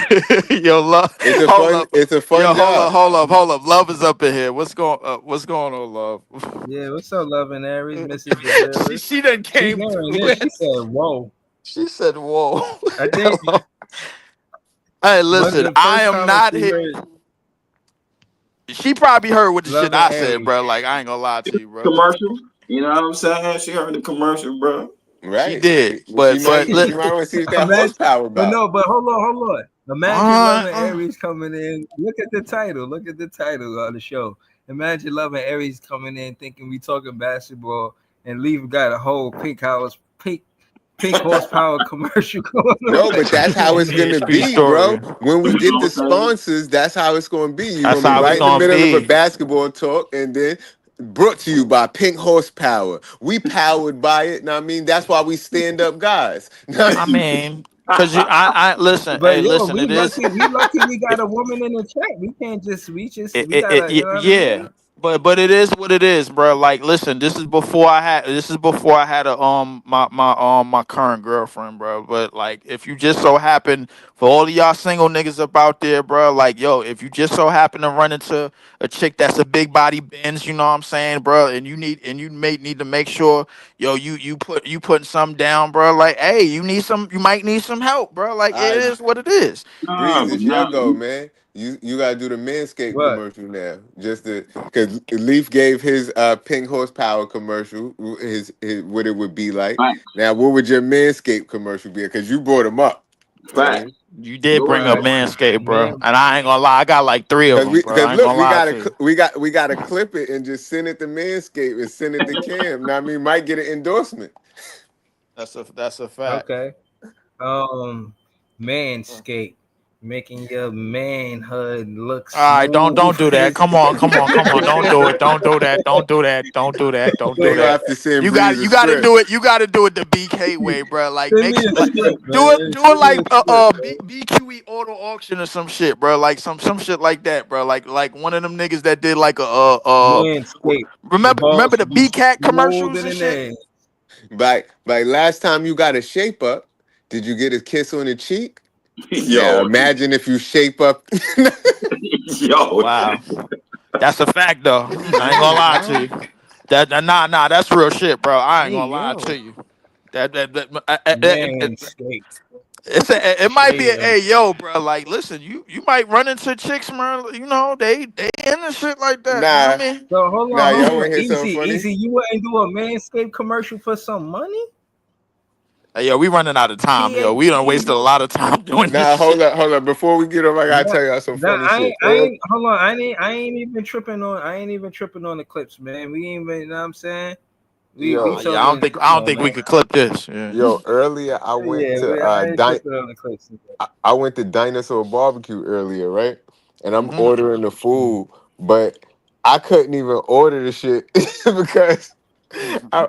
Yo, love. It's a Hold fun. up. It's a fun Yo, job. hold up. Love is up in here. What's going on, love? Yeah, what's up, Love and Aries, Mrs. DeVille? she done She's came hearing through this. She it. said, "Whoa." She said, "Whoa." I think Hey, was listen. the I first am time that not she here. heard She probably heard what the Love shit and I said, Aries. bro. Like I ain't gonna lie to you, bro. Commercial. You know what I'm saying? She heard the commercial, bro. She Right. did, She but might. She might want to see what that Imagine, horsepower but about. no, but hold on. Imagine Love and Aries coming in. Look at the title. Look at the title of the show. Imagine Love and Aries coming in thinking we talking basketball, and Leaf got a whole pink horsepower commercial going No, on. but that's how it's gonna true be, story. bro. When we You get know the what I'm saying? sponsors, that's how it's gonna be. You're That's gonna be how it's right in the gonna middle of a be. basketball talk, and then brought to you by Pink Horsepower. We powered by it. And I mean, that's why we stand up guys. I mean, cause I listen. But Hey, yo, listen. we It is. lucky. We lucky. We got a woman in the chat. We can't just. We gotta. You know what I Yeah, mean? but it is what it is, bro. Like, listen, this is before I had a my current girlfriend, bro. But like, if you just so happen for all of y'all single niggas up out there, bro, like, yo, if you just so happen to run into a chick that's a big body Benz, you know what I'm saying, bro, and you may need to make sure, yo, you putting something down, bro. Like, hey, you might need some help, bro. Like, it I is what it is. Nah, Breeze, but it's your nah, go, man. You gotta do the Manscaped What? commercial now. Just to because Leaf gave his Pink Horsepower commercial, his what it would be like. fact, Now, what would your Manscaped commercial be? Because you brought him up. fact. You did Go bring up ahead. Manscaped, bro, Man, and I ain't gonna lie, I got like 3 of them, bro. Because I ain't look, gonna lie to you. we gotta clip it and just send it to Manscaped and send it to Cam. Now, I mean, might get an endorsement. That's a fact. okay. Manscaped, making your manhood look All right, don't smooth. do that. Come on. Don't do it. Don't do that. Don't do that. Don't do that. Don't They do Wait, gonna that. have to send You Breeze got a you got to script. do it. You got to do it the BK way, bro. Like send me a like script, do it man. do it Send me like a script, BQE auto auction or some shit, bro. Like some shit like that, bro. Like one of them niggas that did like Manscaped. The remember balls the should be BCAT commercials smoother and than shit. that. Like last time you got a shape up, did you get a kiss on the cheek? Now Yo, imagine if you shape up. yo. Wow, that's a fact though. I ain't There gonna you lie to go. you. Nah, that's real shit, bro. I There ain't gonna you lie to go. you. That Manscaped. it might be a Shave. hey yo, bro. Like, listen, you might run into chicks, man. You know, they into shit like that. You know what Nah, I mean? So y'all hold on. wanna hear something funny? Easy. You wouldn't do a Manscaped commercial for some money? Hey, yo, we running out of time, yo. We done wasted a PhD. lot of time doing Nah, this shit. hold up. Before we get over, I gotta Nah, tell y'all some funny shit. I ain't hold on. I ain't even tripping on the clips, man. We ain't even, you know what I'm saying? We Yo, Yeah, talking, I come don't on, think we man. could clip this. Yeah. earlier I went Yeah, to I ain't tripping on the clips. I went to Dinosaur Barbecue earlier, right? And I'm hmm ordering the food, but I couldn't even order the shit because I,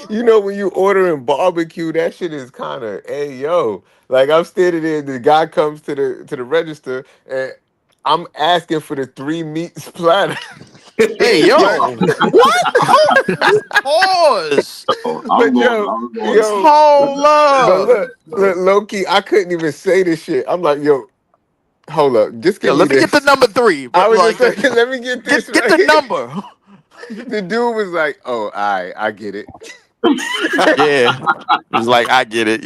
you know when you ordering barbecue, that shit is kind of hey yo. Like I'm standing there, the guy comes to the register, and I'm asking for the 3 meats platter. Hey, yo, but what? Pause. I'm but going. yo I'm going. yo, Hold but up. look, low key, I couldn't even say this shit. I'm like yo, hold up, just Yo, give me let me get the this. number 3. I was just Like, saying, let me get this get right the here. number. The dude was like, "Oh, I get it." Yeah. It's like I get it.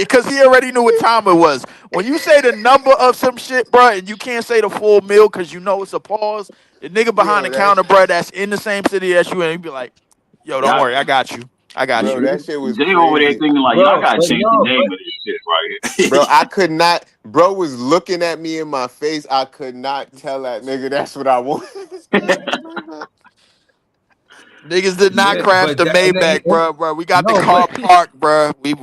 Because he already knew what time it was. When you say the number of some shit, bro, and you can't say the full meal because you know it's a pause, the nigga behind Yo, the that counter, bro, that's in the same city as you, and he be like, yo, don't Y'all, worry, I got you. I got bro, you. that shit was Jay over there crazy. thinking like y'all bro. gotta But change the no, name of this shit right Bro, here. I could not. Bro was looking at me in my face. I could not tell that nigga that's what I want. Niggas did not yeah, crash but the that, and then, Maybach, bro. We got the no, car but parked, bro. We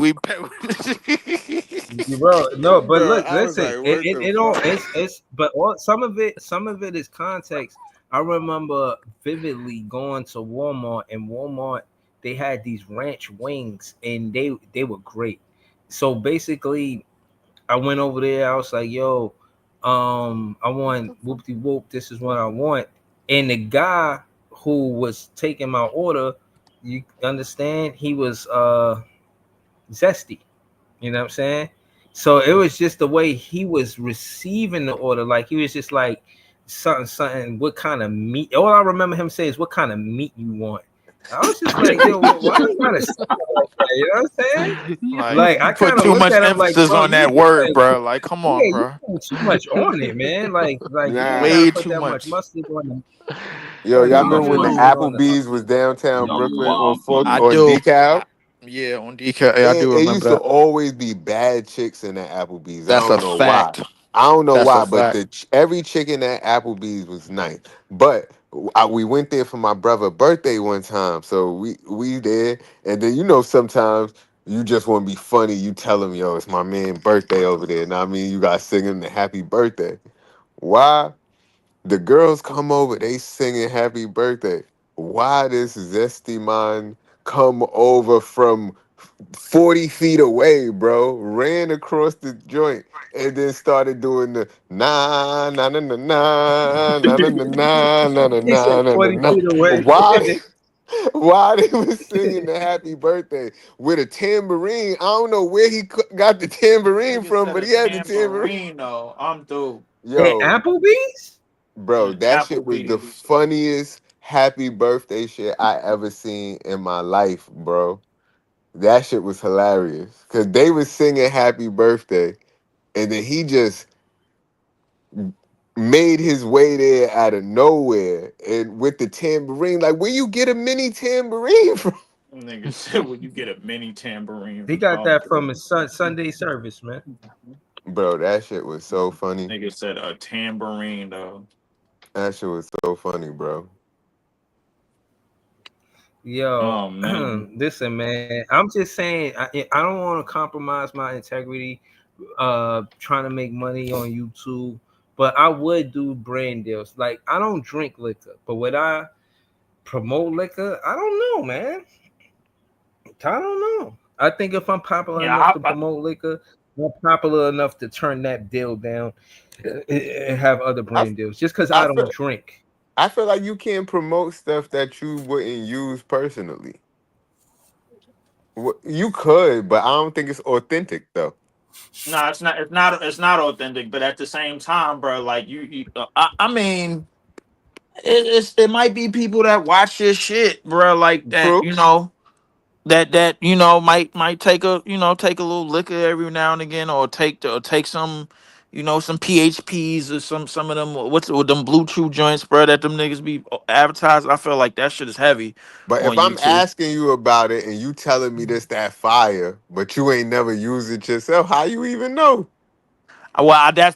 bro, no, but Bro, look, I was listen, like, what the it all, fuck? but some of it is context. I remember vividly going to Walmart, and Walmart, they had these ranch wings, and they were great. So basically, I went over there. I was like, yo, I want whoop de whoop. This is what I want. And the guy who was taking my order, you understand, he was zesty. You know what I'm saying? So it was just the way he was receiving the order. Like he was just like something. What kind of meat? All I remember him saying is, "What kind of meat you want?" I was just like, "Yo, why you gotta say it like that?" You know what I'm saying? like Like you I put kind of too looked much at him like, emphasis "Bro, on you that word, like, bro. Like, come on, yeah, you bro. put too much on it, man. Like you ain't Nah. gotta Way put too that much much. mustard on Yo, y'all too much remember when the Yo, mustard on Applebee's was downtown yo, Brooklyn on wild Fourth I funny. on do. DeKalb? Yeah, on DK. Yeah, I do It remember used to that. always be bad chicks in that Applebee's. I That's don't a know why. fact. I don't know That's a why, but fact. every chick in that Applebee's was nice. But we went there for my brother's birthday one time, so we there, and then sometimes you just want to be funny. You tell him, yo, it's my man's birthday over there. Now I mean, you got to sing him the happy birthday. Why? The girls come over, they singing happy birthday. Why this zesty man come over from 40 feet away, bro? Ran across the joint and then started doing the na na na na na na na na na na na He said na na na 40 na. feet away. Why? Why they was singing the happy birthday with a tambourine? I don't know where he got the tambourine Nigga from, said but a he had the tambourine. tambourine though. I'm through. At Yo, Applebee's? bro, that shit was the Applebee's. funniest happy birthday shit I ever seen in my life, bro. That shit was hilarious. Cause they was singing happy birthday and then he just made his way there out of nowhere and with the tambourine. Like, where you get a mini tambourine from? Nigga said, "Will you get a mini tambourine He from got home?" that from his Sunday service, man. Bro, that shit was so funny. Nigga said a tambourine though. That shit was so funny, bro. Yo, Oh man. listen, man. I'm just saying, I don't want to compromise my integrity, trying to make money on YouTube, but I would do brand deals. Like I don't drink liquor, but would I promote liquor? I don't know, man. I don't know. I think if I'm popular Yeah, enough to promote liquor, I'm popular enough to turn that deal down and have other I brand deals. Just because I I feel don't drink. I feel like you can't promote stuff that you wouldn't use personally. You could, but I don't think it's authentic though. nah, it's not. It's not. It's not authentic. But at the same time, bro, like I mean, it might be people that watch this shit, bro, like that. True. That might take take a little liquor every now and again, or take some some PHPs or some of them what's with them blue chew joints, bro, that them niggas be advertising. I feel like that shit is heavy But on if I'm YouTube. asking you about it and you telling me this that fire, but you ain't never used it yourself, how you even know?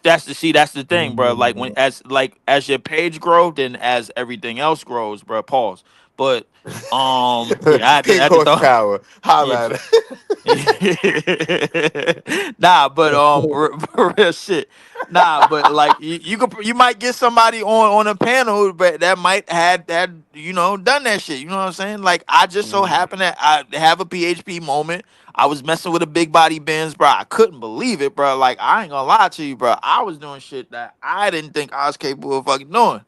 That's the see, that's the thing, bro. Like as your page grows, then as everything else grows, bro. Pause. But yeah, I Pink had to throw. horsepower. Yeah, Holla at it. nah, but real shit. Nah, but like you might get somebody on a panel, but that might had that done that shit. You know what I'm saying? Like I just so Mhm. happened that I have a PHP moment. I was messing with a big body Benz, bro. I couldn't believe it, bro. Like I ain't gonna lie to you, bro. I was doing shit that I didn't think I was capable of fucking doing.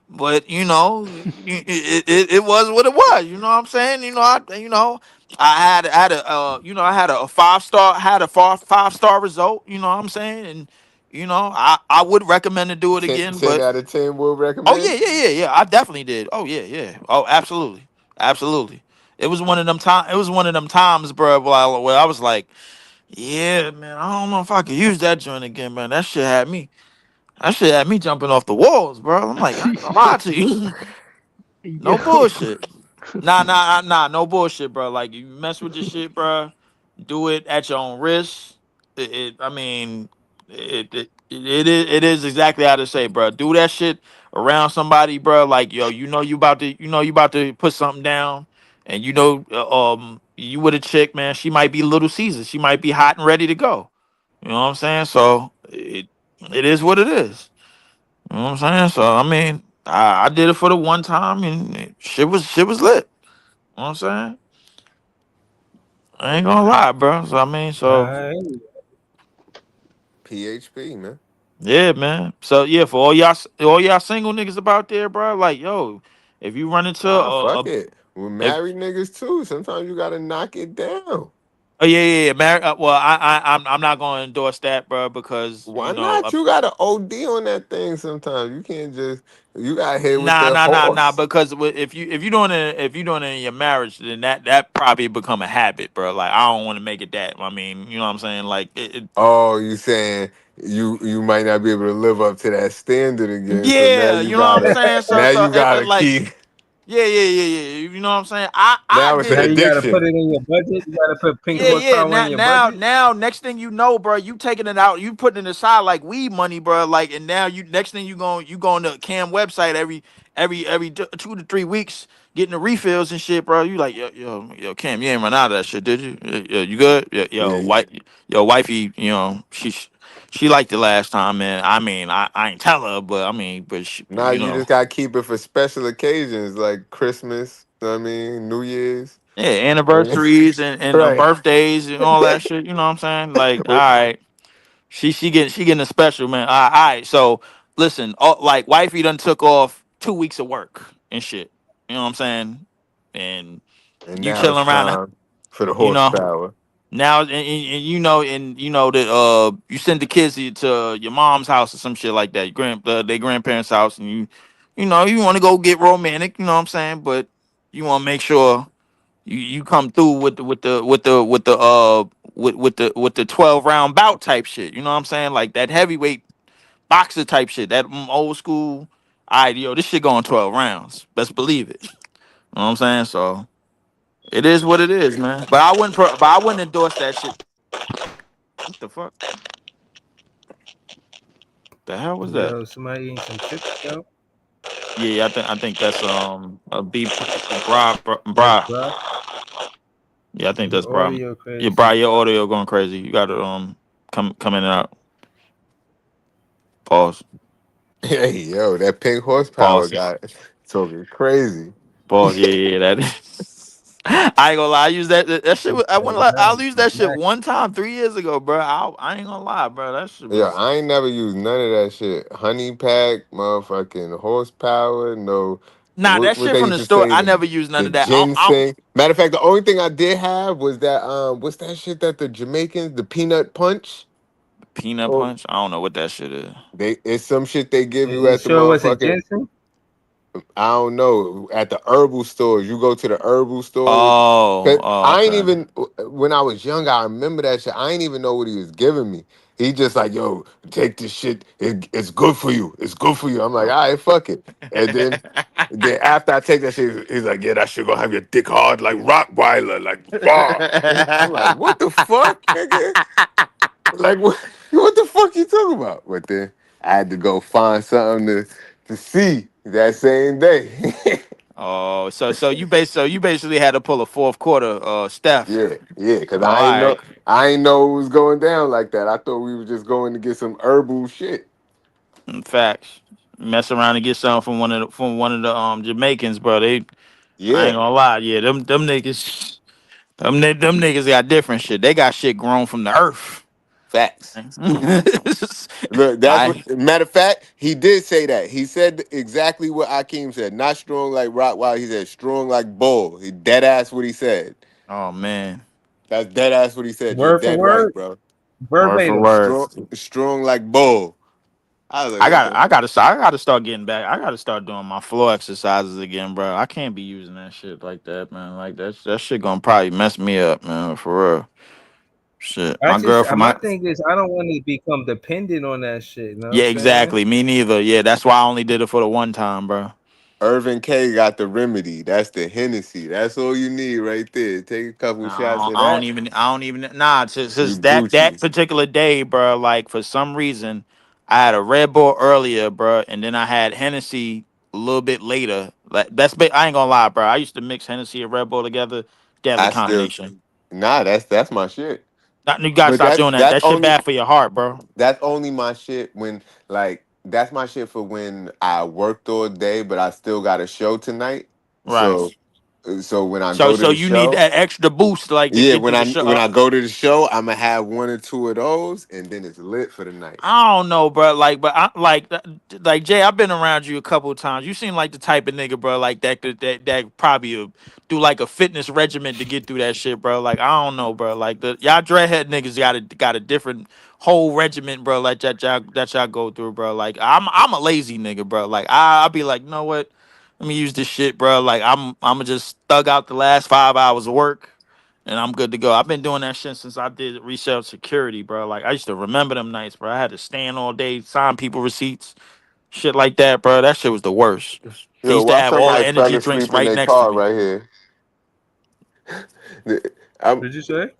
But it was what it was. You know what I'm saying? I had a 5 star five-star result. You know what I'm saying? And I would recommend to do it again. 10 But out of 10 will oh yeah, recommend. yeah, yeah, yeah. I definitely did. Oh yeah, yeah. Oh, absolutely, absolutely. It was one of them time. It was one of them times, bro, where I was like, yeah, man, I don't know if I could use that joint again, man. That shit had me. That shit had me jumping off the walls, bro. I'm like, I ain't gonna lie to you. No Yo. bullshit. No bullshit, bro. Like you mess with this shit, bro. Do it at your own risk. I mean, it is exactly how to say, bro. Do that shit around somebody, bro. Like yo, you about to put something down, and you with a chick, man. She might be Little Caesar. She might be hot and ready to go. You know what I'm saying? So it is what it is. You know what I'm saying? So I mean, I did it for the one time, and shit was lit. You know what I'm saying? I ain't gonna lie, bro. So I mean, so Alright. PHP, man. yeah, man. So yeah, for all y'all single niggas about there, bro. Like, yo, if you run into Ah, fuck it. We're if married niggas too. Sometimes you gotta knock it down. oh yeah, man. Well, I'm not gonna endorse that, bro, because Why not? You gotta OD on that thing sometimes. You can't just you got hit with nah, the nah, nah, nah. horse. Because if you doing it in your marriage, then that probably become a habit, bro. Like I don't want to make it that. I mean, you know what I'm saying? Like Oh, you saying you might not be able to live up to that standard again. So yeah, you know what I'm saying? So now so you gotta like keep yeah. You know what I'm saying? I now it's did an Now it. you gotta put addiction. it in your budget. You gotta put pink Yeah. horsepower in Now, your now, budget. now, next thing you know, bro, you taking it out, you putting it aside like weed money, bro. Like, and now next thing you going to Cam website every 2 to 3 weeks, getting the refills and shit, bro. You like, yo, Cam, you ain't run out of that shit, did you? Yo, you good? Yeah, Yo, wifey, she liked it last time, man. I mean, I ain't tell her, but I mean, but she, now you just gotta keep it for special occasions like Christmas, you know what I mean, New Year's. yeah, anniversaries and Right. birthdays and all that shit. You know what I'm saying? Like, all right. She getting a special, man. All right, so listen, like wifey done took off 2 weeks of work and shit. You know what I'm saying? And And you now it's chilling around, time for the you know. horsepower. Now and you know that you send the kids to your mom's house or some shit like that, their grandparents' house, and you want to go get romantic. You know what I'm saying? But you want to make sure you come through with the 12 round bout type shit. You know what I'm saying? Like that heavyweight boxer type shit. That old school. All right, yo, this shit going 12 rounds. Best believe it. You know what I'm saying? So it is what it is, man. But I wouldn't endorse that shit. What the fuck? The hell was that? Yo, somebody eating some chips, yo. Yeah, I think that's a B bra That's bra. bro. Yeah, I think that's Your bra. audio Yeah, bra, crazy. your audio going crazy. You got to come in and out. Pause. Hey, yo, that pink horsepower Pause. guy talking crazy. Pause. Yeah. That. I ain't gonna lie. I use that shit. I wouldn't lie. I'll use that shit one time 3 years ago, bro. I ain't gonna lie, bro. That shit Yeah, was. I ain't never used none of that shit. Honey pack, motherfucking horsepower, no. Nah, that What shit they from used the to store. say, I never used none the of that. I ginseng. Matter of fact, the only thing I did have was that what's that shit that the Jamaicans, the peanut punch? peanut Oh, punch. I don't know what that shit is. it's some shit they give you You at the sure it wasn't motherfucking, ginseng? I don't know, at the herbal stores. You go to the herbal stores. Oh. 'Cause I ain't Okay. even when I was young, I remember that shit. I ain't even know what he was giving me. He just like, yo, take this shit. It's good for you. It's good for you. I'm like, all right, fuck it. And then after I take that shit, he's like, yeah, that shit gonna have your dick hard like Rottweiler, like raw. I'm like, what the fuck, nigga? Like, what the fuck you talking about? But then I had to go find something to see that same day. Oh, so you basically had to pull a fourth quarter, Steph. Yeah, because Oh, all right. I ain't know it was going down like that. I thought we were just going to get some herbal shit. Facts. Mess around and get something from one of the Jamaicans, bro. I ain't Yeah, gonna lie. Yeah, them niggas, them niggas got different shit. They got shit grown from the earth. facts. Look, that's what. I. Matter of fact, he did say that. He said exactly what Akeem said. Not strong like Rottweiler. He said strong like bull. He dead ass what he said. Oh man. That's dead ass what he said. You're Word for dead right, word, bro. Word for verbatim. word. Strong like bull. I was like, okay. I gotta start getting back. I gotta start doing my floor exercises again, bro. I can't be using that shit like that, man. Like that shit gonna probably mess me up, man. For real. Shit, I my just girl from my my thing is I don't want to become dependent on that shit. You know what yeah, I'm saying? exactly. Me neither. Yeah, that's why I only did it for the one time, bro. Irvin K got the remedy. That's the Hennessy. That's all you need right there. Take a couple shots Nah, of that. I don't even. Nah, You since that Gucci. particular day, bro. Like for some reason, I had a Red Bull earlier, bro, and then I had Hennessy a little bit later. Like I ain't gonna lie, bro. I used to mix Hennessy and Red Bull together. Deadly I still combination. nah. That's my shit. You gotta But stop that's doing that. that's That shit only bad for your heart, bro. that's only my shit when like that's my shit for when I worked all day, but I still got a show tonight. Right. So when I So go to so the you need show, that extra boost, like to yeah, get through the show. when I go to the show, I'm gonna have one or two of those, and then it's lit for the night. I don't know, bro. Like, but I like Jay. I've been around you a couple of times. You seem like the type of nigga, bro. Like that probably do like a fitness regimen to get through that shit, bro. Like I don't know, bro. Like the y'all dreadhead niggas got a different whole regiment, bro. Like that y'all go through, bro. Like I'm a lazy nigga, bro. Like I'll be like, you know what? Let me use this shit, bro. Like I'ma just thug out the last 5 hours of work and I'm good to go. I've been doing that shit since I did resale security, bro. Like I used to remember them nights, bro. I had to stand all day, sign people receipts, shit like that, bro. That shit was the worst. They Yo, used to watch have all the somebody fell energy drinks asleep in right their next to car me. right here. I'm, Did you say?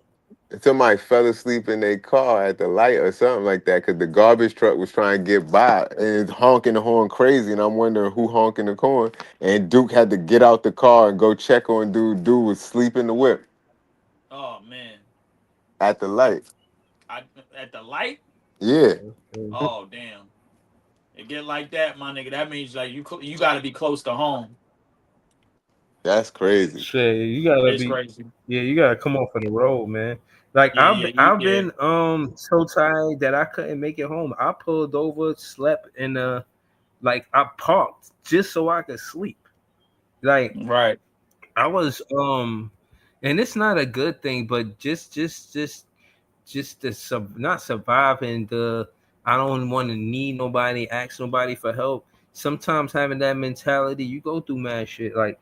Somebody fell asleep in their car at the light or something like that because the garbage truck was trying to get by and it's honking the horn crazy. And I'm wondering who honking the horn. And Duke had to get out the car and go check on dude. Dude was sleep in the whip Oh man, at the light. at the light. Yeah, Oh damn, it get like that, my nigga. That means like you got to be close to home. that's crazy. Shit, you gotta It's be. crazy. Yeah, you gotta come off on the road, man. Like Yeah, yeah, I've yeah. been so tired that I couldn't make it home. I pulled over, slept in like I parked just so I could sleep. Like Right. I was and it's not a good thing, but just to not surviving the I don't want to need nobody, ask nobody for help. Sometimes having that mentality, you go through mad shit. Like,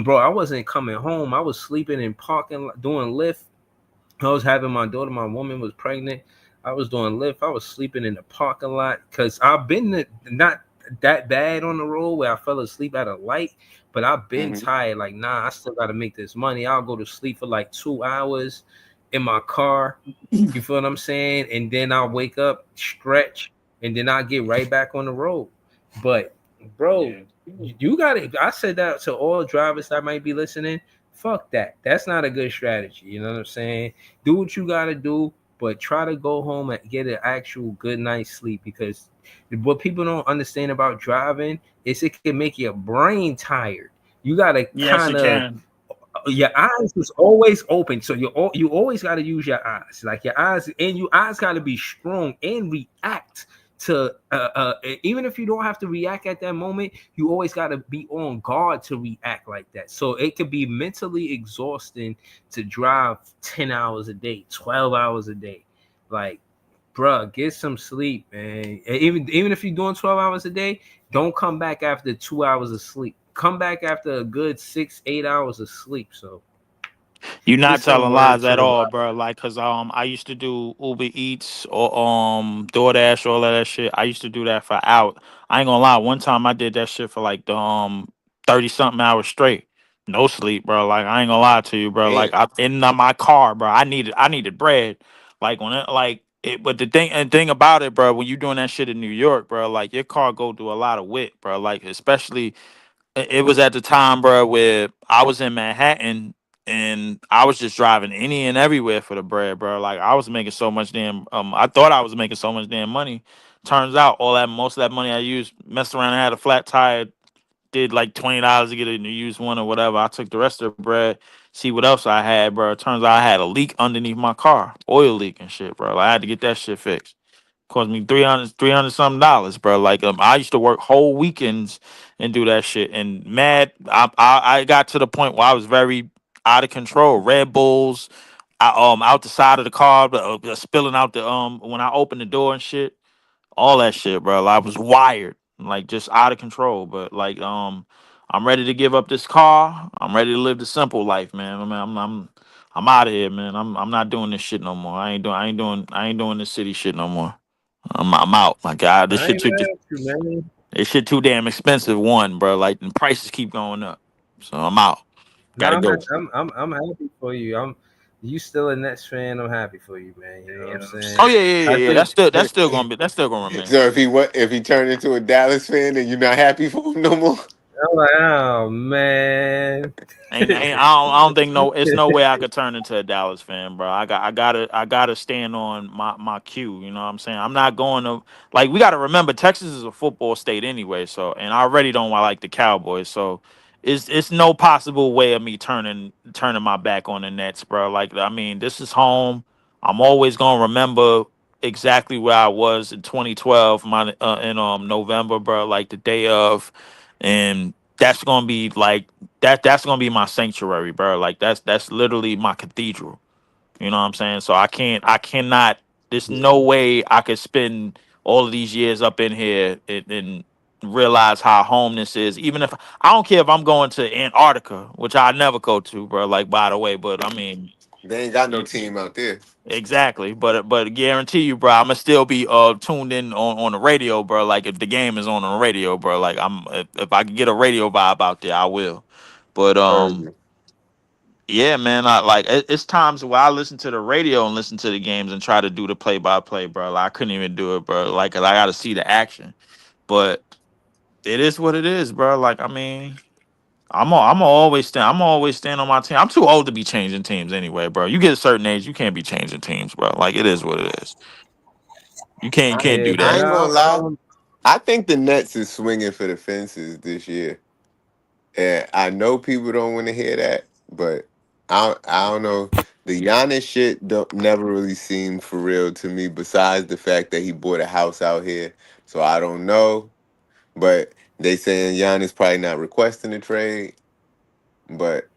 bro, I wasn't coming home. I was sleeping in parking, doing Lyft. I was having my daughter, my woman was pregnant. I was doing Lyft. I was sleeping in the parking lot because I've been not that bad on the road where I fell asleep at a light, but I've been Hmm. tired. Like, nah, I still got to make this money. I'll go to sleep for like 2 hours in my car. You feel what I'm saying? And then I'll wake up, stretch, and then I'll get right back on the road. But, bro, Yeah. you got it. I said that to all drivers that might be listening. Fuck that. That's not a good strategy. You know what I'm saying? Do what you got to do, but try to go home and get an actual good night's sleep because what people don't understand about driving is it can make your brain tired. You got to Yes, kind it of can. your eyes is always open, so you always got to use your eyes, like your eyes, and your eyes got to be strong and react to even if you don't have to react at that moment, you always got to be on guard to react like that. So it could be mentally exhausting to drive 10 hours a day, 12 hours a day. Like, bruh, get some sleep, man. Even if you're doing 12 hours a day, don't come back after 2 hours of sleep. Come back after a good 6, 8 hours of sleep. So You're get not some telling work lies to at the all, body. bro. Like, cause I used to do Uber Eats or DoorDash, all of that shit. I used to do that for out. I ain't gonna lie. One time I did that shit for like the 30 something hours straight, no sleep, bro. Like I ain't gonna lie to you, bro. Like Damn. I in my car, bro. I needed bread. Like when it like it. But the thing about it, bro, when you doing that shit in New York, bro, like your car go through a lot of wit, bro. Like especially it was at the time, bro, where I was in Manhattan and I was just driving any and everywhere for the bread, bro. Like I was making so much damn I thought I was making so much damn money. Turns out most of that money I used, messed around and had a flat tire, did like $20 to get a used one or whatever. I took the rest of the bread, see what else I had, bro. Turns out I had a leak underneath my car, oil leak and shit, bro. Like, I had to get that shit fixed. Cost me 300 something dollars, bro. Like I used to work whole weekends and do that shit. And mad, I got to the point where I was very out of control. Red Bulls, out the side of the car, spilling out the when I opened the door and shit. all that shit, bro. I was wired, like just out of control. But like, I'm ready to give up this car. I'm ready to live the simple life, man. I mean, I'm out of here, man. I'm not doing this shit no more. I ain't doing this city shit no more. I'm out. My God, I ain't mad at you, man. this shit too damn expensive. One, bro. Like the prices keep going up, so I'm out. No, Gotta go. I'm happy for you. You still a Nets fan. I'm happy for you, man. You know what I'm saying? Oh yeah. I think That's still gonna remain. So if he turned into a Dallas fan and you're not happy for him no more? I'm like, oh man. I don't think it's no way I could turn into a Dallas fan, bro. I gotta stand on my cue. You know what I'm saying? I'm not going to like we gotta remember Texas is a football state anyway. So and I already don't like the Cowboys. So it's no possible way of me turning my back on the Nets, bro. Like I mean, this is home. I'm always gonna remember exactly where I was in 2012, in November, bro. Like the day of, and that's gonna be like that's gonna be my sanctuary, bro. Like that's literally my cathedral. You know what I'm saying? So I cannot. There's no way I could spend all of these years up in here and realize how home this is. Even if I don't care if I'm going to Antarctica, which I never go to, bro. Like by the way, but I mean, They ain't got no team out there. exactly. But guarantee you, bro, I'ma still be tuned in on the radio, bro. Like if the game is on the radio, bro. Like if I can get a radio vibe out there, I will. But Heard yeah, man. It's times where I listen to the radio and listen to the games and try to do the play by play, bro. Like, I couldn't even do it, bro. Like 'cause I got to see the action. But it is what it is, bro. Like I mean, I'm always stand on my team. I'm too old to be changing teams anyway, bro. You get a certain age, you can't be changing teams, bro. Like it is what it is. You can't Yeah, do I man. that. ain't gonna lie. I think the Nets is swinging for the fences this year. And I know people don't want to hear that, but I don't know. The Giannis shit don't never really seemed for real to me. Besides the fact that he bought a house out here, so I don't know. But they saying Giannis probably not requesting a trade. But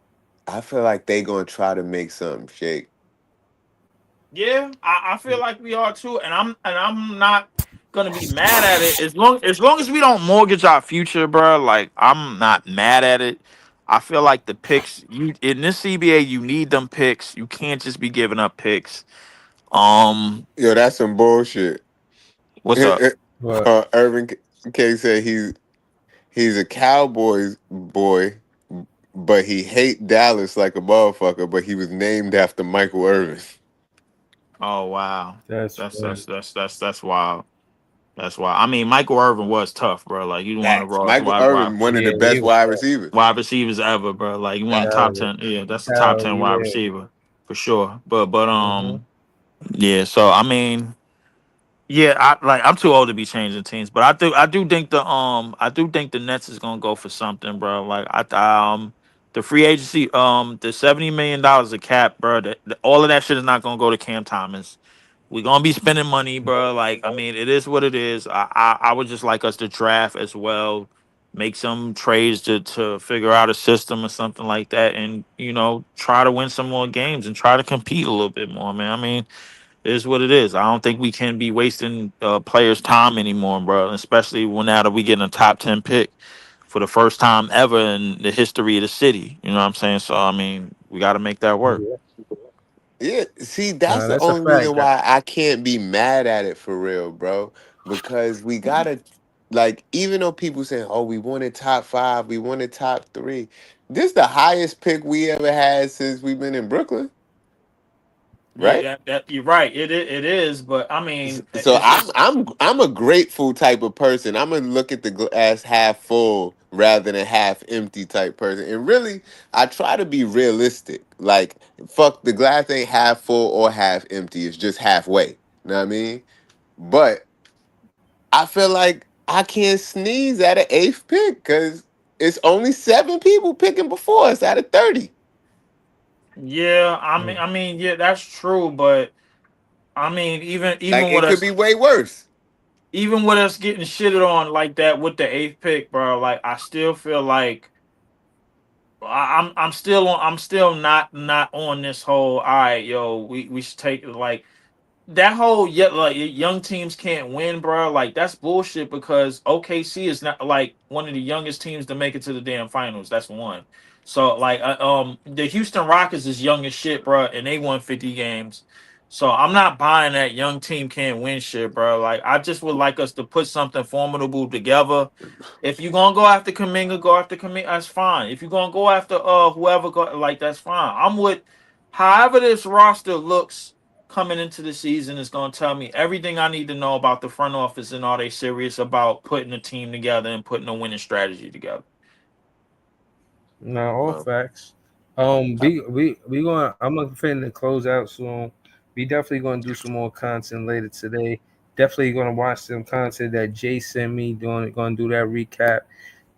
I feel like they gonna try to make something shake. Yeah, I feel like we are too, and I'm not gonna be mad at it as long as we don't mortgage our future, bro. Like I'm not mad at it. I feel like the picks you in this CBA, you need them picks. You can't just be giving up picks. Um, Yo, that's some bullshit. what's up? What? Irvin K said he's a Cowboys boy, but he hate Dallas like a motherfucker. But he was named after Michael Irvin. Oh wow, That's funny. that's wild. That's why. I mean, Michael Irvin was tough, bro. Like he's one of the Facts. rawest Michael Irvin, one of Yeah, the he best was wide tough. receivers. wide receivers ever, bro. Like he one of the Facts. top Hell 10. Yeah, that's the top hell 10 wide yeah. receiver for sure. But Mm-hmm. yeah. So I mean, yeah, I'm too old to be changing teams, but I do think the Nets is gonna go for something, bro. Like the free agency the $70 million of cap, bro. All of that shit is not gonna go to Cam Thomas. We're gonna be spending money, bro. Like, I mean, it is what it is. I would just like us to draft as well, make some trades to figure out a system or something like that, and try to win some more games and try to compete a little bit more, man. I mean, it is what it is. I don't think we can be wasting players' time anymore, bro. Especially when now that we getting a top 10 pick for the first time ever in the history of the city. You know what I'm saying? So I mean, we got to make that work. Yeah. Yeah, see, that's the That's a only reason fact. why I can't be mad at it for real, bro. Because we gotta, like, even though people say, "Oh, we wanted top five, we wanted top three," this the highest pick we ever had since we've been in Brooklyn, Yeah, right? that you're right. It is, but I mean, So it's just I'm a grateful type of person. I'm gonna look at the glass half full rather than half empty type person. And really, I try to be realistic. Like, fuck, the glass ain't half full or half empty. It's just halfway. You know what I mean? But I feel like I can't sneeze at an eighth pick because it's only 7 people picking before us out of 30. yeah. I mean, yeah, that's true. But I mean, Like, it could be way worse. even with us getting shitted on like that with the eighth pick, bro. Like, I still feel like I'm still not on this whole. All right, yo, we should take like that whole like young teams can't win, bro. Like that's bullshit because OKC is not like one of the youngest teams to make it to the damn finals. That's one. So like the Houston Rockets is young as shit, bro, and they won 50 games. So I'm not buying that young team can't win shit, bro. Like I just would like us to put something formidable together. If you're gonna go after Kaminga, go after Kaminga. That's fine. If you're gonna go after whoever, go like that's fine. I'm with however this roster looks coming into the season is going to tell me everything I need to know about the front office and are they serious about putting a team together and putting a winning strategy together. No, all Well, facts. I, We going. I'm looking for to close out soon. We definitely gonna do some more content later today. Definitely gonna watch some content that Jay sent me. Gonna do that recap.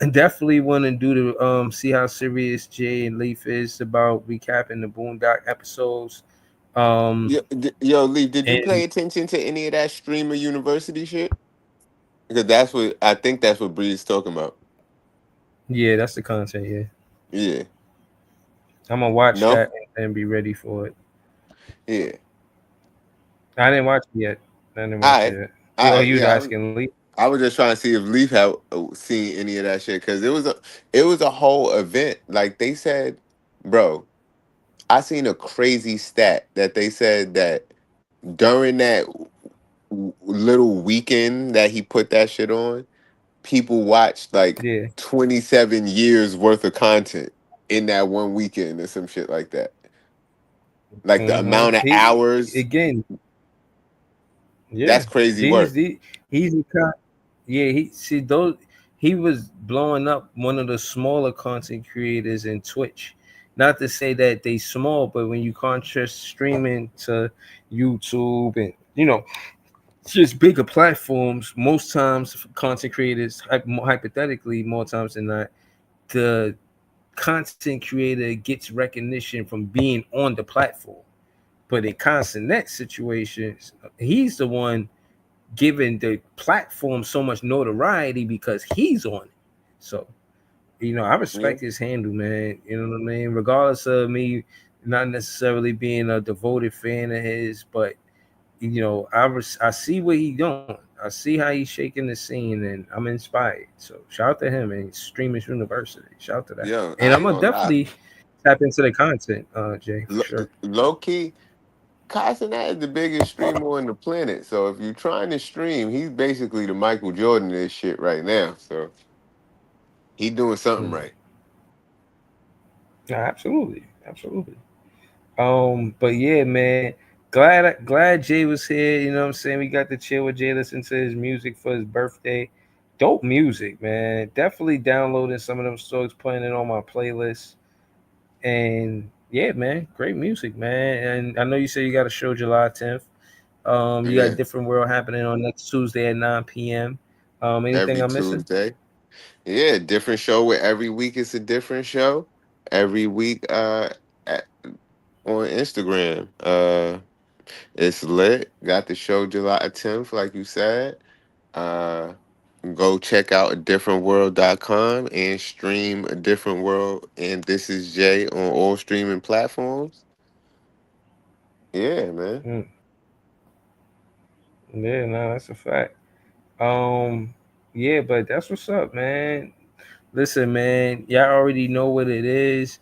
And definitely want to do the see how serious Jay and Leaf is about recapping the Boondock episodes. Um yo, Lee, did you pay and attention to any of that streamer university shit? Because that's what I think that's what Bree's talking about. yeah, that's the content. Yeah, Yeah. I'm gonna watch No. that and be ready for it. Yeah. I didn't watch it yet. I didn't All watch right. it yet. All Oh, right. you was Yeah. asking Leaf? I was just trying to see if Leaf had seen any of that shit because it was a whole event. Like they said, bro. I seen a crazy stat that they said that during that little weekend that he put that shit on, people watched like Yeah. 27 years worth of content in that one weekend or some shit like that. Like the amount of He hours, again. Yeah, that's crazy these work. the he's a yeah. He see those. He was blowing up one of the smaller content creators in Twitch. Not to say that they small, but when you contrast streaming to YouTube and just bigger platforms, most times content creators, hypothetically, more times than not, the content creator gets recognition from being on the platform. But in Constant Net situations, he's the one giving the platform so much notoriety because he's on it. So, I Yeah. respect his handle, man. You know what I mean? Regardless of me not necessarily being a devoted fan of his, but I see what he's doing. I see how he's shaking the scene, and I'm inspired. So shout out to him and Streamers University. Shout out to that. Yo, And I I'm ain't gonna gonna lie. definitely tap into the content, Jay, for sure. Low key, Casanat is the biggest streamer on the planet. So if you're trying to stream, he's basically the Michael Jordan of this shit right now. So he doing something Mm. right. Yeah, absolutely, absolutely. But yeah, man, glad Jay was here. You know what I'm saying? We got to chill with Jay, listen to his music for his birthday. Dope music, man. Definitely downloading some of them songs, putting it on my playlist. And yeah, man, great music, man. And I know you said you got a show July 10th. You got Yeah. Different World happening on next Tuesday at 9 p.m. Anything Every I'm missing? Tuesday. Yeah, different show where every week it's a different show. Every week at, on Instagram. It's lit. Got the show July 10th, like you said. Uh Go check out a differentworld.com and stream A Different World and This Is Jay on all streaming platforms. Yeah, man. Mm, yeah, no, that's a fact. Um, yeah, but that's what's up, man. Listen, man, y'all already know what it is.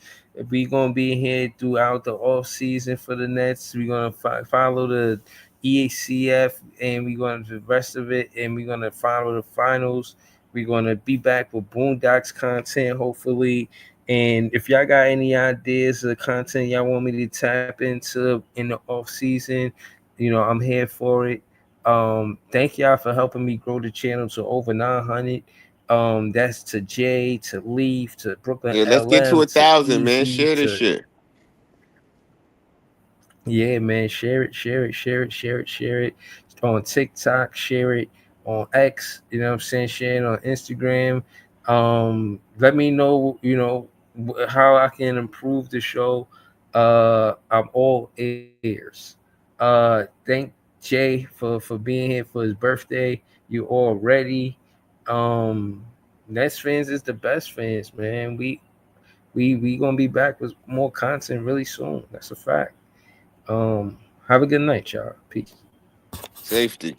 We gonna be here throughout the off season for the Nets. We gonna follow the ECF, and we gonna do the rest of it, and we gonna follow the finals. We gonna be back with Boondocks content, hopefully. And if y'all got any ideas of content y'all want me to tap into in the off season, I'm here for it. Thank y'all for helping me grow the channel to over 900. That's to Jay, to Leaf, to Brooklyn Yeah, let's get to LM, to 1,000, man. Easy, Share this to shit. yeah, man. Share it, share it, share it, share it, share it on TikTok, share it on X, you know what I'm saying? Share it on Instagram. Let me know, how I can improve the show. I'm all ears. Thank Jay for being here for his birthday. You all ready. Um Nets fans is the best fans, man. We gonna be back with more content really soon. That's a fact. Have a good night, y'all. Peace. Safety.